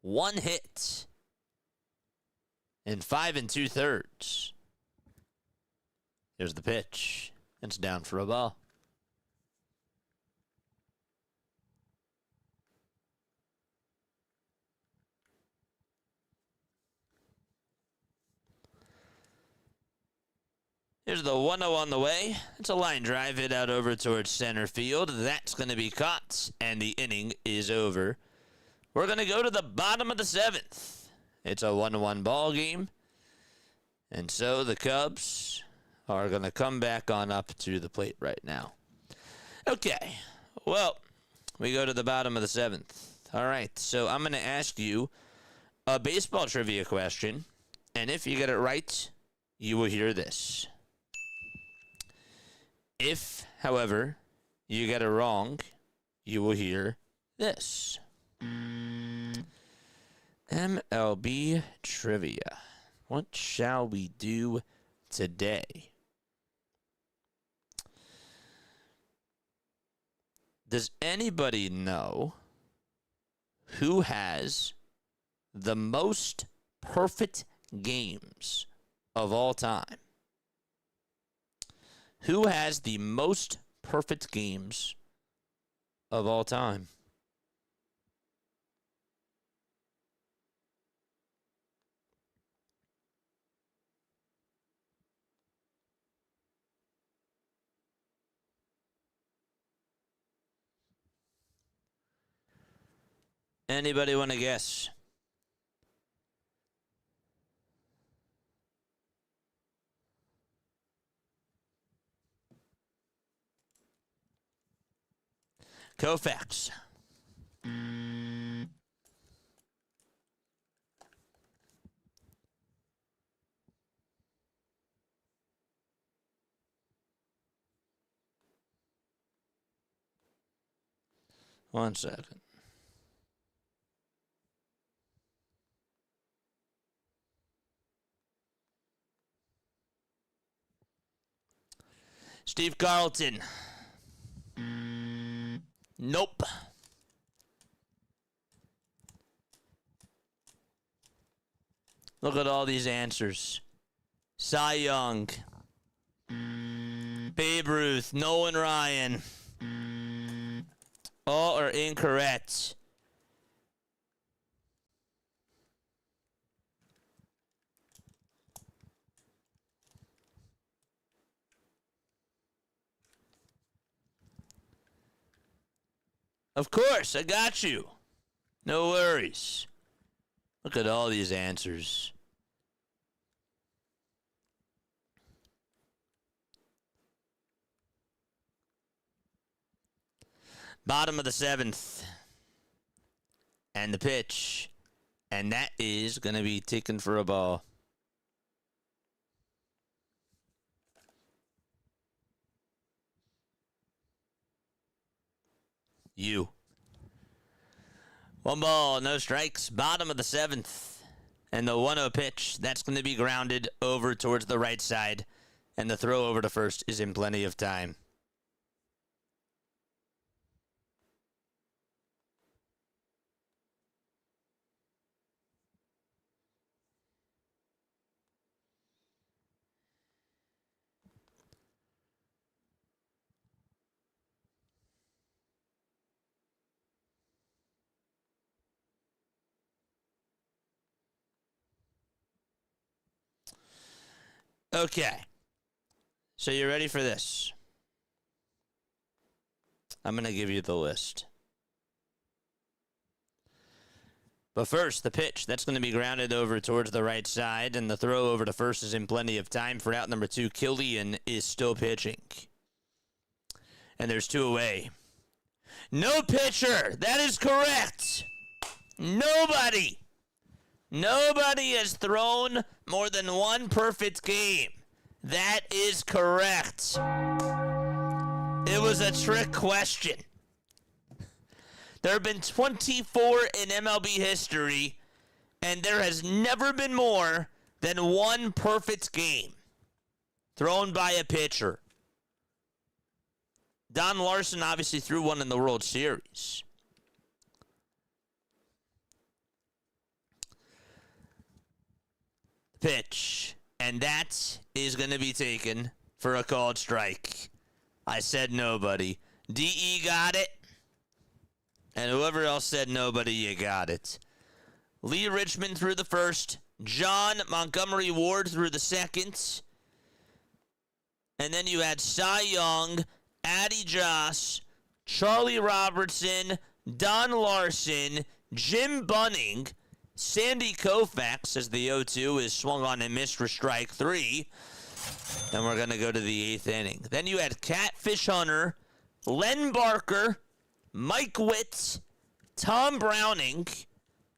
B: 1 hit in 5 2/3. Here's the pitch. It's down for a ball. Here's the 1-0 on the way. It's a line drive hit out over towards center field. That's going to be caught, and the inning is over. We're going to go to the bottom of the 7th. It's a 1-1 ball game. And so the Cubs are going to come back on up to the plate right now. Okay, well, we go to the bottom of the 7th. All right, so I'm going to ask you a baseball trivia question, and if you get it right, you will hear this. If, however, you get it wrong, you will hear this. MLB trivia. What shall we do today? Does anybody know who has the most perfect games of all time? Who has the most perfect games of all time? Anybody want to guess? Koufax. 1 second. Steve Carlton. Nope. Look at all these answers. Cy Young. Babe Ruth. Nolan Ryan. All are incorrect. Of course, I got you. No worries. Look at all these answers. Bottom of the 7th. And the pitch. And that is going to be taken for a ball. You. 1 ball, no strikes. Bottom of the 7th. And the 1-0 pitch, that's going to be grounded over towards the right side. And the throw over to first is in plenty of time. Okay. So you ready for this? I'm going to give you the list. But first, the pitch. That's going to be grounded over towards the right side, and the throw over to first is in plenty of time. For out number 2, Killian is still pitching. And there's 2 away. No pitcher! That is correct! Nobody has thrown more than 1 perfect game. That is correct. It was a trick question. There have been 24 in MLB history, and there has never been more than 1 perfect game thrown by a pitcher. Don Larson obviously threw 1 in the World Series. Pitch. And that is going to be taken for a called strike. I said nobody. DE got it. And whoever else said nobody, you got it. Lee Richmond threw the first. John Montgomery Ward threw the second. And then you had Cy Young, Addie Joss, Charlie Robertson, Don Larson, Jim Bunning, Sandy Koufax, as the 0-2 is swung on and missed for strike 3. And we're going to go to the 8th inning. Then you had Catfish Hunter, Len Barker, Mike Witt, Tom Browning,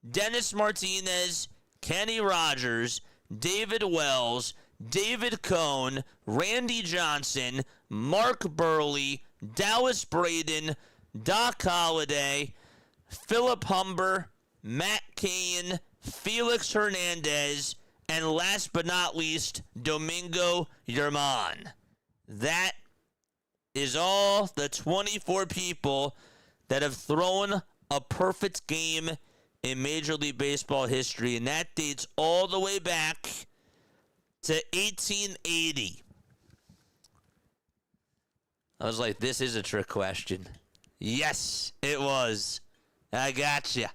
B: Dennis Martinez, Kenny Rogers, David Wells, David Cohn, Randy Johnson, Mark Burley, Dallas Braden, Doc Holliday, Philip Humber, Matt Cain, Felix Hernandez, and last but not least, Domingo Germán. That is all the 24 people that have thrown a perfect game in Major League Baseball history, and that dates all the way back to 1880. I was like, this is a trick question. Yes, it was. I gotcha.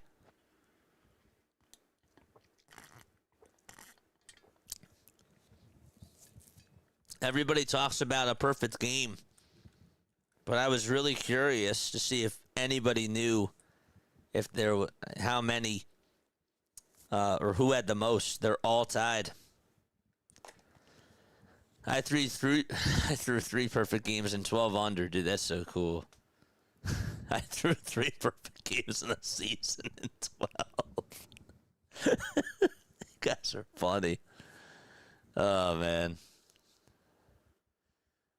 B: Everybody talks about a perfect game, but I was really curious to see if anybody knew if there were how many or who had the most. They're all tied. I threw 3 perfect games in 12 under, dude. That's so cool. I threw 3 perfect games in a season in 12. You guys are funny. Oh man.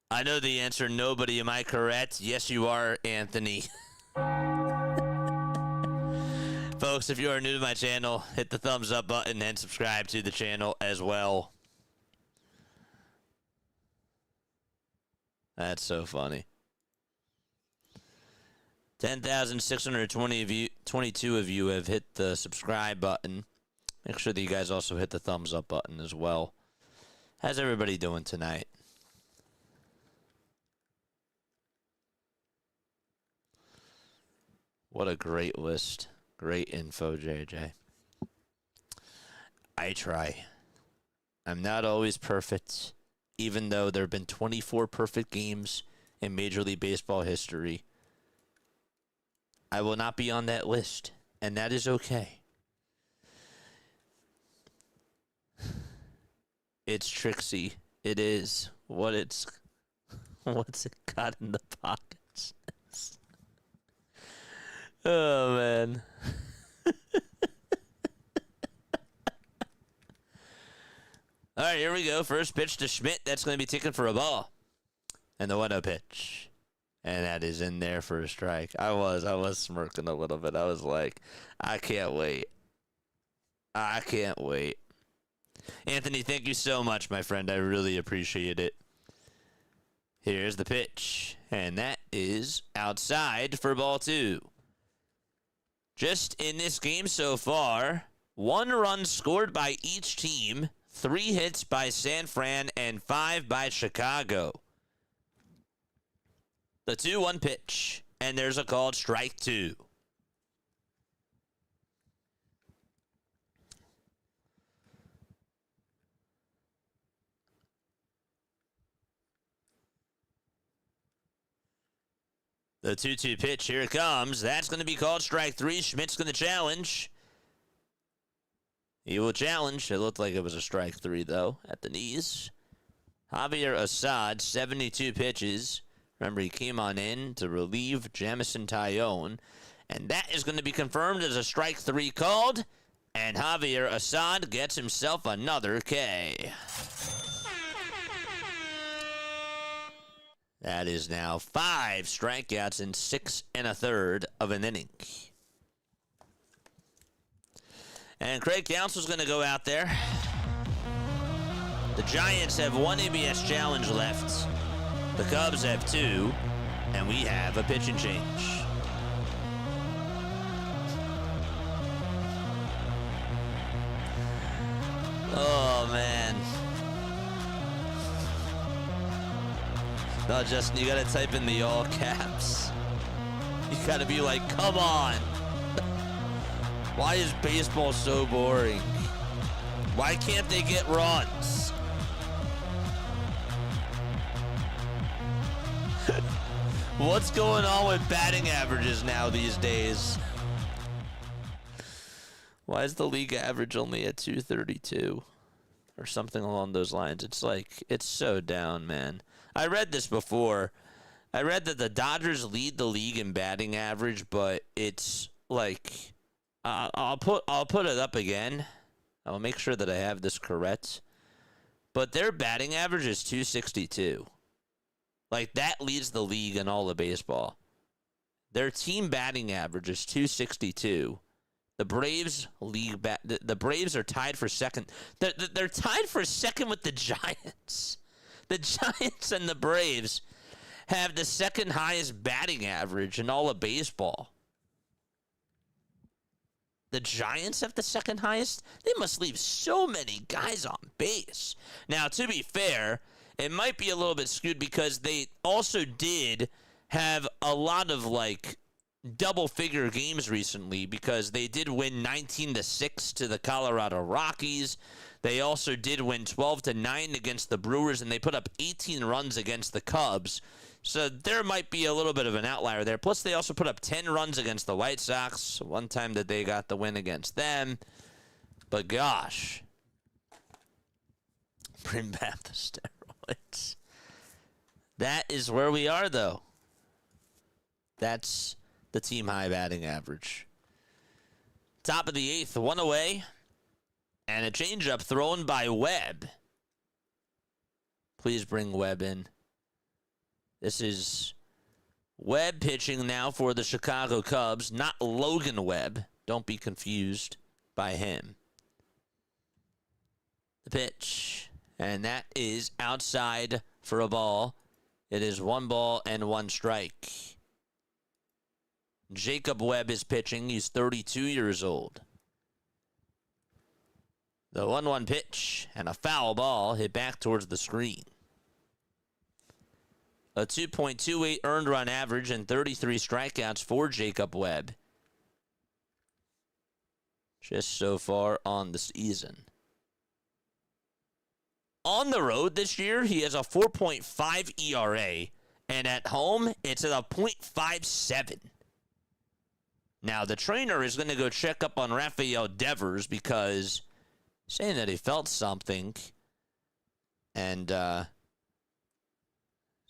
B: I know the answer. Nobody. Am I correct? Yes, you are, Anthony. Folks, if you are new to my channel, hit the thumbs up button and subscribe to the channel as well. That's so funny. 10,622 of you have hit the subscribe button. Make sure that you guys also hit the thumbs up button as well. How's everybody doing tonight? What a great list. Great info, JJ. I try. I'm not always perfect, even though there have been 24 perfect games in Major League Baseball history. I will not be on that list, and that is okay. It's Trixie. It is what's it got in the pockets. Oh, man. All right, here we go. First pitch to Schmidt. That's going to be taken for a ball. And the 1-0 pitch. And that is in there for a strike. I was smirking a little bit. I was like, I can't wait. I can't wait. Anthony, thank you so much, my friend. I really appreciate it. Here's the pitch. And that is outside for ball 2. Just in this game so far, 1 run scored by each team, 3 hits by San Fran, and 5 by Chicago. The 2-1 pitch, and there's a called strike 2. The 2-2 pitch, here it comes. That's going to be called strike 3. Schmidt's going to challenge. He will challenge. It looked like it was a strike 3, though, at the knees. Javier Assad, 72 pitches. Remember, he came on in to relieve Jameson Taillon. And that is going to be confirmed as a strike 3 called. And Javier Assad gets himself another K. That is now 5 strikeouts in 6 1/3 of an inning. And Craig Counsell's going to go out there. The Giants have 1 ABS challenge left. The Cubs have 2. And we have a pitch and change. Oh, man. No, Justin, you gotta type in the all caps. You gotta be like, come on. Why is baseball so boring? Why can't they get runs? What's going on with batting averages now these days? Why is the league average only at 232? Or something along those lines. It's like, it's so down, man. I read this before. I read that the Dodgers lead the league in batting average, but it's like, I'll put it up again. I'll make sure that I have this correct. But their batting average is 262. Like, that leads the league in all of baseball. Their team batting average is 262. The Braves the Braves are tied for second. They're tied for second with the Giants. The Giants and the Braves have the second highest batting average in all of baseball. The Giants have the second highest? They must leave so many guys on base. Now, to be fair, it might be a little bit skewed because they also did have a lot of, like, double-figure games recently because they did win 19-6 to the Colorado Rockies. They also did win 12-9 against the Brewers, and they put up 18 runs against the Cubs. So there might be a little bit of an outlier there. Plus, they also put up 10 runs against the White Sox, one time that they got the win against them. But gosh, bring back the steroids. That is where we are, though. That's the team high batting average. Top of the 8th, 1 away. And a changeup thrown by Webb. Please bring Webb in. This is Webb pitching now for the Chicago Cubs, not Logan Webb. Don't be confused by him. The pitch. And that is outside for a ball. It is 1 ball and 1 strike. Jacob Webb is pitching. He's 32 years old. The 1-1 pitch and a foul ball hit back towards the screen. A 2.28 earned run average and 33 strikeouts for Jacob Webb. Just so far on the season. On the road this year, he has a 4.5 ERA, and at home, it's at a .57. Now, the trainer is going to go check up on Rafael Devers because saying that he felt something, and so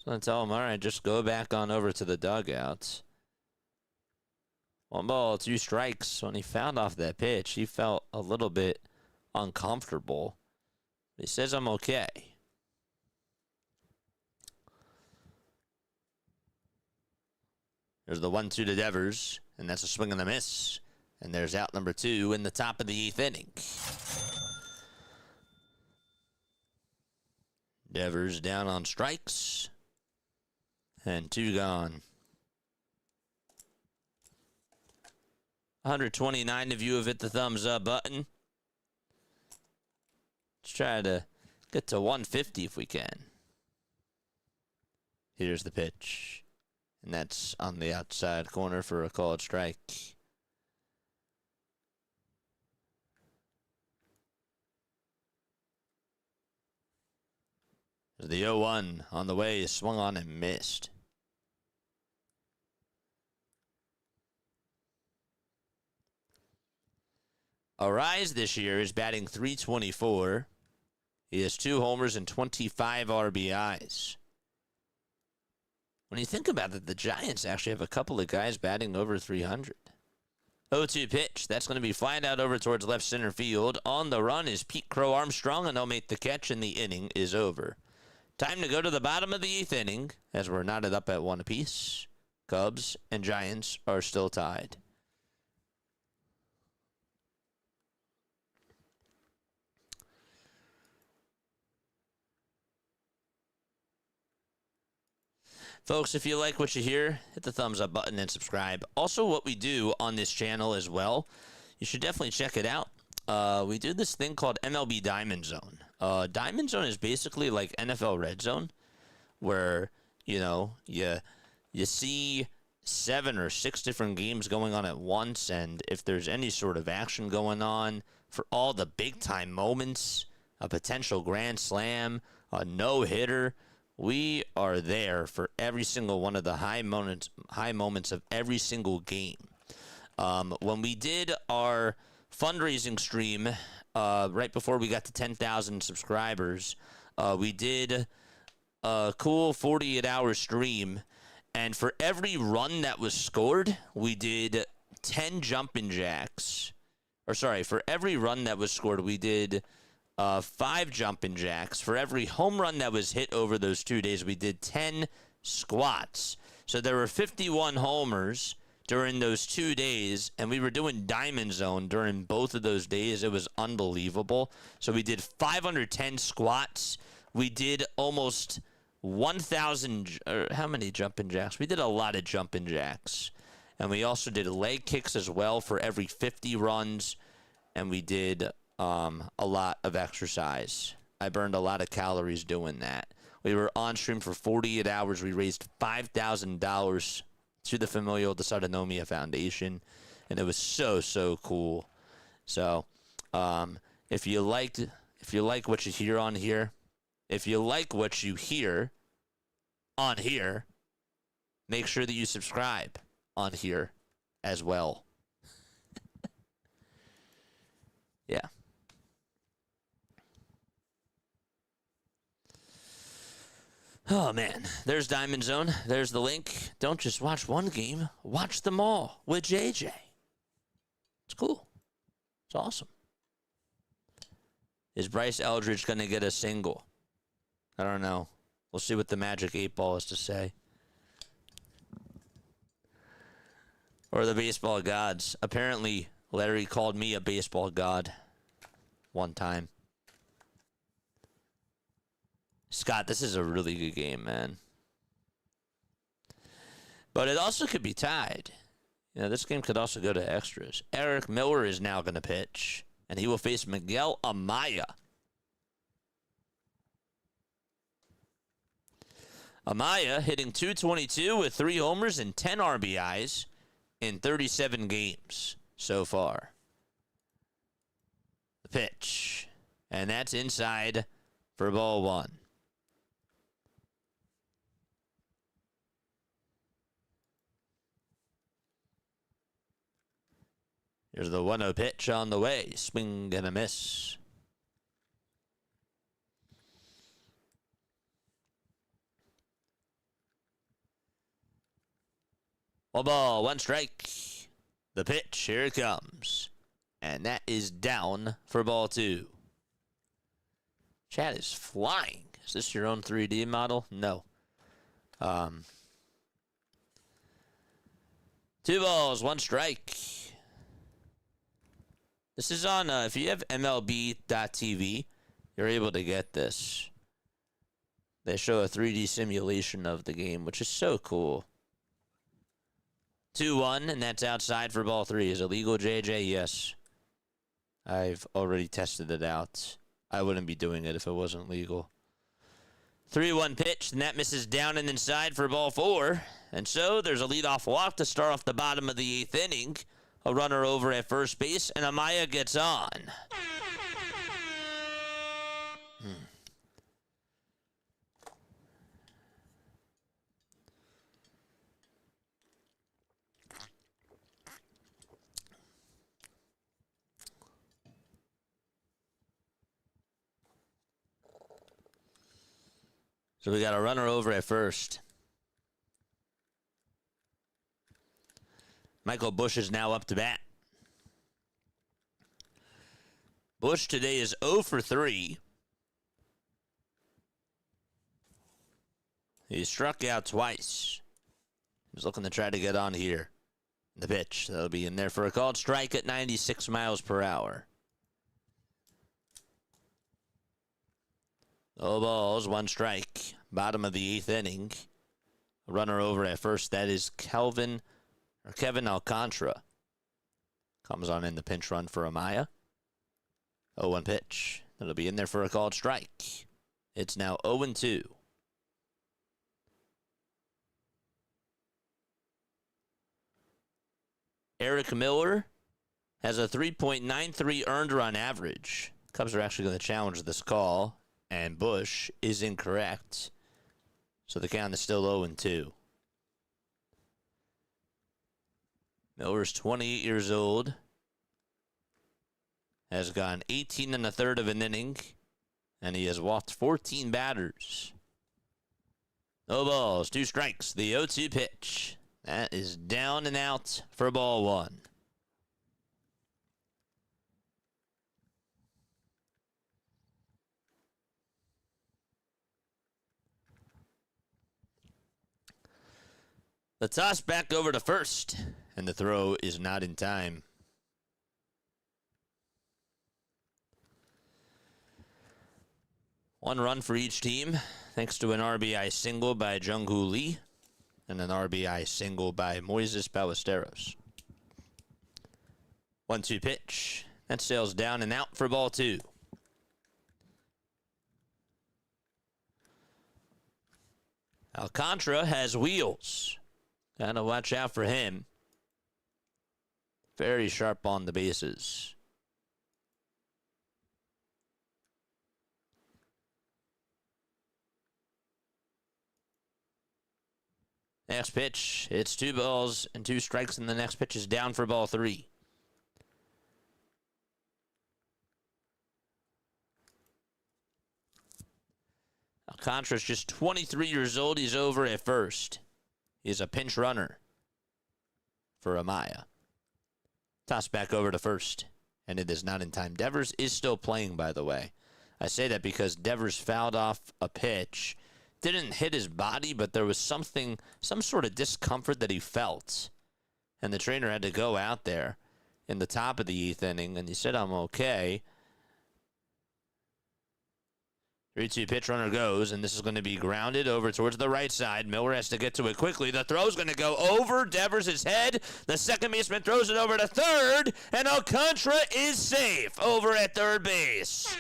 B: I tell him, all right, just go back on over to the dugouts. 1 ball, 2 strikes. When he fouled off that pitch, he felt a little bit uncomfortable. He says, I'm okay. There's the 1-2 to Devers, and that's a swing and a miss. And there's out number 2 in the top of the 8th inning. Devers down on strikes. And 2 gone. 129 of you have hit the thumbs up button. Let's try to get to 150 if we can. Here's the pitch. And that's on the outside corner for a called strike. There's the 0-1 on the way. Swung on and missed. Arise this year is batting .324. He has 2 homers and 25 RBIs. When you think about it, the Giants actually have a couple of guys batting over 300. 0-2 pitch. That's going to be flying out over towards left center field. On the run is Pete Crow Armstrong, and they'll make the catch, and the inning is over. Time to go to the bottom of the 8th inning, as we're knotted up at 1 apiece. Cubs and Giants are still tied. Folks, if you like what you hear, hit the thumbs up button and subscribe. Also, what we do on this channel as well, you should definitely check it out. We do this thing called MLB Diamond Zone. Diamond Zone is basically like NFL Red Zone, where, you know, you see 7 or 6 different games going on at once, and if there's any sort of action going on, for all the big-time moments, a potential grand slam, a no-hitter, we are there for every single one of the high moments of every single game. When we did our fundraising stream right before we got to 10,000 subscribers, we did a cool 48-hour stream, and for every run that was scored, we did 10 jumping jacks. Or sorry, for every run that was scored, we did 5 jumping jacks. For every home run that was hit over those 2 days, we did 10 squats. So there were 51 homers during those 2 days, and we were doing Diamond Zone during both of those days. It was unbelievable. So we did 510 squats. We did almost 1,000, how many jumping jacks? We did a lot of jumping jacks. And we also did leg kicks as well for every 50 runs. And we did a lot of exercise. I burned a lot of calories doing that. We were on stream for 48 hours. We raised $5,000 to the Familial Dysautonomia Foundation, and it was so cool. So, if you like what you hear on here, if you like what you hear on here, make sure that you subscribe on here as well. Yeah. Oh, man. There's Diamond Zone. There's the link. Don't just watch one game. Watch them all with JJ. It's cool. It's awesome. Is Bryce Eldridge going to get a single? I don't know. We'll see what the Magic 8 Ball has to say. Or the baseball gods. Apparently, Larry called me a baseball god one time. Scott, this is a really good game, man. But it also could be tied. You know, this game could also go to extras. Eric Miller is now going to pitch, and he will face Miguel Amaya. Amaya hitting .222 with 3 homers and 10 RBIs in 37 games so far. The pitch. And that's inside for ball 1. Here's the 1-0 pitch on the way. Swing and a miss. One ball, 1 strike. The pitch, here it comes. And that is down for ball 2. Chat is flying. Is this your own 3D model? No. 2 balls, 1 strike. This is on, if you have MLB.TV, you're able to get this. They show a 3D simulation of the game, which is so cool. 2-1, and that's outside for ball 3. Is it legal, JJ? Yes. I've already tested it out. I wouldn't be doing it if it wasn't legal. 3-1 pitch, and that misses down and inside for ball 4. And so there's a leadoff walk to start off the bottom of the 8th inning. A runner over at first base, and Amaya gets on. So we got a runner over at first. Michael Busch is now up to bat. Busch today is 0 for 3. He struck out twice. He's looking to try to get on here. The pitch, that'll be in there for a called strike at 96 miles per hour. No balls, 1 strike. Bottom of the 8th inning. A runner over at first. That is Kevin Alcantara. Comes on in the pinch run for Amaya. 0-1 pitch. That'll be in there for a called strike. It's now 0-2. Eric Miller has a 3.93 earned run average. Cubs are actually going to challenge this call, and Busch is incorrect. So the count is still 0-2. Miller's 28 years old. Has gone 18 1/3 of an inning. And he has walked 14 batters. No balls, 2 strikes. The 0-2 pitch. That is down and out for ball 1. The toss back over to first, and the throw is not in time. One run for each team, thanks to an RBI single by Jung-Hoo Lee and an RBI single by Moises Ballesteros. 1-2 pitch. That sails down and out for ball 2. Alcantara has wheels. Gotta watch out for him. Very sharp on the bases. Next pitch, it's 2 balls and 2 strikes, and the next pitch is down for ball 3. Alcantara's just 23 years old. He's over at first. He's a pinch runner for Amaya. Toss back over to first, and it is not in time. Devers is still playing, by the way. I say that because Devers fouled off a pitch. Didn't hit his body, but there was some sort of discomfort that he felt. And the trainer had to go out there in the top of the 8th inning, and he said, I'm okay. 3-2 pitch, runner goes, and this is going to be grounded over towards the right side. Miller has to get to it quickly. The throw's going to go over Devers' head. The second baseman throws it over to third, and Alcantara is safe over at third base.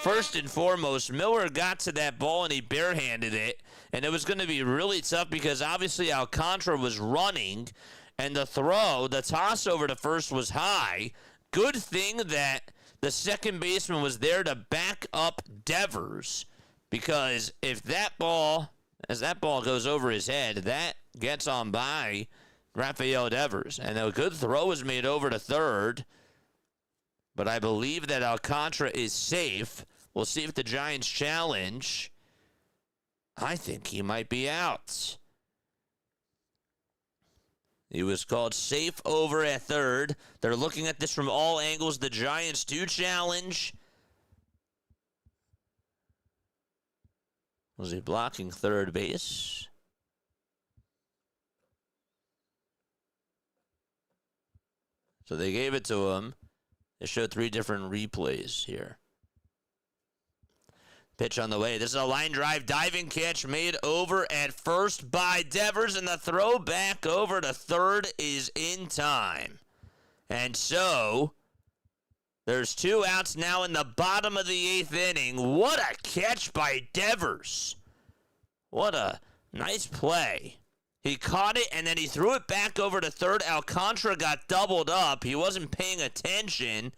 B: First and foremost, Miller got to that ball, and he barehanded it, and it was going to be really tough because obviously Alcantara was running, and the toss over to first was high. Good thing that the second baseman was there to back up Devers, because if as that ball goes over his head, that gets on by Rafael Devers. And a good throw was made over to third, but I believe that Alcantara is safe. We'll see if the Giants challenge. I think he might be out. He was called safe over at third. They're looking at this from all angles. The Giants do challenge. Was he blocking third base? So they gave it to him. They showed 3 different replays here. Pitch on the way. This is a line drive diving catch made over at first by Devers, and the throw back over to third is in time. And so there's 2 outs now in the bottom of the 8th inning. What a catch by Devers. What a nice play. He caught it, and then he threw it back over to third. Alcantara got doubled up. He wasn't paying attention.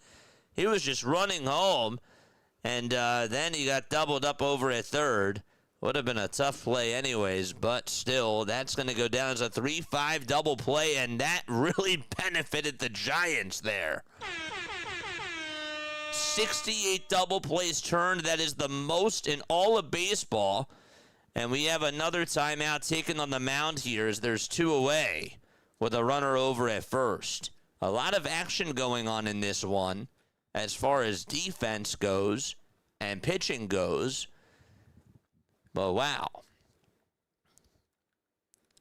B: He was just running home. And then he got doubled up over at third. Would have been a tough play anyways, but still, that's going to go down as a 3-5 double play, and that really benefited the Giants there. 68 double plays turned. That is the most in all of baseball. And we have another timeout taken on the mound here as there's 2 away with a runner over at first. A lot of action going on in this one as far as defense goes and pitching goes. But wow.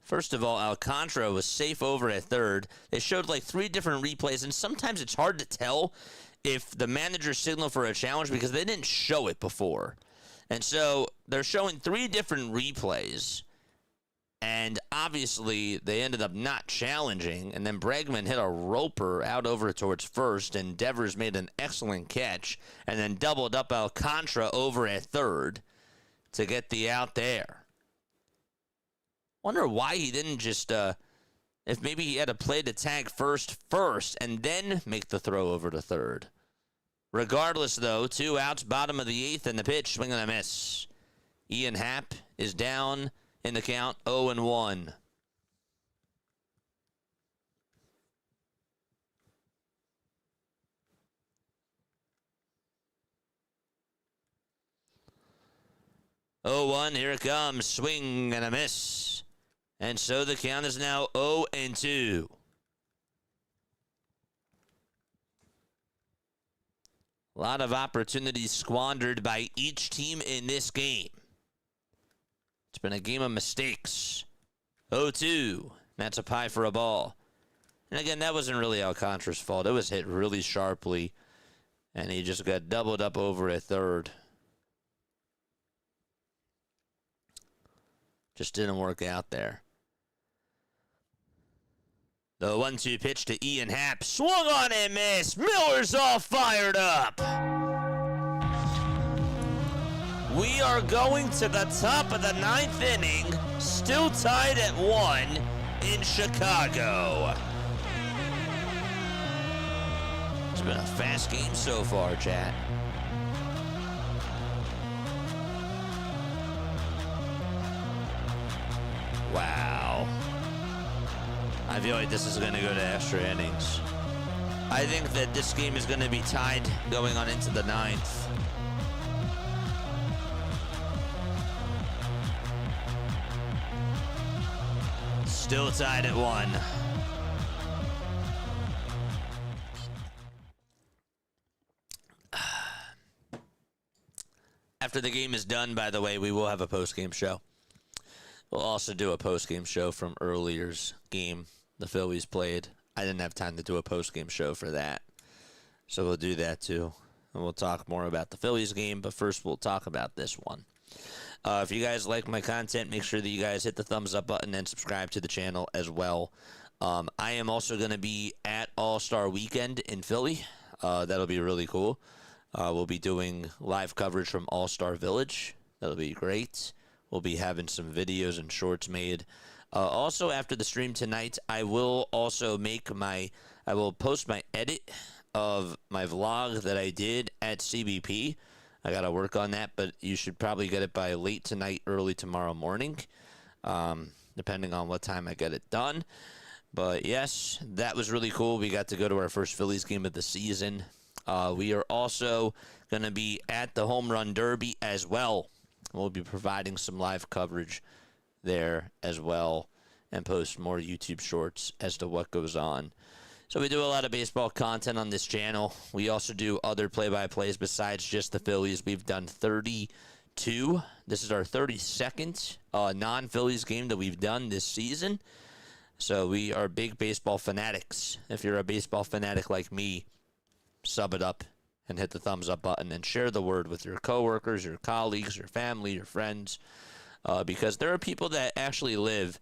B: First of all, Alcantara was safe over at third. They showed like 3 different replays, and sometimes it's hard to tell if the manager signaled for a challenge because they didn't show it before. And so they're showing 3 different replays, and obviously they ended up not challenging, and then Bregman hit a roper out over towards first, and Devers made an excellent catch, and then doubled up Alcantara over at third to get the out there. Wonder why he didn't just, if maybe he had to play the tag first, and then make the throw over to third. Regardless, though, 2 outs, bottom of the 8th, and the pitch, swing and a miss. Ian Happ is down in the count, 0-1. Here it comes, swing and a miss. And so the count is now 0-2. A lot of opportunities squandered by each team in this game. It's been a game of mistakes. 0-2. That's a pie for a ball. And again, that wasn't really Alcantara's fault. It was hit really sharply, and he just got doubled up over at third. Just didn't work out there. The 1-2 pitch to Ian Happ. Swung on and missed. Miller's all fired up. We are going to the top of the 9th inning. Still tied at 1 in Chicago. It's been a fast game so far, chat. Wow. I feel like this is going to go to extra innings. I think that this game is going to be tied going on into the 9th. Still tied at 1. After the game is done, by the way, we will have a post-game show. We'll also do a post-game show from earlier's game the Phillies played. I didn't have time to do a post-game show for that. So we'll do that too. And we'll talk more about the Phillies game, but first we'll talk about this one. If you guys like my content, make sure that you guys hit the thumbs up button and subscribe to the channel as well. I am also going to be at All-Star Weekend in Philly. That'll be really cool. We'll be doing live coverage from All-Star Village. That'll be great. We'll be having some videos and shorts made. Also, after the stream tonight, I will post my edit of my vlog that I did at CBP. I got to work on that, but you should probably get it by late tonight, early tomorrow morning, depending on what time I get it done. But yes, that was really cool. We got to go to our first Phillies game of the season. We are also going to be at the Home Run Derby as well. We'll be providing some live coverage there as well and post more YouTube shorts as to what goes on. So we do a lot of baseball content on this channel. We also do other play-by-plays besides just the Phillies. We've done 32. This is our 32nd non-Phillies game that we've done this season. So we are big baseball fanatics. If you're a baseball fanatic like me, sub it up and hit the thumbs up button and share the word with your coworkers, your colleagues, your family, your friends. Because there are people that actually live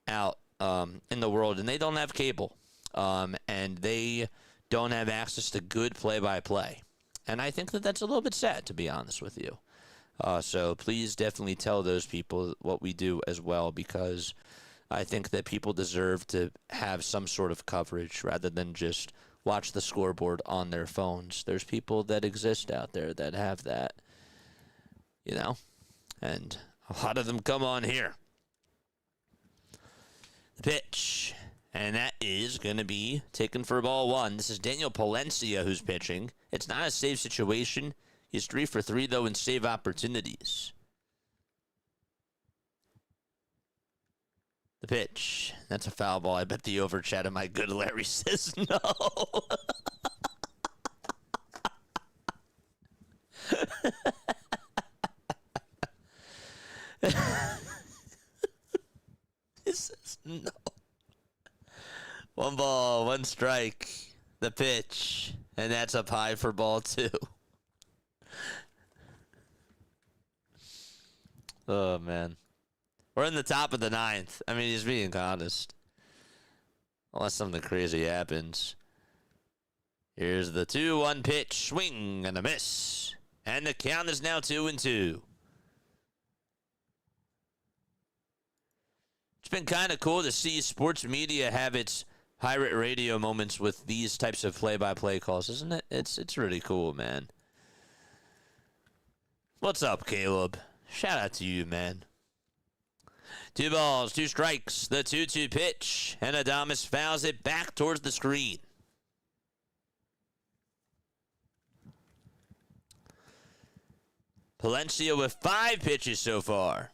B: out in the world and they don't have cable. And they don't have access to good play-by-play. And I think that that's a little bit sad, to be honest with you. So please definitely tell those people what we do as well, because I think that people deserve to have some sort of coverage rather than just watch the scoreboard on their phones. There's people that exist out there that have that, and a lot of them come on here. The pitch. And that is going to be taken for ball one. This is Daniel Palencia who's pitching. It's not a save situation. He's 3 for 3, though, in save opportunities. The pitch. That's a foul ball. I bet the over chat of my good Larry says no. It says no. 1 ball, 1 strike. The pitch. And that's up high for ball 2. Oh, man. We're in the top of the 9th. I mean, he's being honest. Unless something crazy happens. Here's the 2-1 pitch. Swing and a miss. And the count is now 2-2. It's been kind of cool to see sports media have its pirate radio moments with these types of play-by-play calls, isn't it? It's really cool, man. What's up, Caleb? Shout out to you, man. 2 balls, 2 strikes. The 2-2 pitch. And Adames fouls it back towards the screen. Palencia with 5 pitches so far.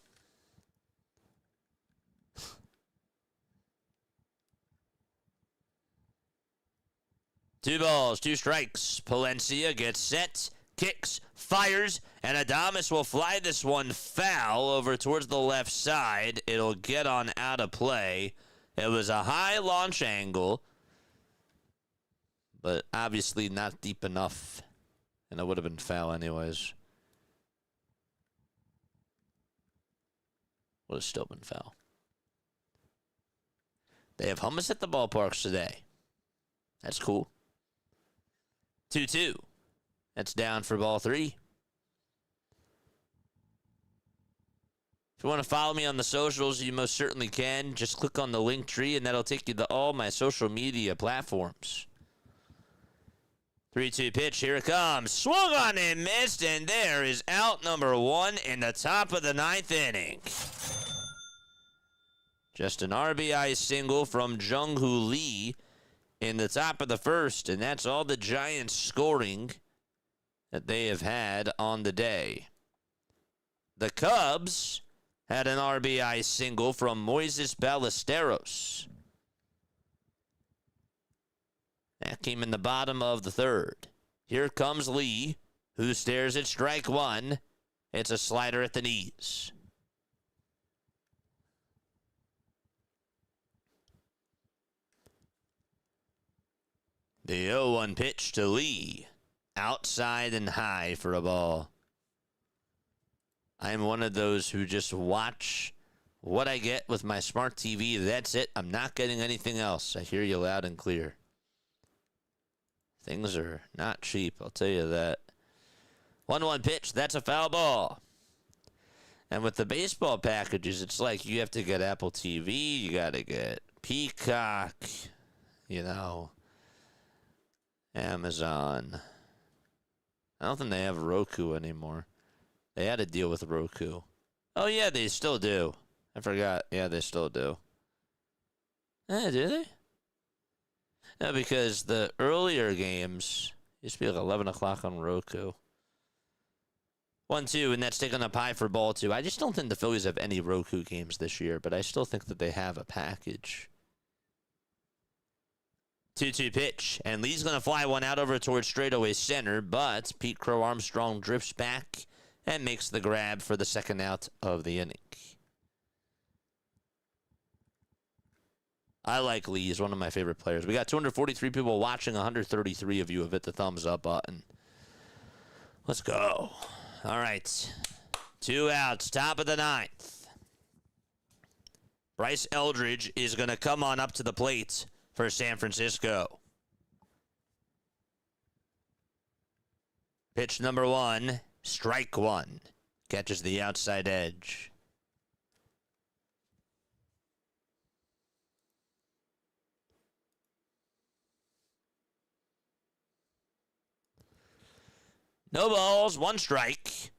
B: Two balls, 2 strikes. Palencia gets set, kicks, fires, and Adames will fly this one foul over towards the left side. It'll get on out of play. It was a high launch angle, but obviously not deep enough, and it would have been foul anyways. Would have still been foul. They have hummus at the ballparks today. That's cool. 2-2. That's down for ball 3. If you want to follow me on the socials, you most certainly can. Just click on the link tree, and that'll take you to all my social media platforms. 3-2 pitch. Here it comes. Swung on and missed, and there is out number 1 in the top of the 9th inning. Just an RBI single from Jung-Hoo Lee in the top of the 1st, and that's all the Giants scoring that they have had on the day. The Cubs had an RBI single from Moises Ballesteros. That came in the bottom of the 3rd. Here comes Lee, who stares at strike 1. It's a slider at the knees. The 0-1 pitch to Lee. Outside and high for a ball. I'm one of those who just watch what I get with my smart TV. That's it. I'm not getting anything else. I hear you loud and clear. Things are not cheap, I'll tell you that. 1-1 pitch. That's a foul ball. And with the baseball packages, it's like you have to get Apple TV. You got to get Peacock, Amazon. I don't think they have Roku anymore. They had to deal with Roku. Oh, yeah, they still do. I forgot. Yeah, they still do. Do they? No, because the earlier games used to be like 11 o'clock on Roku. 1-2, and that's taking up high for ball 2. I just don't think the Phillies have any Roku games this year, but I still think that they have a package. 2-2 pitch, and Lee's going to fly one out over towards straightaway center, but Pete Crow Armstrong drifts back and makes the grab for the second out of the inning. I like Lee. He's one of my favorite players. We got 243 people watching. 133 of you have hit the thumbs up button. Let's go. All right. 2 outs, top of the 9th. Bryce Eldridge is going to come on up to the plate for San Francisco. Pitch number 1, strike 1. Catches the outside edge. No balls, 1 strike.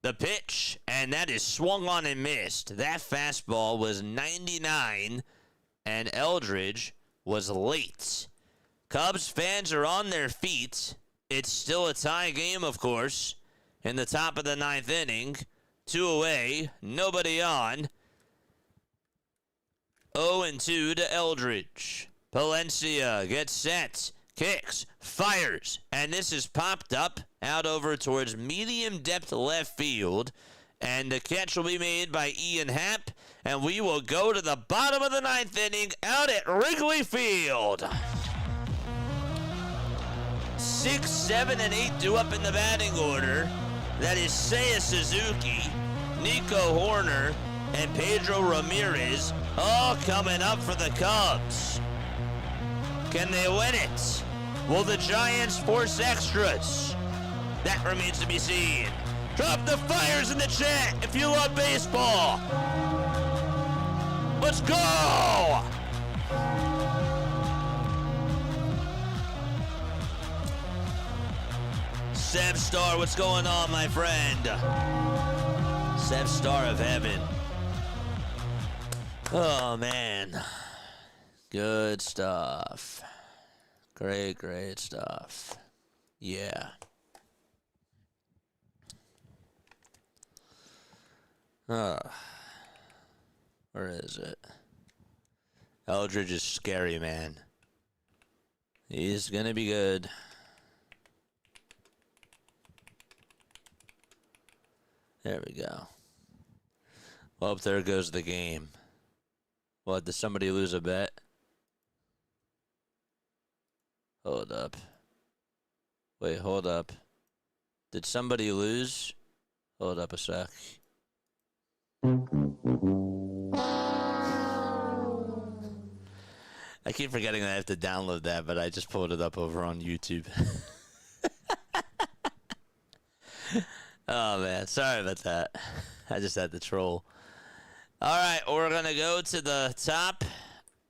B: The pitch, and that is swung on and missed. That fastball was 99, and Eldridge was late. Cubs fans are on their feet. It's still a tie game, of course, in the top of the 9th inning. 2 away, nobody on. 0-2 to Eldridge. Palencia gets set, kicks, fires, and this is popped up out over towards medium depth left field. And the catch will be made by Ian Happ, and we will go to the bottom of the 9th inning out at Wrigley Field. 6, 7, and 8 due up in the batting order. That is Seiya Suzuki, Nico Horner, and Pedro Ramirez, all coming up for the Cubs. Can they win it? Will the Giants force extras? That remains to be seen. Drop the fires in the chat if you love baseball. Let's go! Sev Star, what's going on, my friend? Sev Star of heaven. Oh, man. Good stuff. Great, great stuff. Yeah. Where is it? Eldridge is scary, man. He's gonna be good. There we go. Well, there goes the game. What, did somebody lose a bet? Hold up. Wait, hold up. Did somebody lose? Hold up a sec. I keep forgetting that I have to download that, but I just pulled it up over on YouTube. Oh, man. Sorry about that. I just had to troll. All right, we're going to go to the top,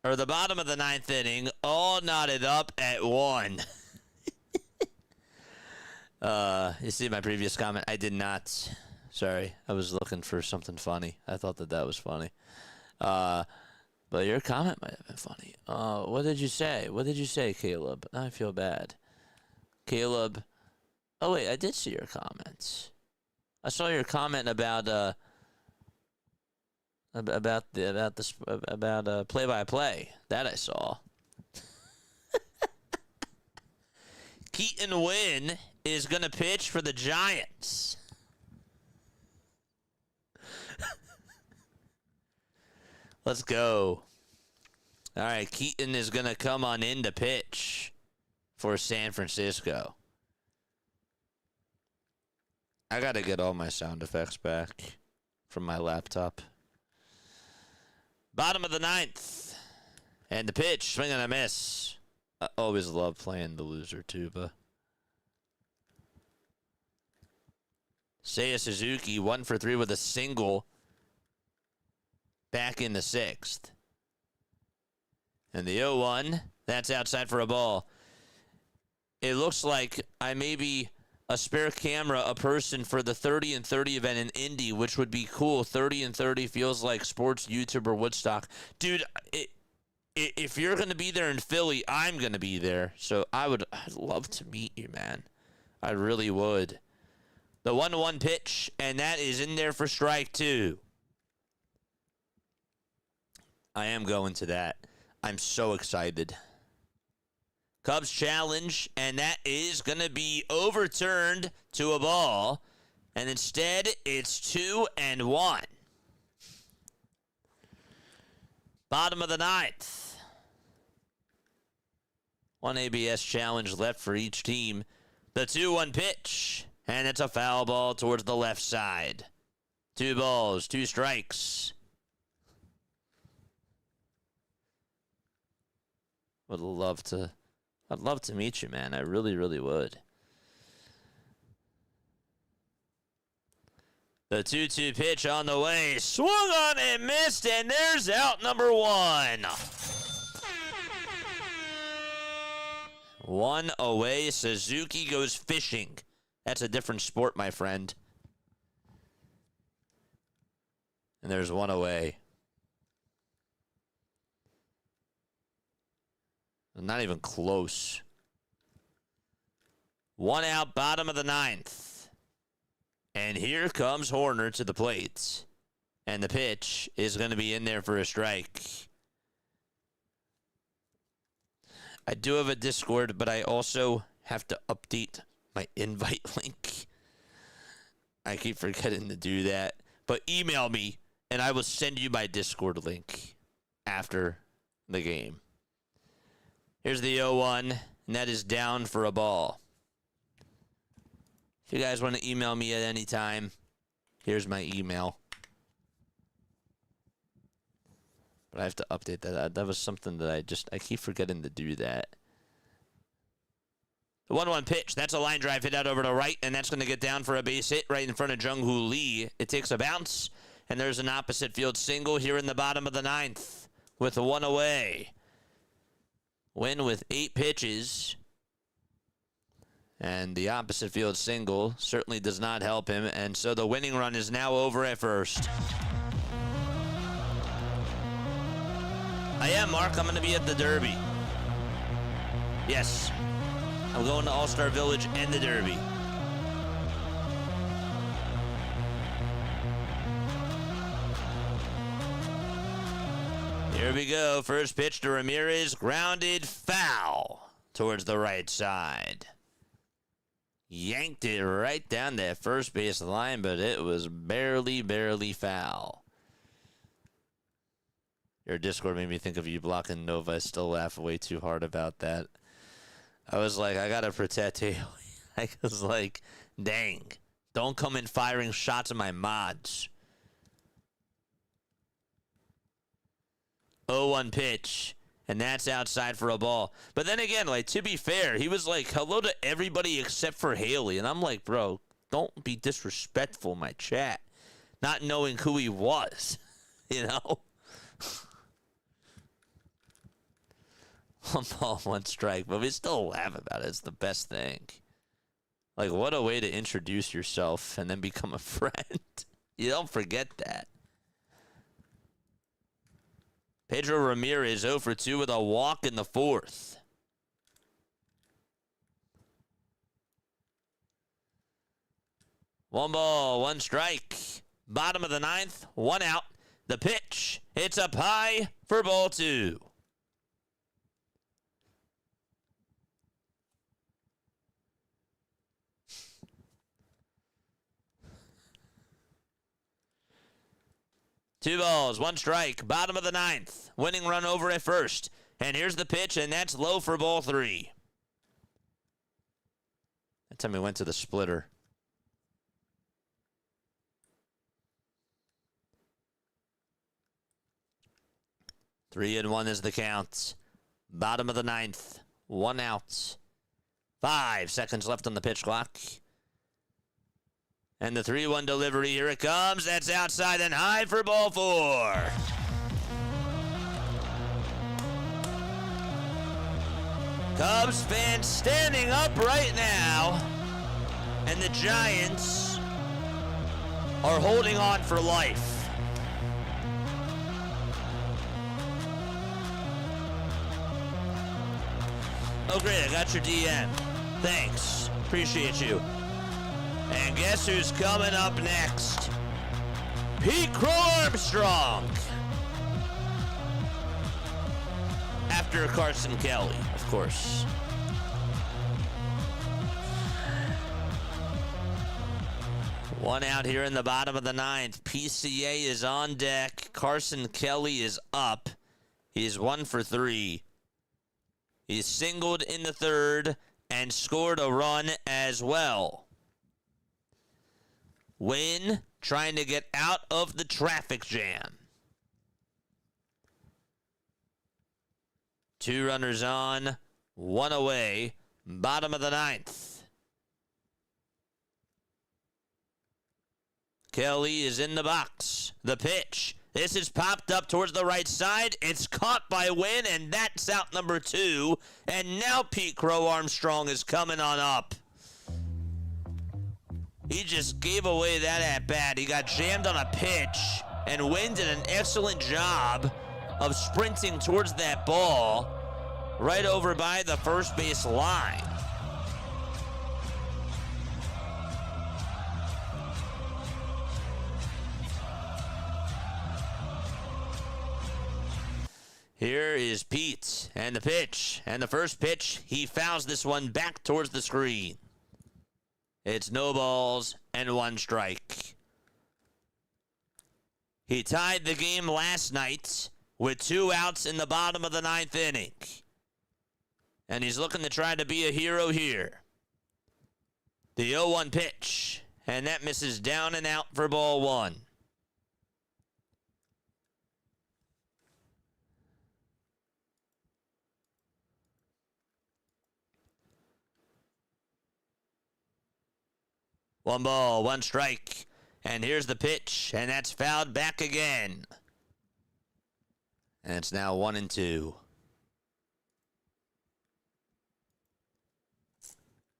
B: or the bottom of the 9th inning, all knotted up at 1. You see my previous comment? I did not. Sorry, I was looking for something funny. I thought that was funny. But your comment might have been funny. What did you say? What did you say, Caleb? I feel bad. Caleb. Oh, wait, I did see your comments. I saw your comment about play-by-play. That I saw. Keaton Wynn is going to pitch for the Giants. Let's go. All right, Keaton is going to come on in to pitch. for San Francisco. I got to get all my sound effects back from my laptop. Bottom of the ninth. And the pitch, swing and a miss. I always love playing the loser tuba. Seiya Suzuki, 1 for 3 with a single back in the sixth. And the 0-1, that's outside for a ball. It looks like I may be a spare camera, a person for the 30 and 30 event in Indy, which would be cool. 30 and 30 feels like sports YouTuber Woodstock. Dude, if you're going to be there in Philly, I'm going to be there. So I'd love to meet you, man. I really would. The 1-1 pitch, and that is in there for strike two. I am going to that. I'm so excited. Cubs challenge, and that is going to be overturned to a ball. And instead, it's 2-1. Bottom of the ninth. One ABS challenge left for each team. The 2-1 pitch, and it's a foul ball towards the left side. 2 balls, 2 strikes. I'd love to meet you, man. I really, really would. The 2-2 pitch on the way. Swung on and missed, and there's out number 1. 1 away. Suzuki goes fishing. That's a different sport, my friend. And there's 1 away. Not even close. 1 out, bottom of the ninth. And here comes Horner to the plate. And the pitch is going to be in there for a strike. I do have a Discord, but I also have to update my invite link. I keep forgetting to do that. But email me, and I will send you my Discord link after the game. Here's the 0-1, and that is down for a ball. If you guys want to email me at any time, here's my email. But I have to update that. That was something that I keep forgetting to do that. The 1-1 pitch. That's a line drive hit out over to right, and that's going to get down for a base hit right in front of Jung-Hoo Lee. It takes a bounce, and there's an opposite field single here in the bottom of the ninth with 1 away. Win with 8 pitches. And the opposite field single certainly does not help him. And so the winning run is now over at first. I am, Mark. I'm going to be at the Derby. Yes. I'm going to All-Star Village and the Derby. Here we go. First pitch to Ramirez. Grounded foul towards the right side. Yanked it right down that first base line, but it was barely foul. Your Discord made me think of you blocking Nova. I still laugh way too hard about that. I was like, I gotta protect you. I was like, dang. Don't come in firing shots at my mods. 0-1 pitch, and that's outside for a ball. But then again, like, to be fair, he was like, hello to everybody except for Haley. And I'm like, bro, don't be disrespectful in my chat, not knowing who he was, you know? 1 ball, 1 strike, but we still laugh about it. It's the best thing. Like, what a way to introduce yourself and then become a friend. You don't forget that. Pedro Ramirez 0 for 2 with a walk in the 4th. One ball, 1 strike. Bottom of the 9th, 1 out. The pitch, it's up high for ball 2. Two balls, 1 strike, bottom of the 9th. Winning run over at first. And here's the pitch, and that's low for ball 3. That time we went to the splitter. Three and one is the count. Bottom of the ninth. 1 out. 5 seconds left on the pitch clock. And the 3-1 delivery, here it comes. That's outside and high for ball 4. Cubs fans standing up right now. And the Giants are holding on for life. Oh, great, I got your DM. Thanks. Appreciate you. And guess who's coming up next? Pete Crow Armstrong. After Carson Kelly, of course. One out here in the bottom of the ninth. PCA is on deck. Carson Kelly is up. He's 1 for 3. He singled in the third and scored a run as well. Wynn trying to get out of the traffic jam. 2 runners on, 1 away, bottom of the ninth. Kelly is in the box. The pitch. This is popped up towards the right side. It's caught by Wynn, and that's out number 2. And now Pete Crow Armstrong is coming on up. He just gave away that at-bat. He got jammed on a pitch, and Wynn did an excellent job of sprinting towards that ball right over by the first base line. Here is Pete, and the pitch, and the first pitch, he fouls this one back towards the screen. It's no balls and 1 strike. He tied the game last night with 2 outs in the bottom of the ninth inning. And he's looking to try to be a hero here. The 0-1 pitch, and that misses down and out for ball 1. One ball, 1 strike. And here's the pitch, and that's fouled back again. And it's now 1-2.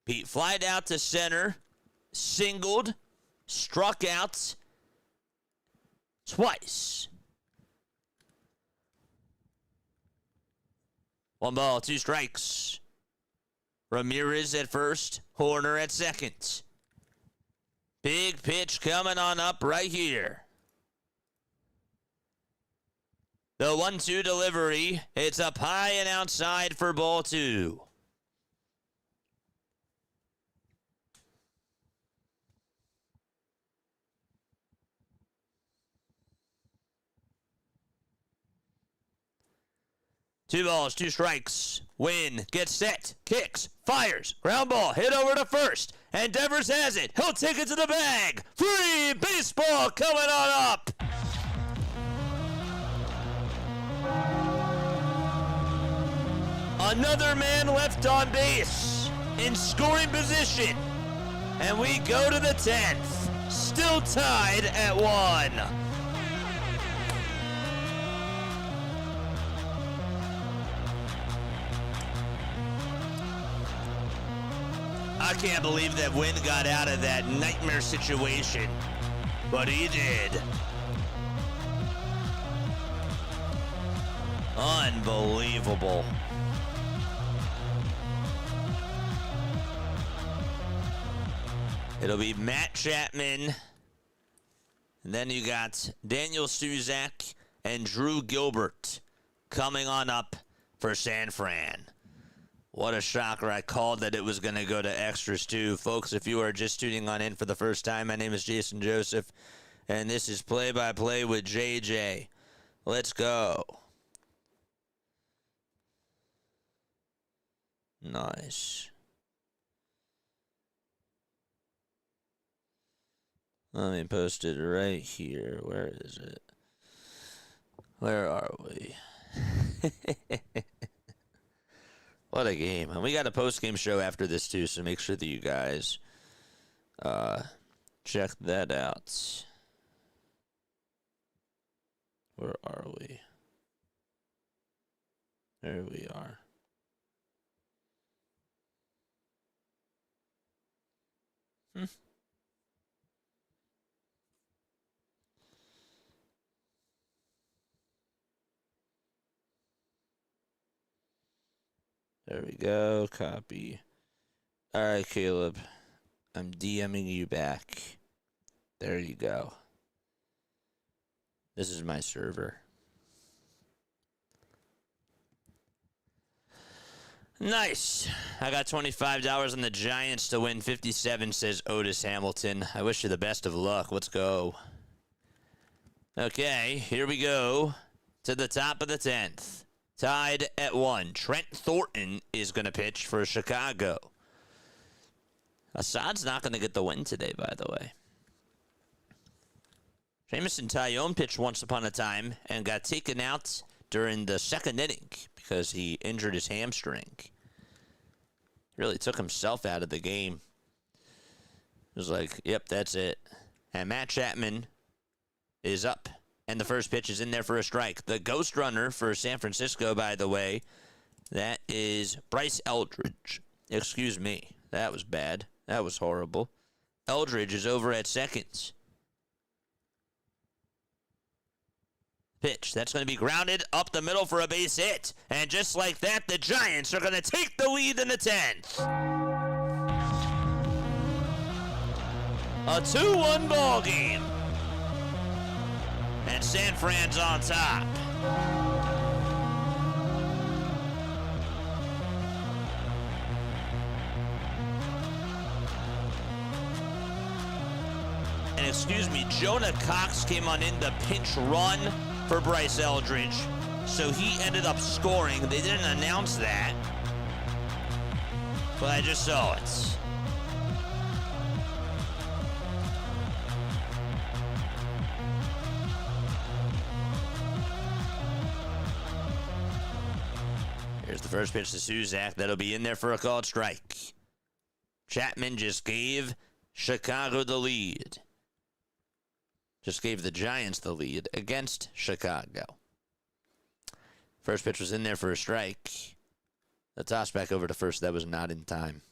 B: Pete flied out to center, singled, struck out twice. 1 ball, 2 strikes. Ramirez at first, Horner at second. Big pitch coming on up right here. The 1-2 delivery. It's up high and outside for ball 2. Two balls, 2 strikes. Wynn gets set, kicks, fires, ground ball, hit over to first. And Devers has it. He'll take it to the bag. Free baseball coming on up. Another man left on base in scoring position. And we go to the 10th. Still tied at 1. I can't believe that Wynn got out of that nightmare situation, but he did. Unbelievable. It'll be Matt Chapman, and then you got Daniel Suzak and Drew Gilbert coming on up for San Fran. What a shocker. I called that it was going to go to extras too. Folks, if you are just tuning on in for the first time, my name is Jason Joseph, and this is Play-by-Play with JJ. Let's go. Nice. Let me post it right here. Where is it? Where are we? What a game. And we got a post-game show after this, too, so make sure that you guys check that out. Where are we? There we are. There we go. Copy. All right, Caleb. I'm DMing you back. There you go. This is my server. Nice. I got $25 on the Giants to win 57, says Otis Hamilton. I wish you the best of luck. Let's go. Okay, here we go to the top of the 10th. Tied at 1. Trent Thornton is going to pitch for Chicago. Assad's not going to get the win today, by the way. Jameson Taillon pitched once upon a time and got taken out during the second inning because he injured his hamstring. Really took himself out of the game. It was like, yep, that's it. And Matt Chapman is up. And the first pitch is in there for a strike. The ghost runner for San Francisco, by the way, that is Bryce Eldridge. Excuse me. That was bad. That was horrible. Eldridge is over at second. Pitch. That's going to be grounded up the middle for a base hit. And just like that, the Giants are going to take the lead in the 10th. A 2-1 ball game. And San Fran's on top. And excuse me, Jonah Cox came on in the pinch run for Bryce Eldridge. So he ended up scoring. They didn't announce that. But I just saw it. Here's the first pitch to Suzak. That'll be in there for a called strike. Chapman just gave Chicago the lead. Just gave the Giants the lead against Chicago. First pitch was in there for a strike. The toss back over to first. That was not in time.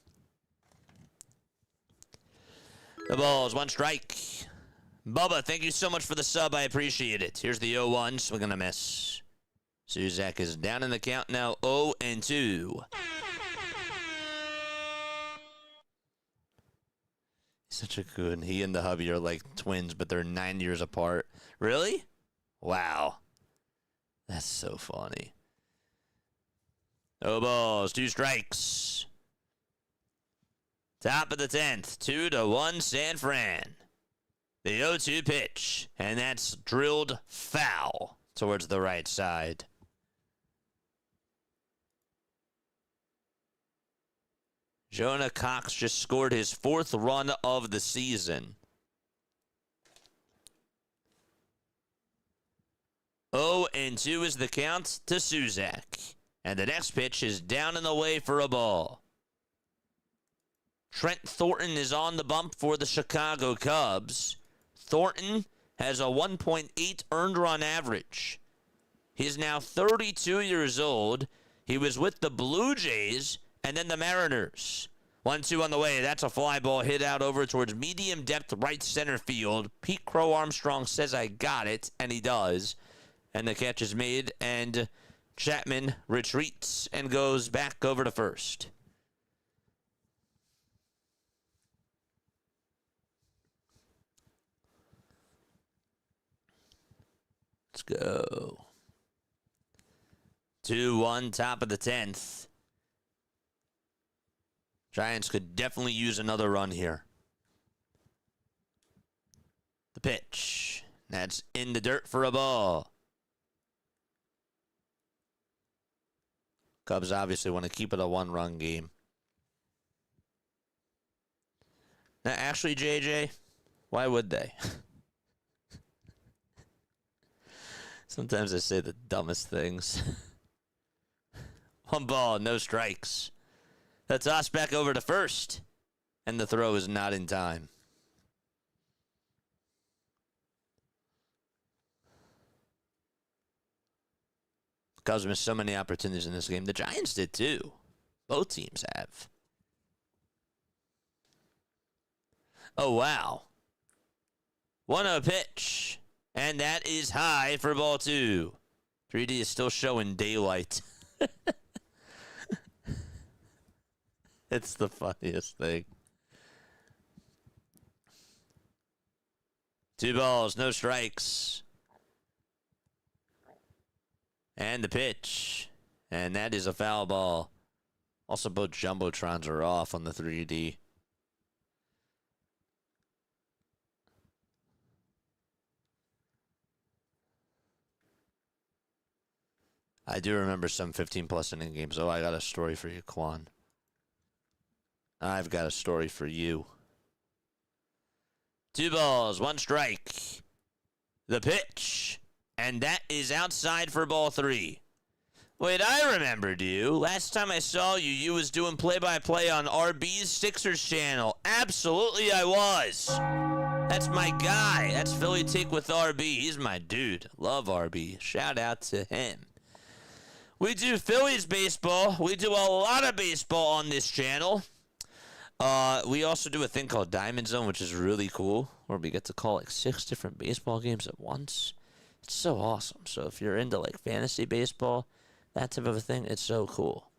B: The ball's one strike. Bubba, thank you so much for the sub. I appreciate it. Here's the 0-1. Swing and a miss. Suzak is down in the count now, 0-2. Such a good. He and the hubby are like twins, but they're 9 years apart. Really? Wow. That's so funny. No balls, 2 strikes. Top of the 10th, 2-1 San Fran. The 0-2 pitch, and that's drilled foul towards the right side. Jonah Cox just scored his 4th run of the season. 0-2 is the count to Suzak. And the next pitch is down and away for a ball. Trent Thornton is on the bump for the Chicago Cubs. Thornton has a 1.8 earned run average. He's now 32 years old. He was with the Blue Jays and then the Mariners. 1-2 on the way. That's a fly ball hit out over towards medium depth right center field. Pete Crow Armstrong says, I got it, and he does. And the catch is made, and Chapman retreats and goes back over to first. Let's go. 2-1, top of the 10th. Giants could definitely use another run here. The pitch. That's in the dirt for a ball. Cubs obviously want to keep it a one-run game. Now, actually, JJ, Why would they? Sometimes I say the dumbest things. 1 ball, no strikes. The toss back over to first. And the throw is not in time. Cubs missed so many opportunities in this game. The Giants did too. Both teams have. Oh, wow. 1-0 pitch. And that is high for ball 2. 3D is still showing daylight. It's the funniest thing. 2 balls, no strikes. And the pitch. And that is a foul ball. Also, both Jumbotrons are off on the 3D. I do remember some 15-plus inning games. Oh, I got a story for you, Quan. I've got a story for you. 2 balls, 1 strike. The pitch. And that is outside for ball 3. Wait, I remembered you. Last time I saw you, you was doing play-by-play on RB's Sixers channel. Absolutely I was. That's my guy. That's Philly Take with RB. He's my dude. Love RB. Shout out to him. We do Phillies baseball. We do a lot of baseball on this channel. We also do a thing called Diamond Zone, which is really cool, where we get to call like 6 different baseball games at once. It's so awesome. So if you're into like fantasy baseball, that type of a thing, it's so cool.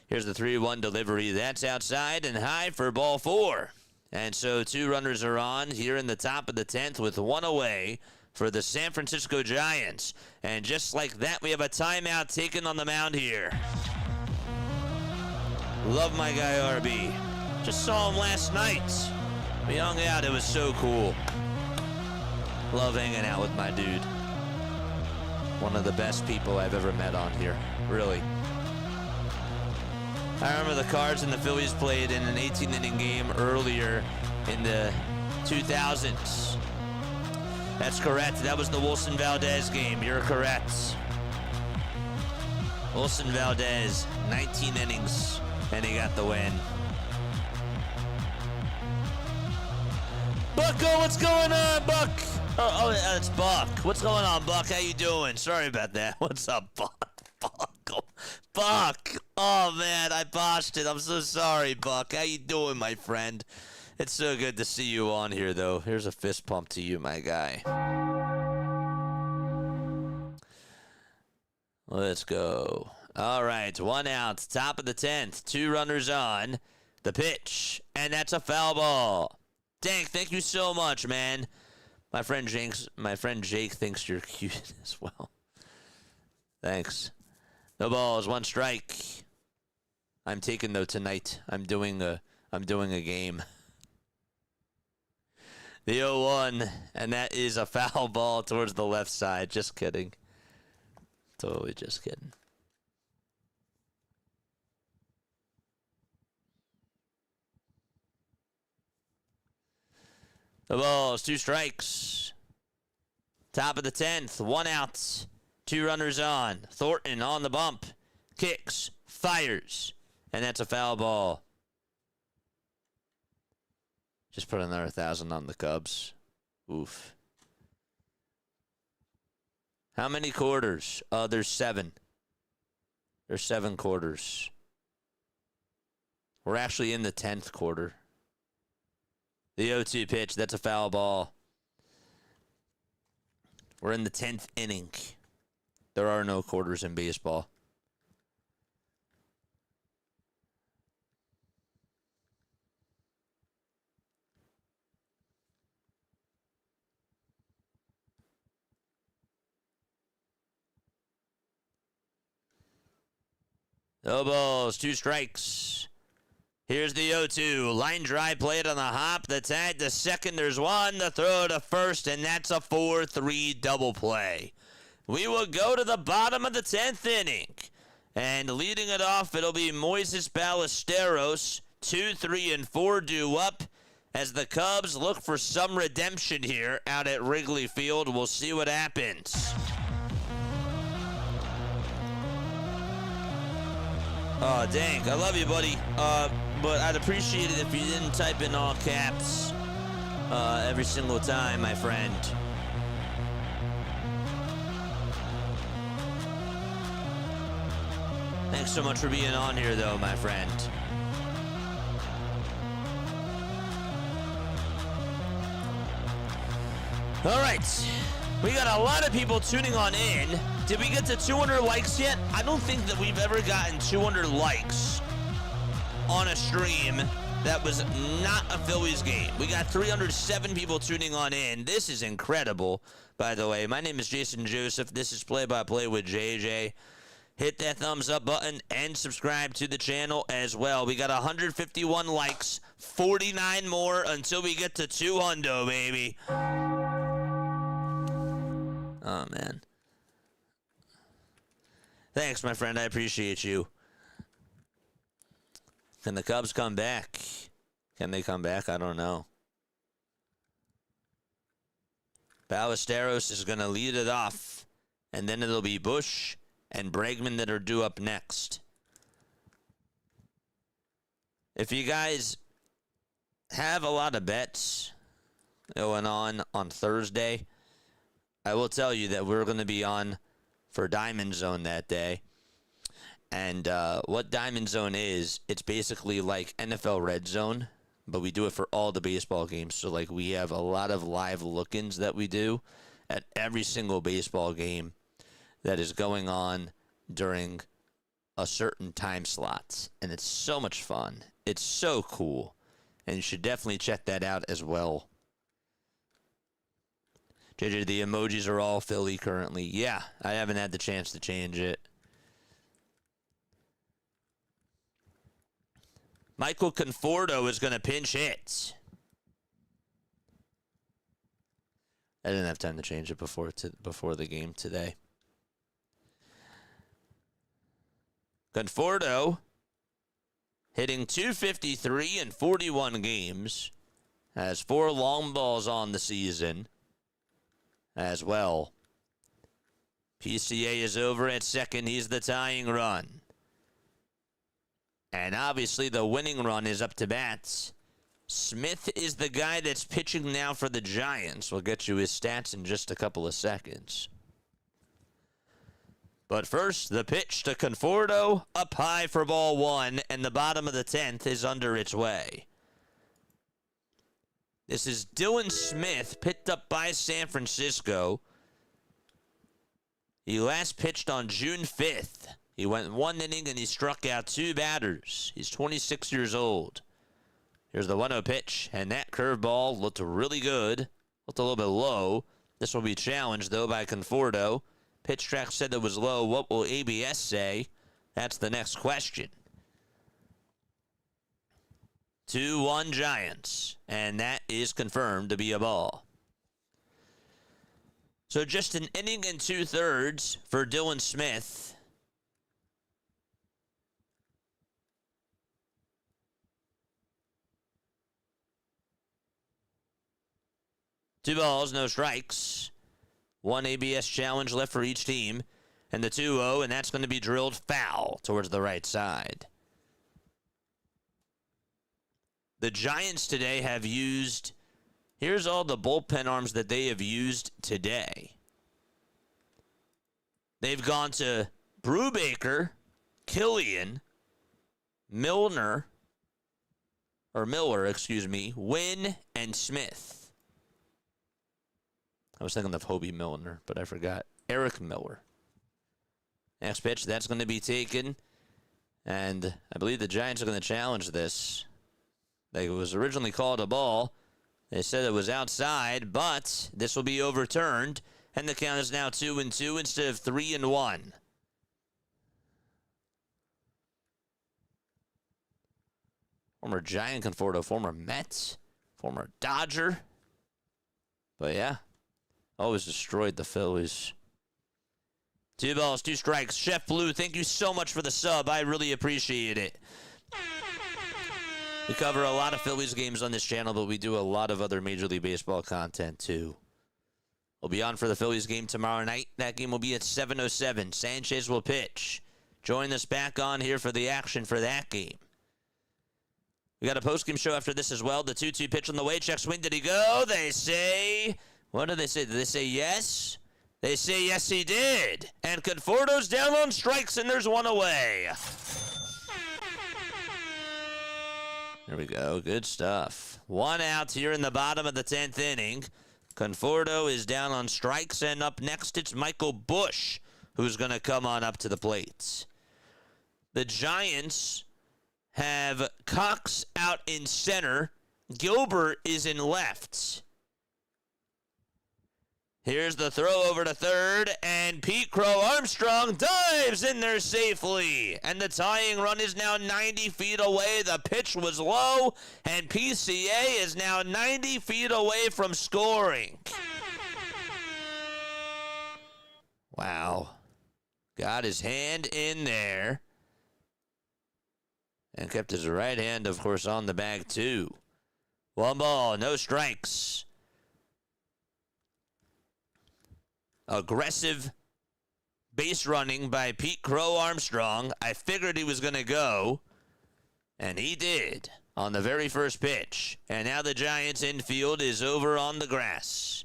B: Here's the 3-1 delivery. That's outside and high for ball 4. And so 2 runners are on here in the top of the 10th with 1 away for the San Francisco Giants. And just like that, we have a timeout taken on the mound here. Love my guy RB. Just saw him last night. We hung out. It was so cool. Love hanging out with my dude. One of the best people I've ever met on here. Really. I remember the Cards and the Phillies played in an 18-inning game earlier in the 2000s. That's correct. That was the Wilson Valdez game. You're correct. Wilson Valdez, 19 innings, and he got the win. Bucko, what's going on, Buck? Oh, it's Buck. What's going on, Buck? How you doing? Sorry about that. What's up, Buck? Buck. Oh, man, I botched it. I'm so sorry, Buck. How you doing, my friend? It's so good to see you on here, though. Here's a fist pump to you, my guy. Let's go. All right, 1 out, top of the 10th. 2 runners on. The pitch, and that's a foul ball. Dank, thank you so much, man. My friend Jake thinks you're cute as well. Thanks. No balls, 1 strike. I'm taking though tonight. I'm doing a game. The 0-1, and that is a foul ball towards the left side. Just kidding. Totally just kidding. The balls, 2 strikes. Top of the 10th, 1 out. 2 runners on. Thornton on the bump. Kicks, fires, and that's a foul ball. Just put another 1,000 on the Cubs. Oof. How many quarters? There's 7. There's 7 quarters. We're actually in the 10th quarter. The 0-2 pitch, that's a foul ball. We're in the 10th inning. There are no quarters in baseball. No balls, 2 strikes. Here's the 0-2. Line drive played on the hop. The tag to second. There's 1. The throw to first, and that's a 4-3 double play. We will go to the bottom of the 10th inning. And leading it off, it'll be Moises Ballesteros. 2, 3, and 4 due up. as the Cubs look for some redemption here out at Wrigley Field. We'll see what happens. Oh, dang. I love you, buddy. But I'd appreciate it if you didn't type in all caps every single time, my friend. Thanks so much for being on here, though, my friend. All right. We got a lot of people tuning on in. Did we get to 200 likes yet? I don't think that we've ever gotten 200 likes on a stream that was not a Phillies game. We got 307 people tuning on in. This is incredible, by the way. My name is Jason Joseph. This is Play by Play with JJ. Hit that thumbs up button and subscribe to the channel as well. We got 151 likes, 49 more until we get to 200, baby. Oh, man. Thanks, my friend. I appreciate you. Can the Cubs come back? Can they come back? I don't know. Ballesteros is going to lead it off, and then it'll be Bush and Bregman that are due up next. If you guys have a lot of bets going on Thursday, I will tell you that we're going to be on for Diamond Zone that day. And what Diamond Zone is, it's basically like NFL Red Zone, but we do it for all the baseball games. So, like, we have a lot of live look-ins that we do at every single baseball game that is going on during a certain time slots. And it's so much fun. It's so cool. And you should definitely check that out as well. JJ, the emojis are all Philly currently. Yeah, I haven't had the chance to change it. Michael Conforto is going to pinch hit. I didn't have time to change it before the game today. Conforto hitting .253 in 41 games. Has 4 long balls on the season as well. PCA is over at second. He's the tying run. And obviously the winning run is up to bats. Smith is the guy that's pitching now for the Giants. We'll get you his stats in just a couple of seconds. But first, the pitch to Conforto, up high for ball 1, and the bottom of the 10th is under its way. This is Dylan Smith, picked up by San Francisco. He last pitched on June 5th. He went 1 inning and he struck out 2 batters. He's 26 years old. Here's the 1-0 pitch, and that curveball looked really good. Looked a little bit low. This will be challenged, though, by Conforto. Pitch track said that was low. What will ABS say? That's the next question. 2-1 Giants, and that is confirmed to be a ball. So just an inning and 2/3 for Dylan Smith. Two balls, no strikes. 1 ABS challenge left for each team. And the 2-0, and that's going to be drilled foul towards the right side. The Giants today have used, here's all the bullpen arms that they have used today. They've gone to Brubaker, Killian, Miller, Wynn, and Smith. I was thinking of Hobie Milner, but I forgot. Eric Miller. Next pitch, that's going to be taken. And I believe the Giants are going to challenge this. It was originally called a ball. They said it was outside, but this will be overturned. And the count is now 2-2 instead of 3-1. Former Giant Conforto, former Mets, former Dodger. But yeah. Always destroyed the Phillies. 2 balls, 2 strikes. Chef Blue, thank you so much for the sub. I really appreciate it. We cover a lot of Phillies games on this channel, but we do a lot of other Major League Baseball content too. We'll be on for the Phillies game tomorrow night. That game will be at 7:07. Sanchez will pitch. Join us back on here for the action for that game. We got a postgame show after this as well. The 2-2 pitch on the way. Check swing. Did he go? They say... What do they say? Did they say yes? They say yes, he did. And Conforto's down on strikes, and there's one away. There we go. Good stuff. One out here in the bottom of the 10th inning. Conforto is down on strikes, and up next it's Michael Busch, who's going to come on up to the plate. The Giants have Cox out in center. Gilbert is in left. Here's the throw over to third, and Pete Crow Armstrong dives in there safely. And the tying run is now 90 feet away. The pitch was low, and PCA is now 90 feet away from scoring. Wow. Got his hand in there. And kept his right hand, of course, on the bag, too. 1 ball, no strikes. Aggressive base running by Pete Crow Armstrong. I figured he was going to go, and he did on the very first pitch. And now the Giants' infield is over on the grass.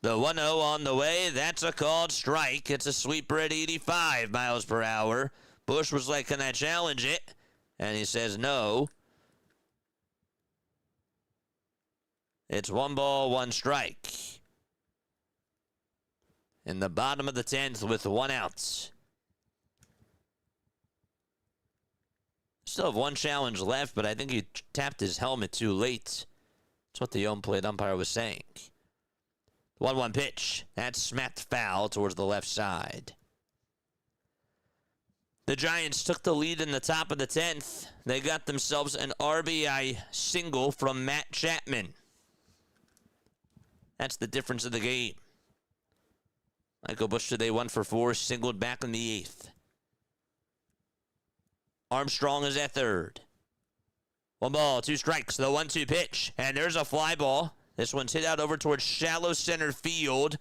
B: The 1-0 on the way. That's a called strike. It's a sweeper at 85 miles per hour. Busch was like, can I challenge it? And he says no. It's 1 ball, 1 strike. In the bottom of the 10th with 1 out. Still have 1 challenge left, but I think he tapped his helmet too late. That's what the home plate umpire was saying. 1-1 pitch. That's smacked foul towards the left side. The Giants took the lead in the top of the 10th. They got themselves an RBI single from Matt Chapman. That's the difference of the game. Michael Busch today 1 for 4, singled back in the 8th. Armstrong is at third. 1 ball, 2 strikes. The 1-2 pitch, and there's a fly ball. This one's hit out over towards shallow center field,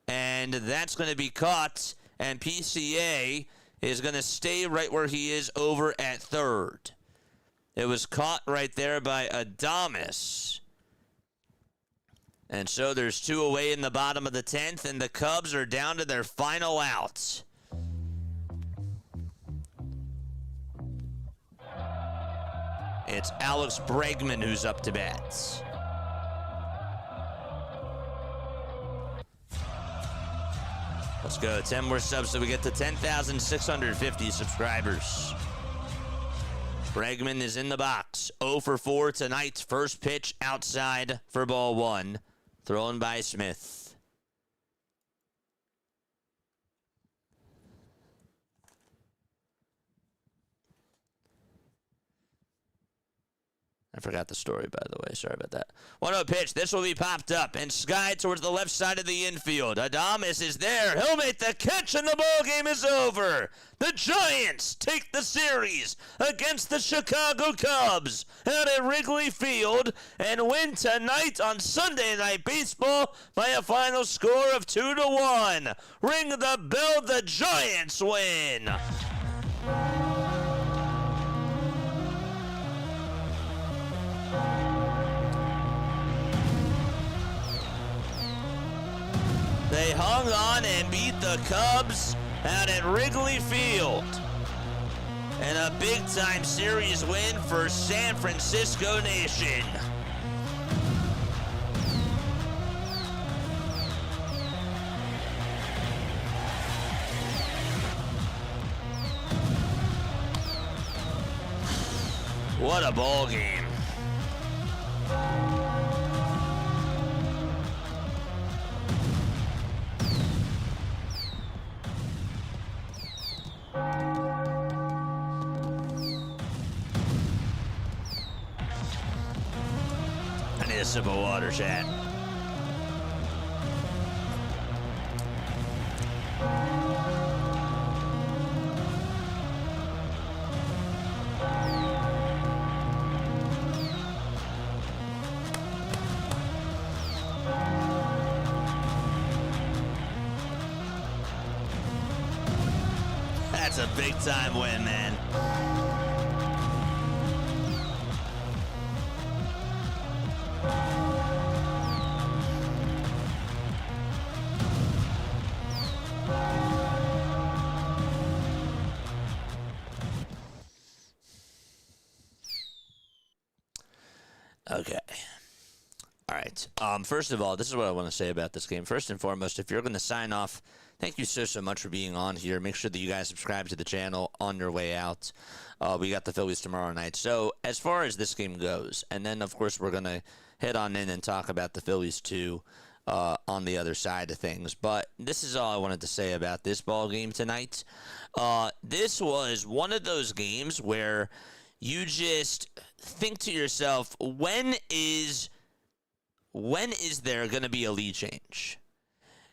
B: and that's going to be caught. And PCA is going to stay right where he is over at third. It was caught right there by Adames. And so there's 2 away in the bottom of the 10th, and the Cubs are down to their final out. It's Alex Bregman who's up to bat. Let's go. 10 more subs so we get to 10,650 subscribers. Bregman is in the box. 0 for 4 tonight. First pitch outside for ball 1. Thrown by Smith. I forgot the story, by the way. Sorry about that. 1-0 pitch. This will be popped up and skied towards the left side of the infield. Adames is there. He'll make the catch, and the ball game is over. The Giants take the series against the Chicago Cubs out at Wrigley Field and win tonight on Sunday Night Baseball by a final score of 2-1. Ring the bell. The Giants win. They hung on and beat the Cubs out at Wrigley Field. And a big-time series win for San Francisco Nation. What a ball game. I need a sip of water, chat. big time win, man. Okay. All right. First of all, this is what I want to say about this game. First and foremost, if you're going to sign off, thank you so much for being on here. Make sure that you guys subscribe to the channel on your way out. We got the Phillies tomorrow night. So as far as this game goes, and then, of course, we're going to head on in and talk about the Phillies, too, on the other side of things. But this is all I wanted to say about this ball game tonight. This was one of those games where you just think to yourself, when is there going to be a lead change?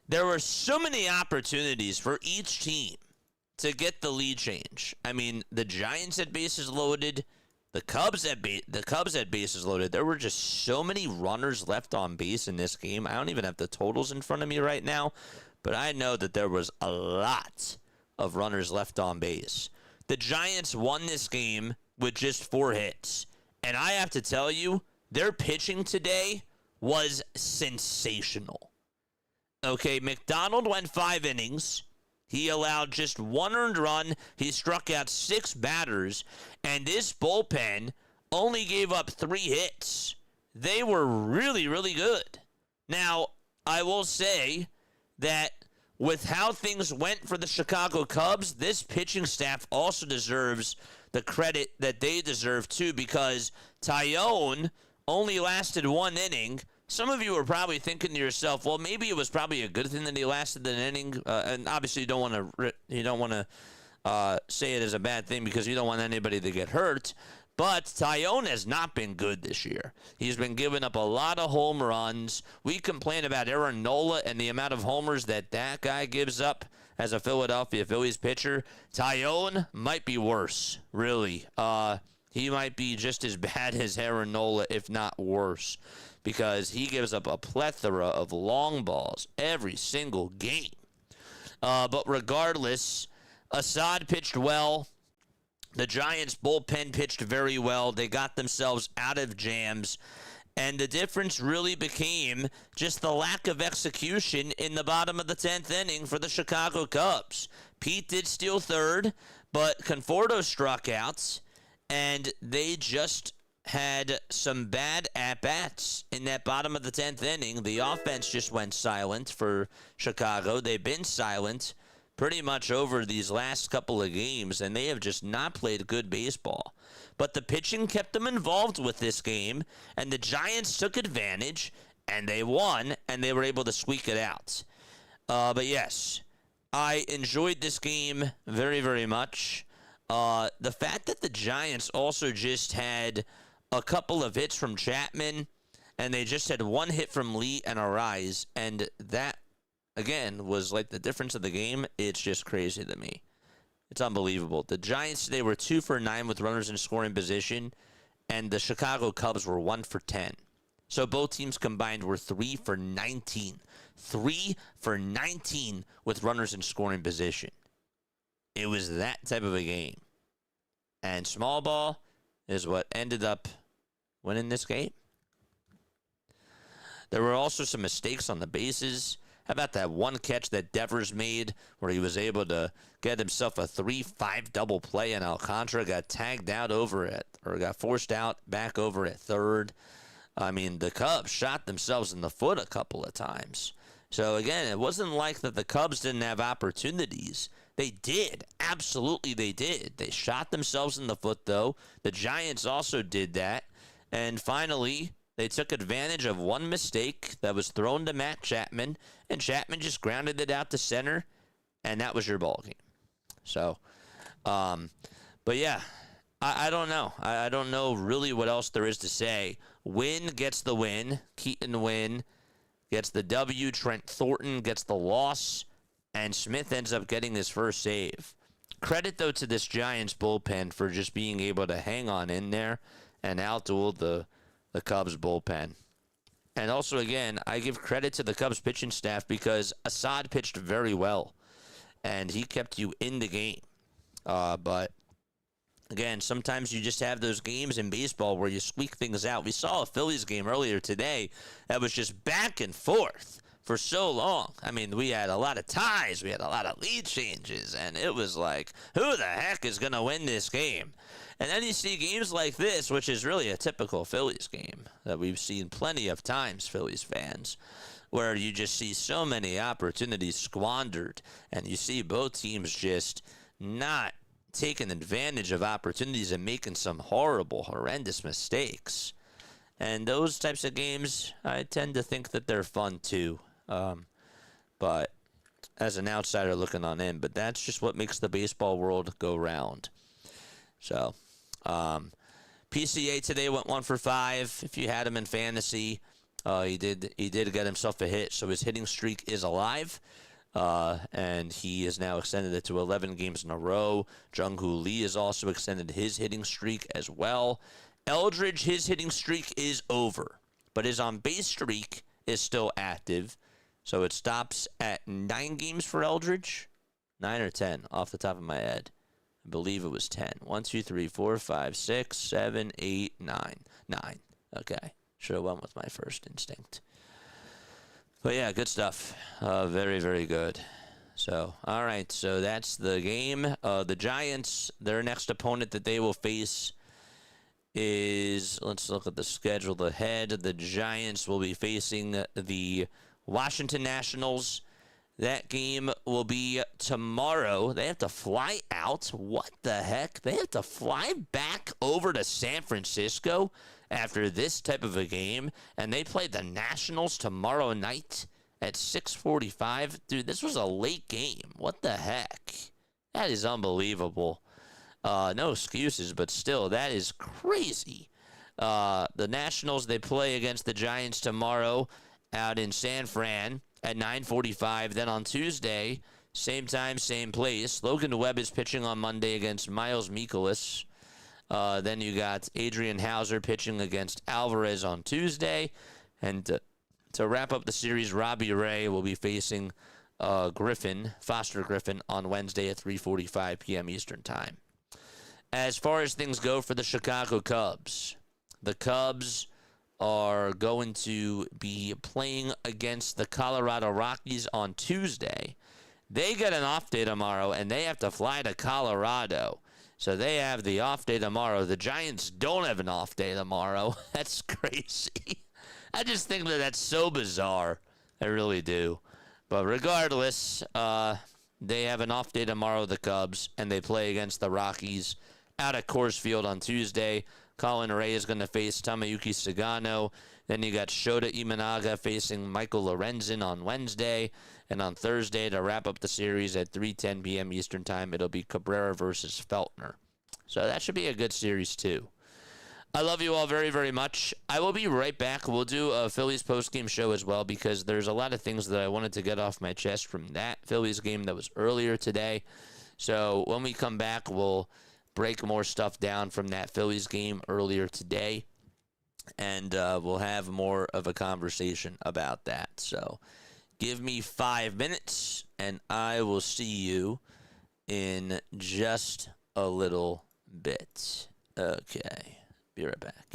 B: There were so many opportunities for each team to get the lead change. I mean, the Giants had bases loaded, the Cubs had bases loaded. There were just so many runners left on base in this game. I don't even have the totals in front of me right now, but I know that there was a lot of runners left on base. The Giants won this game with just 4 hits. And I have to tell you, their pitching today was sensational. Okay, McDonald went 5 innings. He allowed just 1 earned run. He struck out 6 batters. And this bullpen only gave up 3 hits. They were really, really good. Now, I will say that with how things went for the Chicago Cubs, this pitching staff also deserves the credit that they deserve too, because Taillon only lasted 1 inning. Some of you are probably thinking to yourself, well, maybe it was probably a good thing that he lasted an inning, and obviously you don't want to say it as a bad thing because you don't want anybody to get hurt. But Taillon has not been good this year. He's been giving up a lot of home runs. We complain about Aaron Nola and the amount of homers that guy gives up as a Philadelphia Phillies pitcher. Taillon might be worse, really. He might be just as bad as Aaron Nola, if not worse, because he gives up a plethora of long balls every single game. But regardless, Assad pitched well. The Giants' bullpen pitched very well. They got themselves out of jams. And the difference really became just the lack of execution in the bottom of the 10th inning for the Chicago Cubs. Pete did steal third, but Conforto struck out, and they just had some bad at-bats in that bottom of the 10th inning. The offense just went silent for Chicago. They've been silent pretty much over these last couple of games, and they have just not played good baseball. But the pitching kept them involved with this game, and the Giants took advantage, and they won, and they were able to squeak it out. But yes, I enjoyed this game very, very much. The fact that the Giants also just had a couple of hits from Chapman, and they just had 1 hit from Lee and Arise, and that, again, was like the difference of the game. It's just crazy to me. It's unbelievable. The Giants today were 2 for 9 with runners in scoring position, and the Chicago Cubs were 1 for 10. So both teams combined were 3 for 19. 3 for 19 with runners in scoring position. It was that type of a game. And small ball is what ended up winning this game. There were also some mistakes on the bases. How about that one catch that Devers made where he was able to get himself a 3-5 double play, and Alcantara got tagged out over it, or got forced out back over at third. I mean, the Cubs shot themselves in the foot a couple of times. So, again, it wasn't like that the Cubs didn't have opportunities. They did. Absolutely they did. They shot themselves in the foot, though. The Giants also did that. And finally, they took advantage of one mistake that was thrown to Matt Chapman, and Chapman just grounded it out to center, and that was your ball game. So, but yeah, I don't know. I don't know really what else there is to say. Wynn gets the win. Keaton Wynn gets the W. Trent Thornton gets the loss, and Smith ends up getting his first save. Credit, though, to this Giants bullpen for just being able to hang on in there and outduel the Cubs bullpen. And also, again, I give credit to the Cubs pitching staff because Assad pitched very well, and he kept you in the game. But again, sometimes you just have those games in baseball where you squeak things out. We saw a Phillies game earlier today that was just back and forth for so long. I mean, we had a lot of ties, we had a lot of lead changes, and it was like, who the heck is going to win this game? And then you see games like this, which is really a typical Phillies game that we've seen plenty of times, Phillies fans, where you just see so many opportunities squandered, and you see both teams just not taking advantage of opportunities and making some horrible, horrendous mistakes. And those types of games, I tend to think that they're fun too. But as an outsider looking on in, but that's just what makes the baseball world go round. So, PCA today went 1 for 5. If you had him in fantasy, he did get himself a hit, so his hitting streak is alive. And he has now extended it to 11 games in a row. Jung-Hoo Lee has also extended his hitting streak as well. Eldridge, his hitting streak is over, but his on-base streak is still active. So it stops at 9 games for Eldridge. 9 or 10 off the top of my head. I believe it was 10. 1, 2, 3, 4, 5, 6, 7, 8, 9. 9. Okay. Should have went with my first instinct. But yeah, good stuff. Very, very good. So, all right. So that's the game. The Giants, their next opponent that they will face is, let's look at the schedule ahead. The Giants will be facing the Washington Nationals. That game will be tomorrow. They have to fly out. What the heck? They have to fly back over to San Francisco after this type of a game, and they play the Nationals tomorrow night at 6:45. Dude, this was a late game. What the heck? That is unbelievable. No excuses, but still, that is crazy. The Nationals, they play against the Giants tomorrow out in San Fran at 9:45. Then on Tuesday, same time, same place, Logan Webb is pitching on Monday against Miles Mikolas. Then you got Adrian Hauser pitching against Alvarez on Tuesday. And to wrap up the series, Robbie Ray will be facing Foster Griffin, on Wednesday at 3:45 p.m. Eastern Time. As far as things go for the Chicago Cubs, the Cubs are going to be playing against the Colorado Rockies on Tuesday. They get an off day tomorrow, and they have to fly to Colorado. So they have the off day tomorrow. The Giants don't have an off day tomorrow. That's crazy. I just think that that's so bizarre. I really do. But regardless, they have an off day tomorrow, the Cubs, and they play against the Rockies out at Coors Field on Tuesday. Colin Ray is going to face Tamayuki Sagano. Then you got Shota Imanaga facing Michael Lorenzen on Wednesday. And on Thursday, to wrap up the series at 3:10 p.m. Eastern Time, it'll be Cabrera versus Feltner. So that should be a good series, too. I love you all very, very much. I will be right back. We'll do a Phillies postgame show as well, because there's a lot of things that I wanted to get off my chest from that Phillies game that was earlier today. So when we come back, we'll break more stuff down from that Phillies game earlier today, and we'll have more of a conversation about that. So give me 5 minutes, and I will see you in just a little bit. Okay, be right back.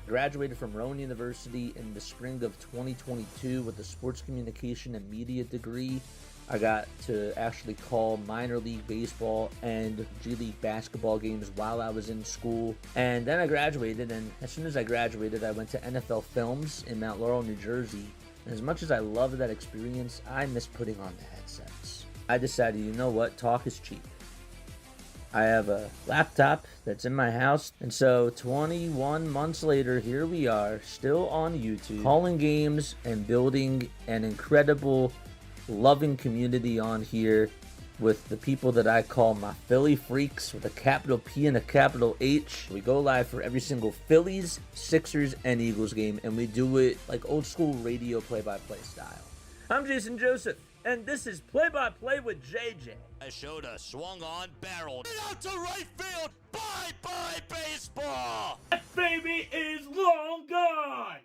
A: Graduated from Rowan University in the spring of 2022 with a sports communication and media degree. I got to actually call minor league baseball and G League basketball games while I was in school. And then I graduated, and as soon as I graduated, I went to NFL Films in Mount Laurel, New Jersey. And as much as I loved that experience, I miss putting on the headsets. I decided, you know what, talk is cheap. I have a laptop that's in my house, and so 21 months later, here we are, still on YouTube, calling games and building an incredible, loving community on here with the people that I call my Philly freaks with a capital P and a capital H. We go live for every single Phillies, Sixers, and Eagles game, and we do it like old school radio play-by-play style. I'm Jason Joseph, and this is Play-by-Play with JJ.
B: I showed a swung on, barreled it out to right field. Bye-bye baseball.
A: That baby is long gone.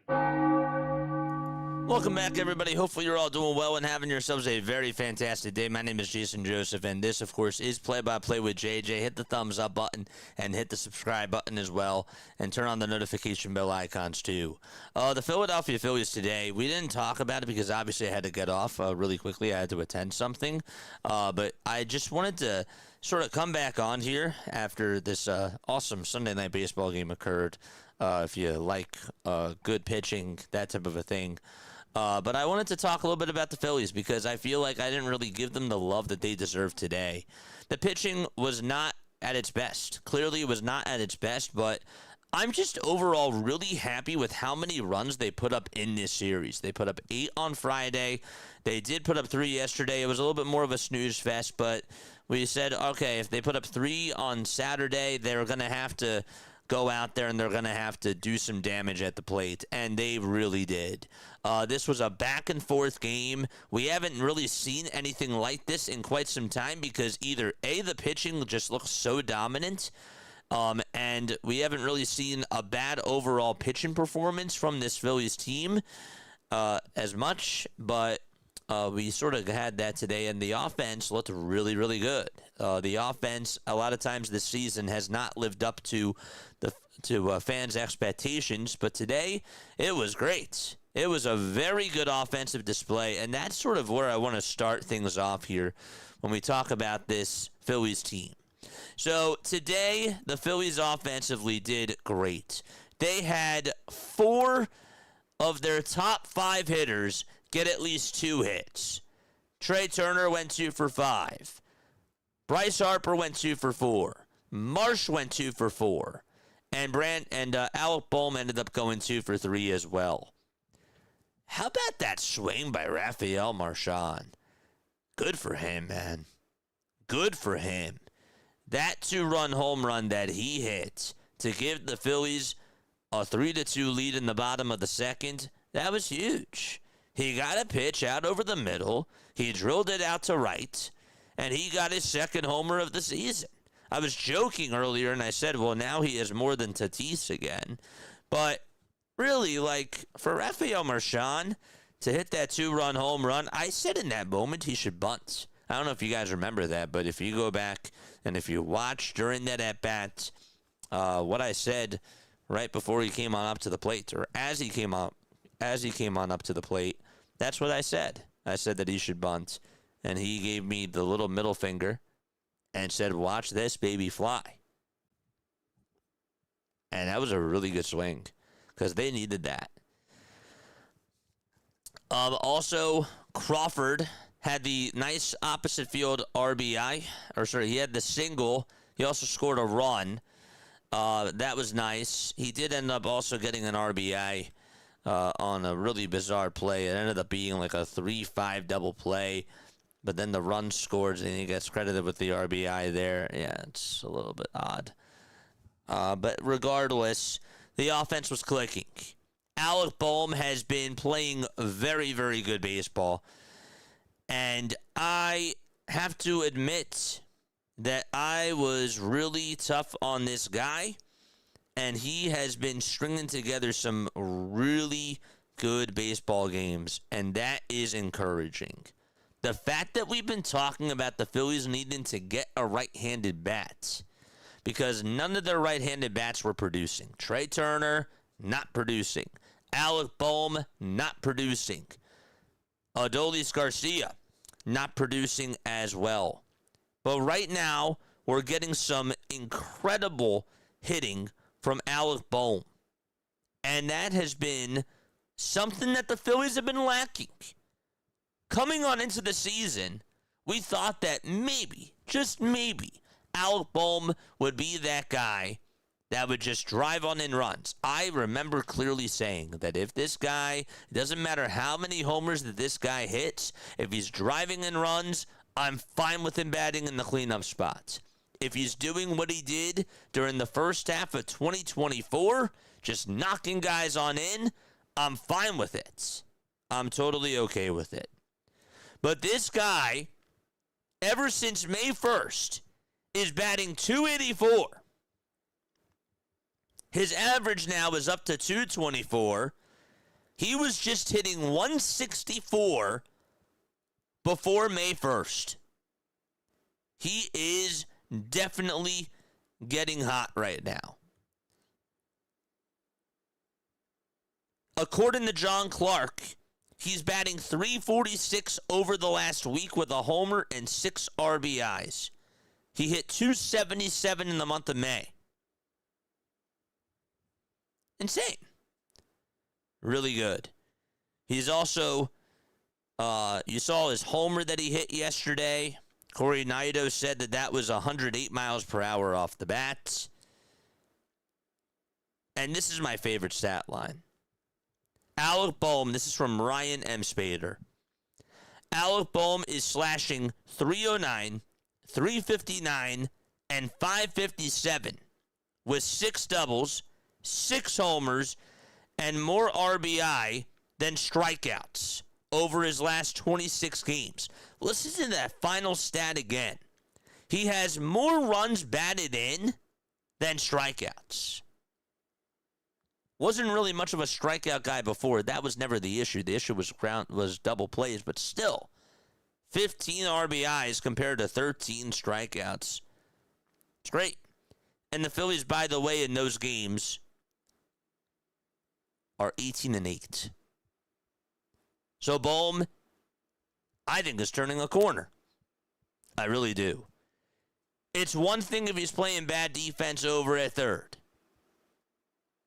B: Welcome back, everybody. Hopefully you're all doing well and having yourselves a very fantastic day. My name is Jason Joseph, and this, of course, is Play-by-Play with JJ. Hit the thumbs up button and hit the subscribe button as well, and turn on the notification bell icons, too. The Philadelphia Phillies today, we didn't talk about it because obviously I had to get off really quickly. I had to attend something, but I just wanted to sort of come back on here after this awesome Sunday Night Baseball game occurred. If you like good pitching, that type of a thing. But I wanted to talk a little bit about the Phillies because I feel like I didn't really give them the love that they deserve today. The pitching was not at its best. Clearly, it was not at its best, but I'm just overall really happy with how many runs they put up in this series. They put up 8 on Friday. They did put up 3 yesterday. It was a little bit more of a snooze fest, but we said, okay, if they put up 3 on Saturday, they're going to have to go out there and they're going to have to do some damage at the plate, and they really did. This was a back-and-forth game. We haven't really seen anything like this in quite some time because either, A, the pitching just looks so dominant, and we haven't really seen a bad overall pitching performance from this Phillies team as much, but we sort of had that today, and the offense looked really, really good. The offense, a lot of times this season, has not lived up to fans' expectations, but today it was great. It was a very good offensive display, and that's sort of where I want to start things off here when we talk about this Phillies team. So today, the Phillies offensively did great. They had 4 of their top 5 hitters get at least 2 hits. Trey Turner went 2 for 5. Bryce Harper went 2 for 4. Marsh went 2 for 4. And Alec Bohm ended up going 2 for 3 as well. How about that swing by Rafael Marchand? Good for him, man. Good for him. That 2-run home run that he hit to give the Phillies a 3-2 lead in the bottom of the second, that was huge. He got a pitch out over the middle. He drilled it out to right, and he got his second homer of the season. I was joking earlier, and I said, well, now he is more than Tatis again. But really, like, for Rafael Marchand to hit that 2-run home run, I said in that moment he should bunt. I don't know if you guys remember that, but if you go back and if you watch during that at-bat, what I said right before he came on up to the plate, or as he came on up to the plate, that's what I said. I said that he should bunt, and he gave me the little middle finger and said, watch this baby fly. And that was a really good swing because they needed that. Also, Crawford had the nice opposite field RBI. He had the single. He also scored a run. That was nice. He did end up also getting an RBI on a really bizarre play. It ended up being like a 3-5 double play. But then the run scored, and he gets credited with the RBI there. Yeah, it's a little bit odd. But regardless, the offense was clicking. Alec Bohm has been playing very, very good baseball. And I have to admit that I was really tough on this guy. And he has been stringing together some really good baseball games. And that is encouraging. The fact that we've been talking about the Phillies needing to get a right-handed bat because none of their right-handed bats were producing. Trey Turner, not producing. Alec Bohm, not producing. Adolis Garcia, not producing as well. But right now, we're getting some incredible hitting from Alec Bohm. And that has been something that the Phillies have been lacking. Coming on into the season, we thought that maybe, just maybe, Alec Bohm would be that guy that would just drive on in runs. I remember clearly saying that if this guy, it doesn't matter how many homers that this guy hits, if he's driving in runs, I'm fine with him batting in the cleanup spots. If he's doing what he did during the first half of 2024, just knocking guys on in, I'm fine with it. I'm totally okay with it. But this guy, ever since May 1st, is batting .284. His average now is up to .224. He was just hitting .164 before May 1st. He is definitely getting hot right now. According to John Clark, he's batting .346 over the last week with a homer and 6 RBIs. He hit .277 in the month of May. Insane. Really good. He's also, you saw his homer that he hit yesterday. Corey Naito said that was 108 miles per hour off the bat. And this is my favorite stat line. Alec Bohm, this is from Ryan M. Spader. Alec Bohm is slashing .309, .359, and .557 with 6 doubles, 6 homers, and more RBI than strikeouts over his last 26 games. Listen to that final stat again. He has more runs batted in than strikeouts. Wasn't really much of a strikeout guy before. That was never the issue. The issue was double plays, but still, 15 RBIs compared to 13 strikeouts. It's great. And the Phillies, by the way, in those games are 18-8. So Bohm, I think, is turning a corner. I really do. It's one thing if he's playing bad defense over at third.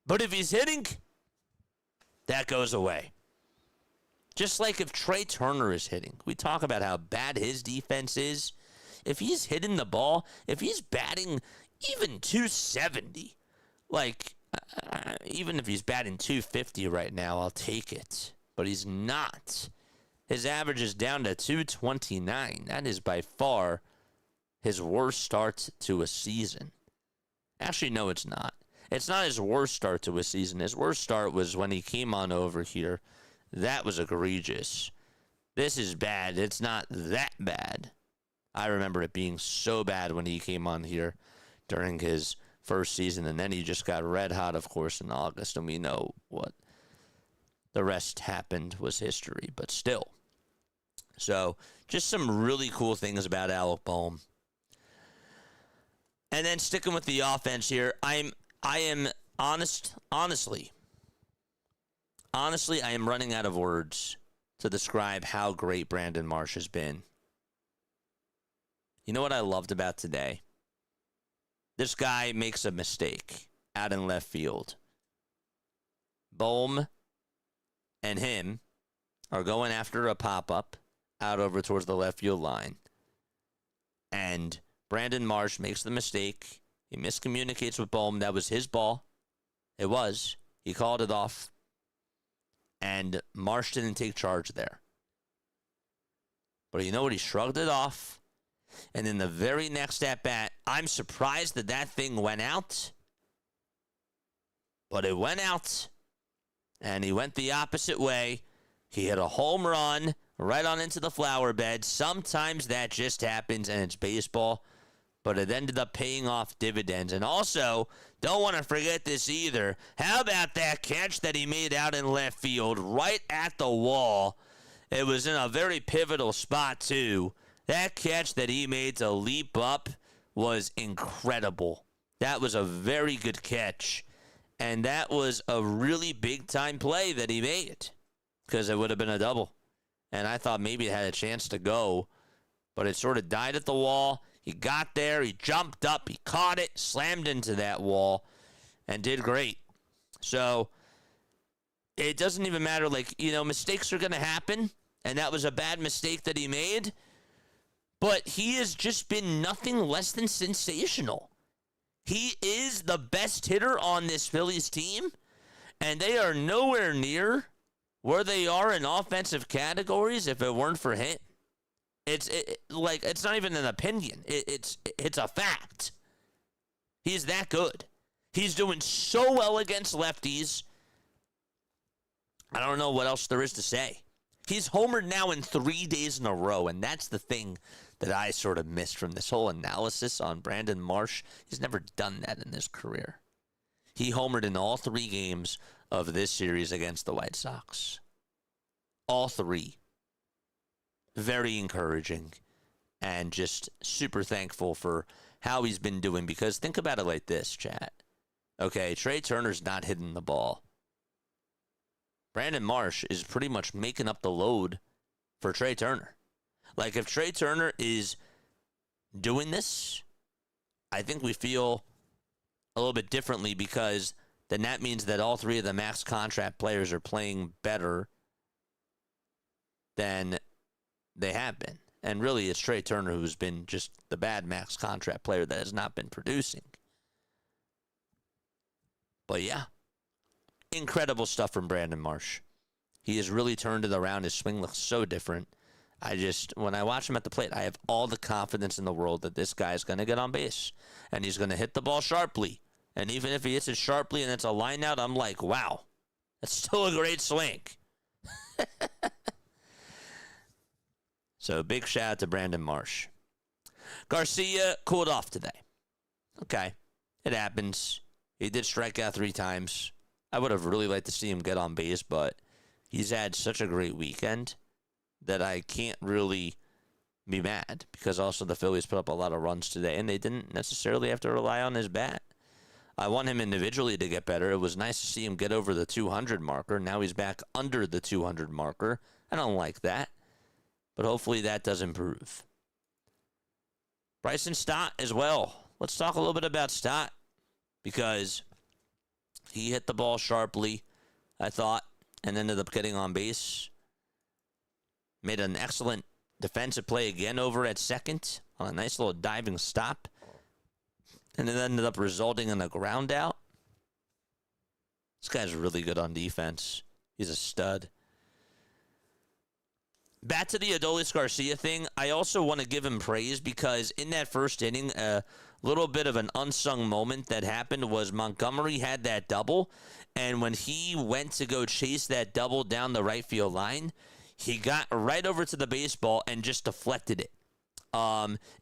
B: But if he's hitting, that goes away. Just like if Trey Turner is hitting. We talk about how bad his defense is. If he's hitting the ball, if he's batting even .270, even if he's batting .250 right now, I'll take it. But he's not. His average is down to .229. That is by far his worst start to a season. Actually, no, it's not. It's not his worst start to a season. His worst start was when he came on over here. That was egregious. This is bad. It's not that bad. I remember it being so bad when he came on here during his first season, and then he just got red hot, of course, in August, and we know what the rest happened was history, but still. So, just some really cool things about Alec Bohm. And then sticking with the offense here, I am honestly, I am running out of words to describe how great Brandon Marsh has been. You know what I loved about today? This guy makes a mistake out in left field. Bohm and him are going after a pop-up out over towards the left field line. And Brandon Marsh makes the mistake. He miscommunicates with Bohm. That was his ball. It was. He called it off. And Marsh didn't take charge there. But you know what? He shrugged it off. And in the very next at-bat, I'm surprised that thing went out. But it went out. And he went the opposite way. He hit a home run right on into the flower bed. Sometimes that just happens, and it's baseball. But it ended up paying off dividends. And also, don't want to forget this either. How about that catch that he made out in left field, right at the wall? It was in a very pivotal spot, too. That catch that he made to leap up was incredible. That was a very good catch. And that was a really big-time play that he made because it would have been a double. And I thought maybe it had a chance to go, but it sort of died at the wall. He got there, he jumped up, he caught it, slammed into that wall, and did great. So it doesn't even matter. Mistakes are going to happen, and that was a bad mistake that he made. But he has just been nothing less than sensational. He is the best hitter on this Phillies team, and they are nowhere near where they are in offensive categories if it weren't for him. It's not even an opinion. It's a fact. He's that good. He's doing so well against lefties. I don't know what else there is to say. He's homered now in 3 days in a row, and that's the thing that I sort of missed from this whole analysis on Brandon Marsh. He's never done that in his career. He homered in all 3 games of this series against the White Sox. All 3. Very encouraging, and just super thankful for how he's been doing, because think about it like this, chat. Okay, Trey Turner's not hitting the ball. Brandon Marsh is pretty much making up the load for Trey Turner. Like, if Trey Turner is doing this, I think we feel a little bit differently, because then that means that all 3 of the max contract players are playing better than they have been. And really, it's Trey Turner who's been just the bad max contract player that has not been producing. But yeah, incredible stuff from Brandon Marsh. He has really turned it around. His swing looks so different. When I watch him at the plate, I have all the confidence in the world that this guy is going to get on base. And he's going to hit the ball sharply. And even if he hits it sharply and it's a line out, I'm like, wow, that's still a great swing. So big shout out to Brandon Marsh. Garcia cooled off today. Okay, it happens. He did strike out 3 times. I would have really liked to see him get on base, but he's had such a great weekend that I can't really be mad, because also the Phillies put up a lot of runs today, and they didn't necessarily have to rely on his bat. I want him individually to get better. It was nice to see him get over the 200 marker. Now he's back under the 200 marker. I don't like that, but hopefully that does improve. Bryson Stott as well. Let's talk a little bit about Stott, because he hit the ball sharply, I thought, and ended up getting on base. Made an excellent defensive play again over at second on a nice little diving stop. And it ended up resulting in a ground out. This guy's really good on defense. He's a stud. Back to the Adolis Garcia thing, I also want to give him praise, because in that first inning, a little bit of an unsung moment that happened was Montgomery had that double, and when he went to go chase that double down the right field line, he got right over to the baseball and just deflected it.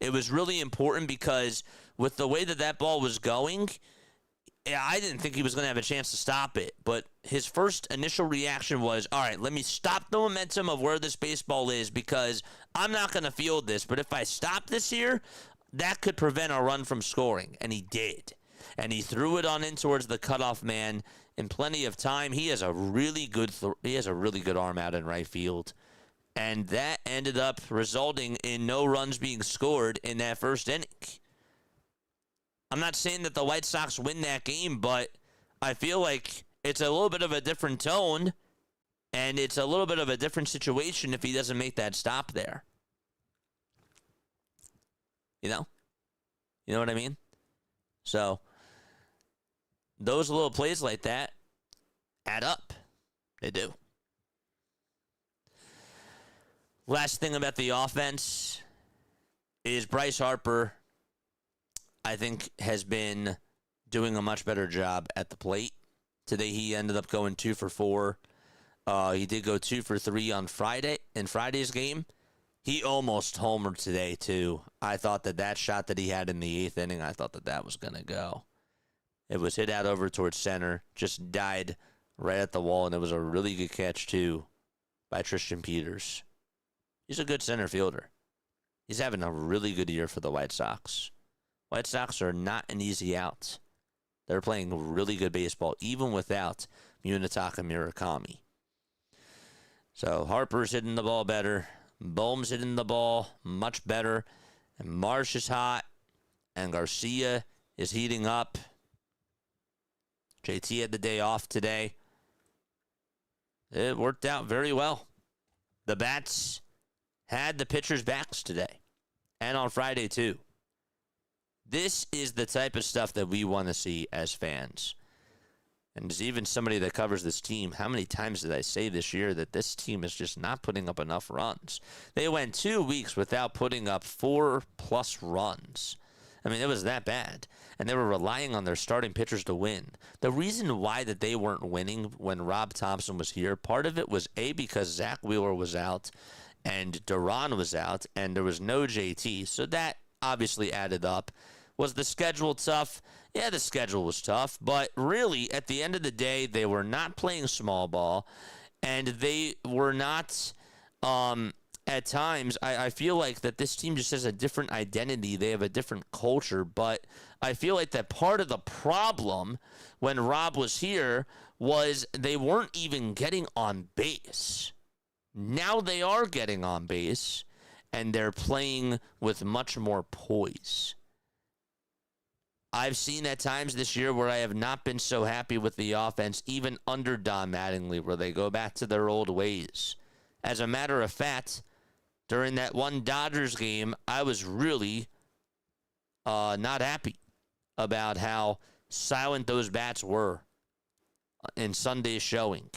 B: It was really important, because with the way that ball was going, I didn't think he was going to have a chance to stop it, but his first initial reaction was, all right, let me stop the momentum of where this baseball is, because I'm not going to field this, but if I stop this here, that could prevent a run from scoring, and he did. And he threw it on in towards the cutoff man in plenty of time. He has a really good arm out in right field, and that ended up resulting in no runs being scored in that first inning. I'm not saying that the White Sox win that game, but I feel like it's a little bit of a different tone, and it's a little bit of a different situation if he doesn't make that stop there. You know? You know what I mean? So, those little plays like that add up. They do. Last thing about the offense is Bryce Harper, I think, has been doing a much better job at the plate. Today he ended up going 2 for 4. He did go 2 for 3 on Friday, in Friday's game. He almost homered today, too. I thought that shot that he had in the 8th inning, I thought that was going to go. It was hit out over towards center, just died right at the wall, and it was a really good catch, too, by Tristan Peters. He's a good center fielder. He's having a really good year for the White Sox. White Sox are not an easy out. They're playing really good baseball, even without Munetaka Murakami. So Harper's hitting the ball better. Bohm's hitting the ball much better. And Marsh is hot. And Garcia is heating up. JT had the day off today. It worked out very well. The bats had the pitchers' backs today. And on Friday, too. This is the type of stuff that we want to see as fans. And as even somebody that covers this team, how many times did I say this year that this team is just not putting up enough runs? They went 2 weeks without putting up 4+ runs. I mean, it was that bad. And they were relying on their starting pitchers to win. The reason why that they weren't winning when Rob Thompson was here, part of it was because Zach Wheeler was out and Duran was out and there was no JT. So that obviously added up. Was the schedule tough? Yeah, the schedule was tough. But really, at the end of the day, they were not playing small ball. And they were not, at times, I feel like that this team just has a different identity. They have a different culture. But I feel like that part of the problem when Rob was here was they weren't even getting on base. Now they are getting on base, and they're playing with much more poise. I've seen at times this year where I have not been so happy with the offense, even under Don Mattingly, where they go back to their old ways. As a matter of fact, during that one Dodgers game, I was really not happy about how silent those bats were in Sunday's showing.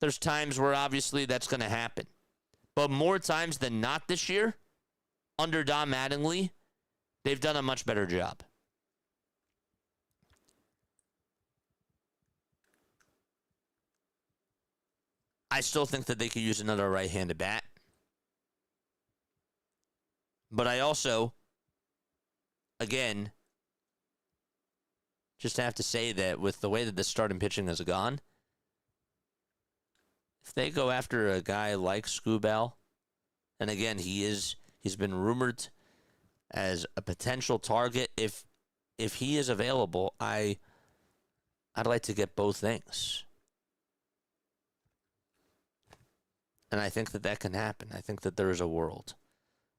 B: There's times where obviously that's going to happen. But more times than not this year, under Don Mattingly, they've done a much better job. I still think that they could use another right-handed bat. But I also, again, just have to say that with the way that the starting pitching has gone, if they go after a guy like Skubal, and again, he's been rumored as a potential target. If he is available, I'd like to get both things. And I think that can happen. I think that there is a world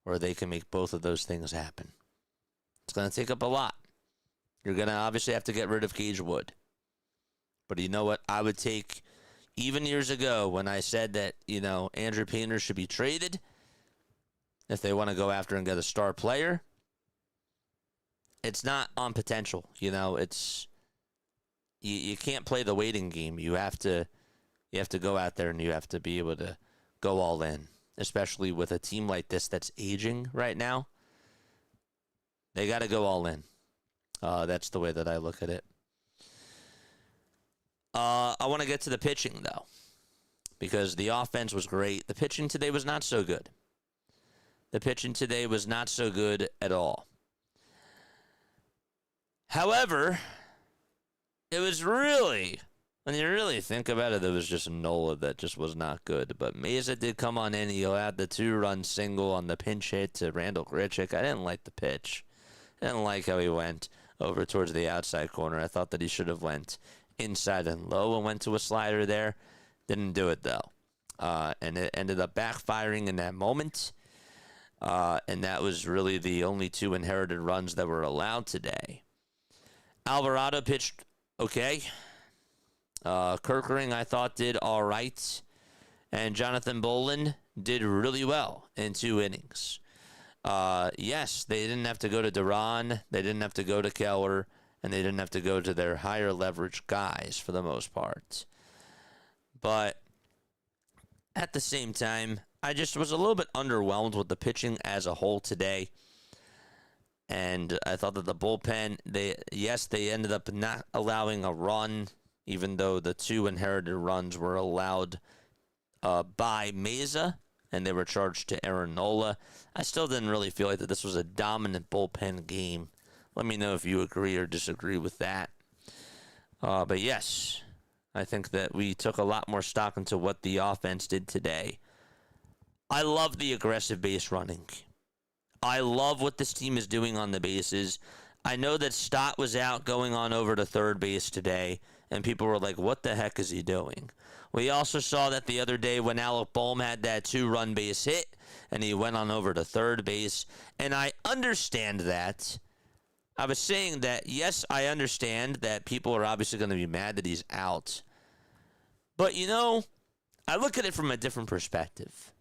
B: where they can make both of those things happen. It's going to take up a lot. You're going to obviously have to get rid of Gage Wood. But you know what? I would take, even years ago when I said that, Andrew Painter should be traded, if they want to go after and get a star player, it's not on potential. It's you can't play the waiting game. You have to go out there and you have to be able to go all in, especially with a team like this that's aging right now. They got to go all in. That's the way that I look at it. I want to get to the pitching, though, because the offense was great. The pitching today was not so good. The pitching today was not so good at all. However, it was really, when you really think about it, there was just Nola that just was not good. But Meza did come on in. He had the 2-run single on the pinch hit to Randall Grichuk. I didn't like the pitch. I didn't like how he went over towards the outside corner. I thought that he should have went inside and low and went to a slider there. Didn't do it, though. And it ended up backfiring in that moment. And that was really the only 2 inherited runs that were allowed today. Alvarado pitched okay. Kerkering, I thought, did all right. And Jonathan Bolin did really well in 2 innings. Yes, they didn't have to go to Duran. They didn't have to go to Keller. And they didn't have to go to their higher leverage guys for the most part. But at the same time, I just was a little bit underwhelmed with the pitching as a whole today. And I thought that the bullpen, they ended up not allowing a run, even though the 2 inherited runs were allowed by Meza, and they were charged to Aaron Nola. I still didn't really feel like that this was a dominant bullpen game. Let me know if you agree or disagree with that. But yes, I think that we took a lot more stock into what the offense did today. I love the aggressive base running. I love what this team is doing on the bases. I know that Stott was out going on over to third base today, and people were like, what the heck is he doing? We also saw that the other day when Alec Bohm had that 2-run base hit, and he went on over to third base. And I understand that. I was saying that, yes, I understand that people are obviously going to be mad that he's out. But, you know, I look at it from a different perspective.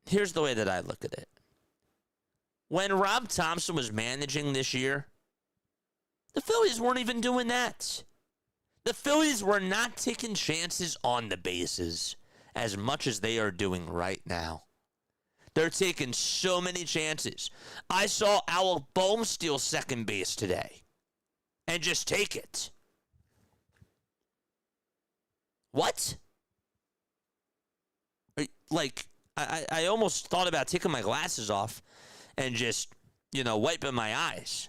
B: Here's the way that I look at it. When Rob Thompson was managing this year, the Phillies weren't even doing that. The Phillies were not taking chances on the bases as much as they are doing right now. They're taking so many chances. I saw Alec Bohm steal second base today and just take it. What? Like, I almost thought about taking my glasses off and just, wiping my eyes.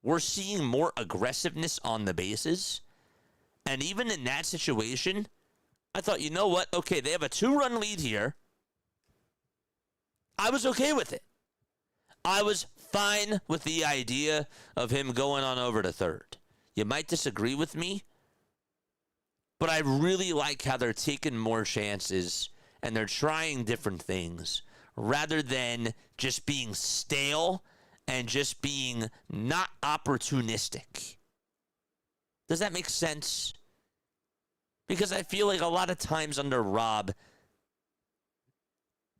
B: We're seeing more aggressiveness on the bases. And even in that situation, I thought, you know what? Okay, they have a 2-run lead here. I was okay with it. I was fine with the idea of him going on over to third. You might disagree with me, but I really like how they're taking more chances and they're trying different things rather than just being stale and just being not opportunistic. Does that make sense? Because I feel like a lot of times under Rob,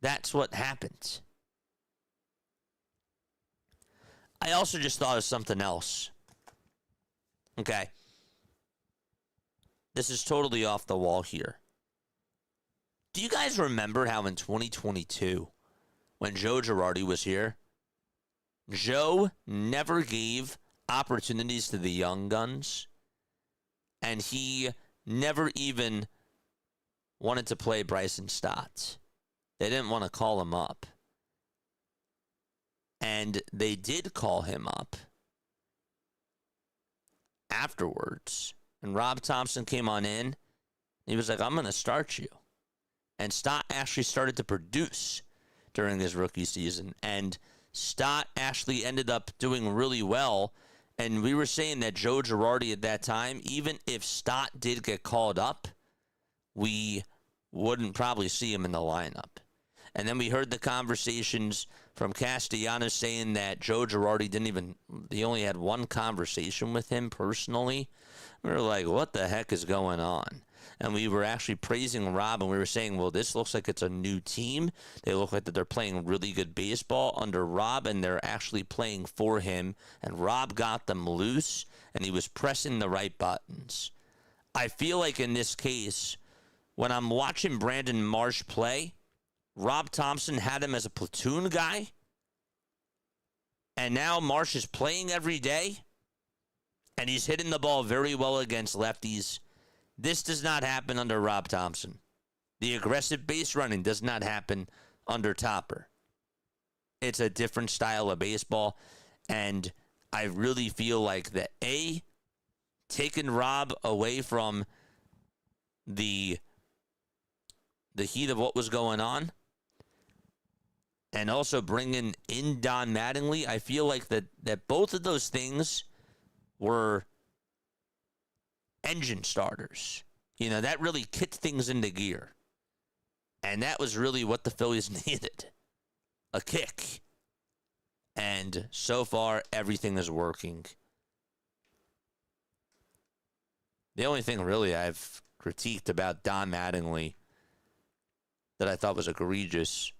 B: that's what happens. I also just thought of something else. Okay. This is totally off the wall here. Do you guys remember how in 2022, when Joe Girardi was here, Joe never gave opportunities to the young guns, and he never even wanted to play Bryson Stott. They didn't want to call him up. And they did call him up afterwards. And Rob Thompson came on in. He was like, I'm going to start you. And Stott actually started to produce during his rookie season. And Stott actually ended up doing really well. And we were saying that Joe Girardi at that time, even if Stott did get called up, we wouldn't probably see him in the lineup. And then we heard the conversations from Castellanos saying that Joe Girardi he only had one conversation with him personally. We were like, what the heck is going on? And we were actually praising Rob, and we were saying, well, this looks like it's a new team. They look like that they're playing really good baseball under Rob, and they're actually playing for him. And Rob got them loose, and he was pressing the right buttons. I feel like in this case, when I'm watching Brandon Marsh play, Rob Thompson had him as a platoon guy, and now Marsh is playing every day, and he's hitting the ball very well against lefties. This does not happen under Rob Thompson. The aggressive base running does not happen under Topper. It's a different style of baseball, and I really feel like that, taking Rob away from the heat of what was going on, and also bringing in Don Mattingly, I feel like that both of those things were engine starters. That really kicked things into gear. And that was really what the Phillies needed. A kick. And so far, everything is working. The only thing really I've critiqued about Don Mattingly that I thought was egregious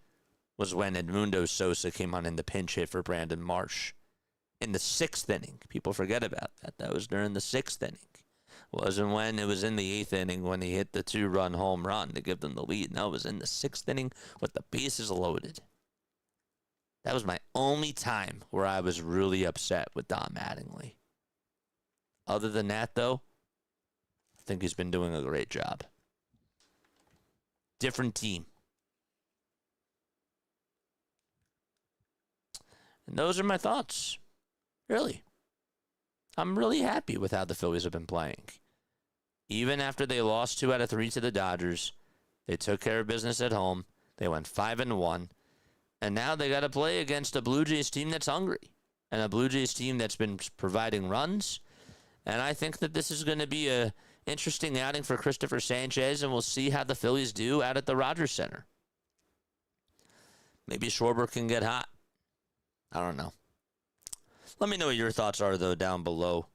B: was when Edmundo Sosa came on in the pinch hit for Brandon Marsh in the 6th inning. People forget about that. That was during the 6th inning. Wasn't when it was in the 8th inning when he hit the 2-run home run to give them the lead. No, it was in the 6th inning with the bases loaded. That was my only time where I was really upset with Don Mattingly. Other than that, though, I think he's been doing a great job. Different team. And those are my thoughts. Really. I'm really happy with how the Phillies have been playing. Even after they lost 2 out of 3 to the Dodgers, they took care of business at home. They went 5-1. And now they got to play against a Blue Jays team that's hungry and a Blue Jays team that's been providing runs. And I think that this is going to be a interesting outing for Christopher Sanchez, and we'll see how the Phillies do out at the Rogers Center. Maybe Schwarber can get hot. I don't know. Let me know what your thoughts are, though, down below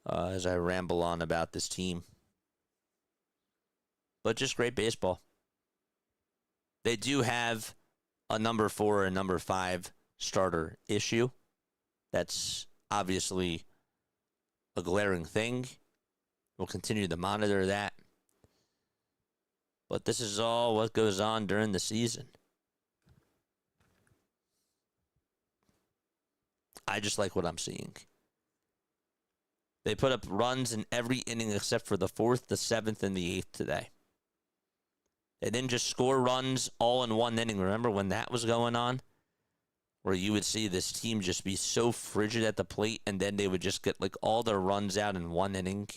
B: as I ramble on about this team. But just great baseball. They do have a number 4 and number 5 starter issue. That's obviously a glaring thing. We'll continue to monitor that. But this is all what goes on during the season. I just like what I'm seeing. They put up runs in every inning except for the 4th, the 7th, and the 8th today. They didn't just score runs all in one inning. Remember when that was going on? Where you would see this team just be so frigid at the plate, and then they would just get like all their runs out in one inning.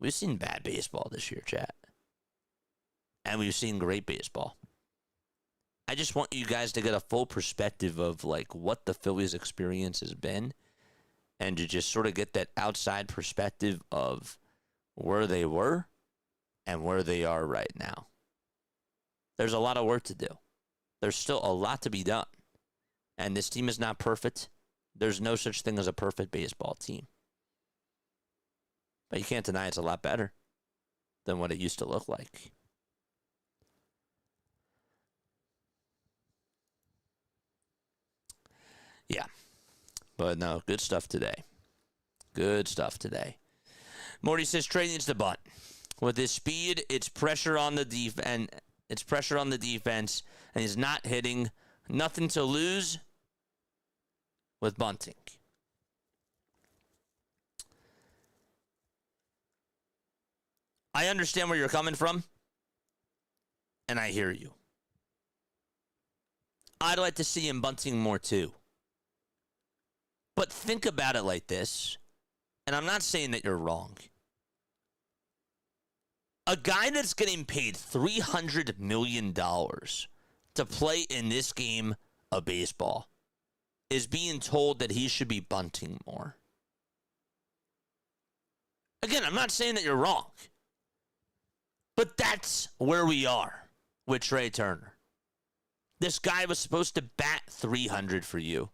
B: We've seen bad baseball this year, chat. And we've seen great baseball. I just want you guys to get a full perspective of like what the Phillies experience has been, and to just sort of get that outside perspective of where they were and where they are right now. There's a lot of work to do. There's still a lot to be done. And this team is not perfect. There's no such thing as a perfect baseball team. But you can't deny it's a lot better than what it used to look like. Yeah. But no, good stuff today. Good stuff today. Morty says Trey needs to bunt. With his speed, it's pressure on the defense. It's pressure on the defense, and he's not hitting. Nothing to lose with bunting. I understand where you're coming from, and I hear you. I'd like to see him bunting more too. But think about it like this, and I'm not saying that you're wrong. A guy that's getting paid $300 million to play in this game of baseball is being told that he should be bunting more. Again, I'm not saying that you're wrong. But that's where we are with Trey Turner. This guy was supposed to bat 300 for you.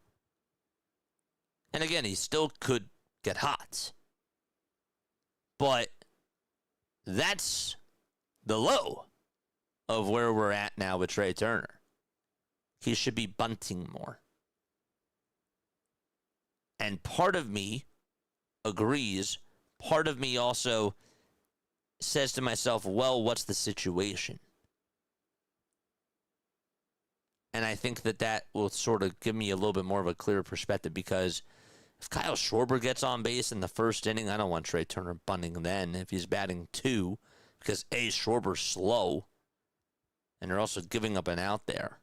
B: And again, he still could get hot. But that's the low of where we're at now with Trey Turner. He should be bunting more. And part of me agrees. Part of me also says to myself, well, what's the situation? And I think that that will sort of give me a little bit more of a clearer perspective, because if Kyle Schwarber gets on base in the first inning, I don't want Trey Turner bunting then if he's batting 2, because A, Schwarber's slow, and they're also giving up an out there.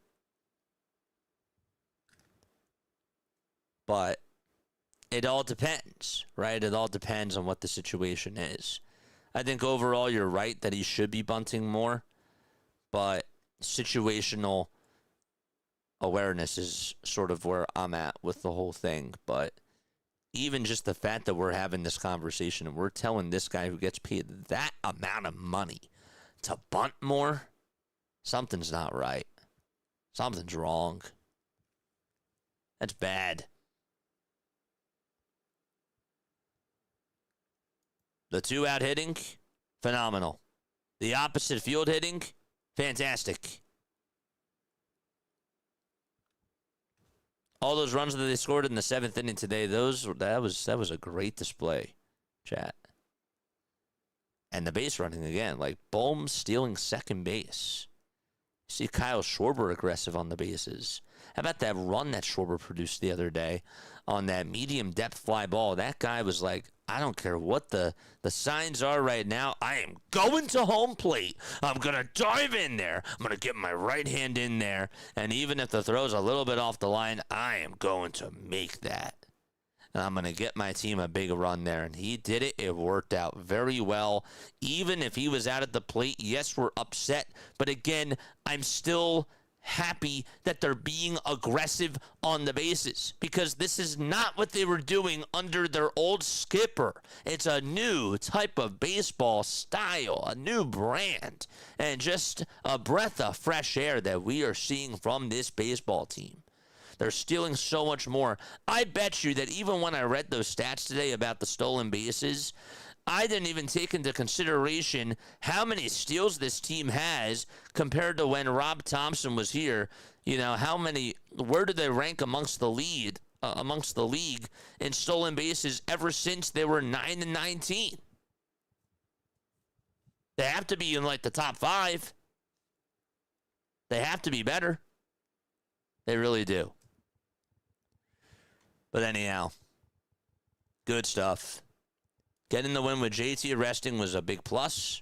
B: But it all depends, right? It all depends on what the situation is. I think overall you're right that he should be bunting more, but situational awareness is sort of where I'm at with the whole thing. But even just the fact that we're having this conversation and we're telling this guy who gets paid that amount of money to bunt more, something's not right. Something's wrong. That's bad. The 2-out hitting, phenomenal. The opposite field hitting, fantastic. All those runs that they scored in the 7th inning today, that was a great display, chat. And the base running again, like Bohm stealing second base. See Kyle Schwarber aggressive on the bases. How about that run that Schwarber produced the other day on that medium depth fly ball? That guy was like, I don't care what the signs are right now. I am going to home plate. I'm going to dive in there. I'm going to get my right hand in there. And even if the throw's a little bit off the line, I am going to make that. And I'm going to get my team a big run there. And he did it. It worked out very well. Even if he was out at the plate, yes, we're upset. But again, I'm still happy that they're being aggressive on the bases, because this is not what they were doing under their old skipper. It's a new type of baseball style, a new brand, and just a breath of fresh air that we are seeing from this baseball team. They're stealing so much more. I bet you that even when I read those stats today about the stolen bases, I didn't even take into consideration how many steals this team has compared to when Rob Thompson was here. You know, where do they rank amongst the league in stolen bases ever since they were 9-19? They have to be in like the top 5. They have to be better. They really do. But anyhow, good stuff. Getting the win with JT arresting was a big plus.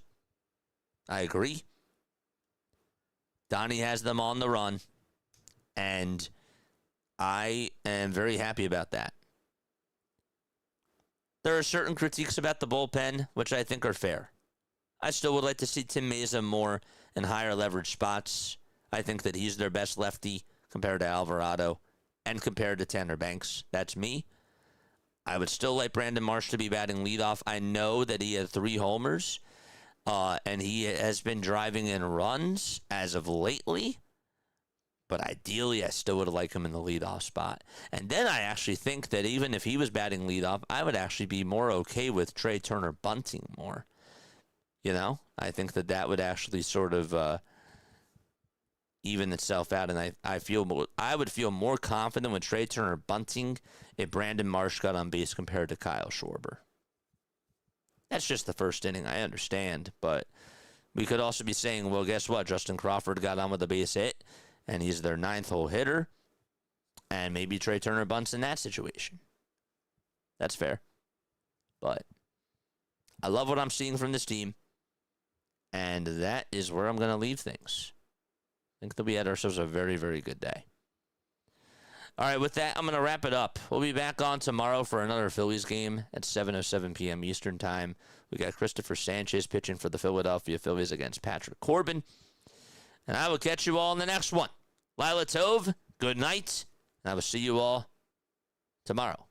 B: I agree. Donnie has them on the run, and I am very happy about that. There are certain critiques about the bullpen, which I think are fair. I still would like to see Tim Mesa more in higher leverage spots. I think that he's their best lefty compared to Alvarado and compared to Tanner Banks. That's me. I would still like Brandon Marsh to be batting leadoff. I know that he had 3 homers, and he has been driving in runs as of lately. But ideally, I still would like him in the leadoff spot. And then I actually think that even if he was batting leadoff, I would actually be more okay with Trey Turner bunting more. You know, I think that would actually sort of even itself out, and I would feel more confident with Trey Turner bunting if Brandon Marsh got on base compared to Kyle Schwarber. That's just the first inning, I understand, but we could also be saying, well, guess what? Justin Crawford got on with a base hit, and he's their 9th hole hitter, and maybe Trey Turner bunts in that situation. That's fair. But I love what I'm seeing from this team, and that is where I'm going to leave things. I think that we had ourselves a very, very good day. All right, with that, I'm going to wrap it up. We'll be back on tomorrow for another Phillies game at 7:07 p.m. Eastern Time. We got Christopher Sanchez pitching for the Philadelphia Phillies against Patrick Corbin. And I will catch you all in the next one. Lila Tov, good night, and I will see you all tomorrow.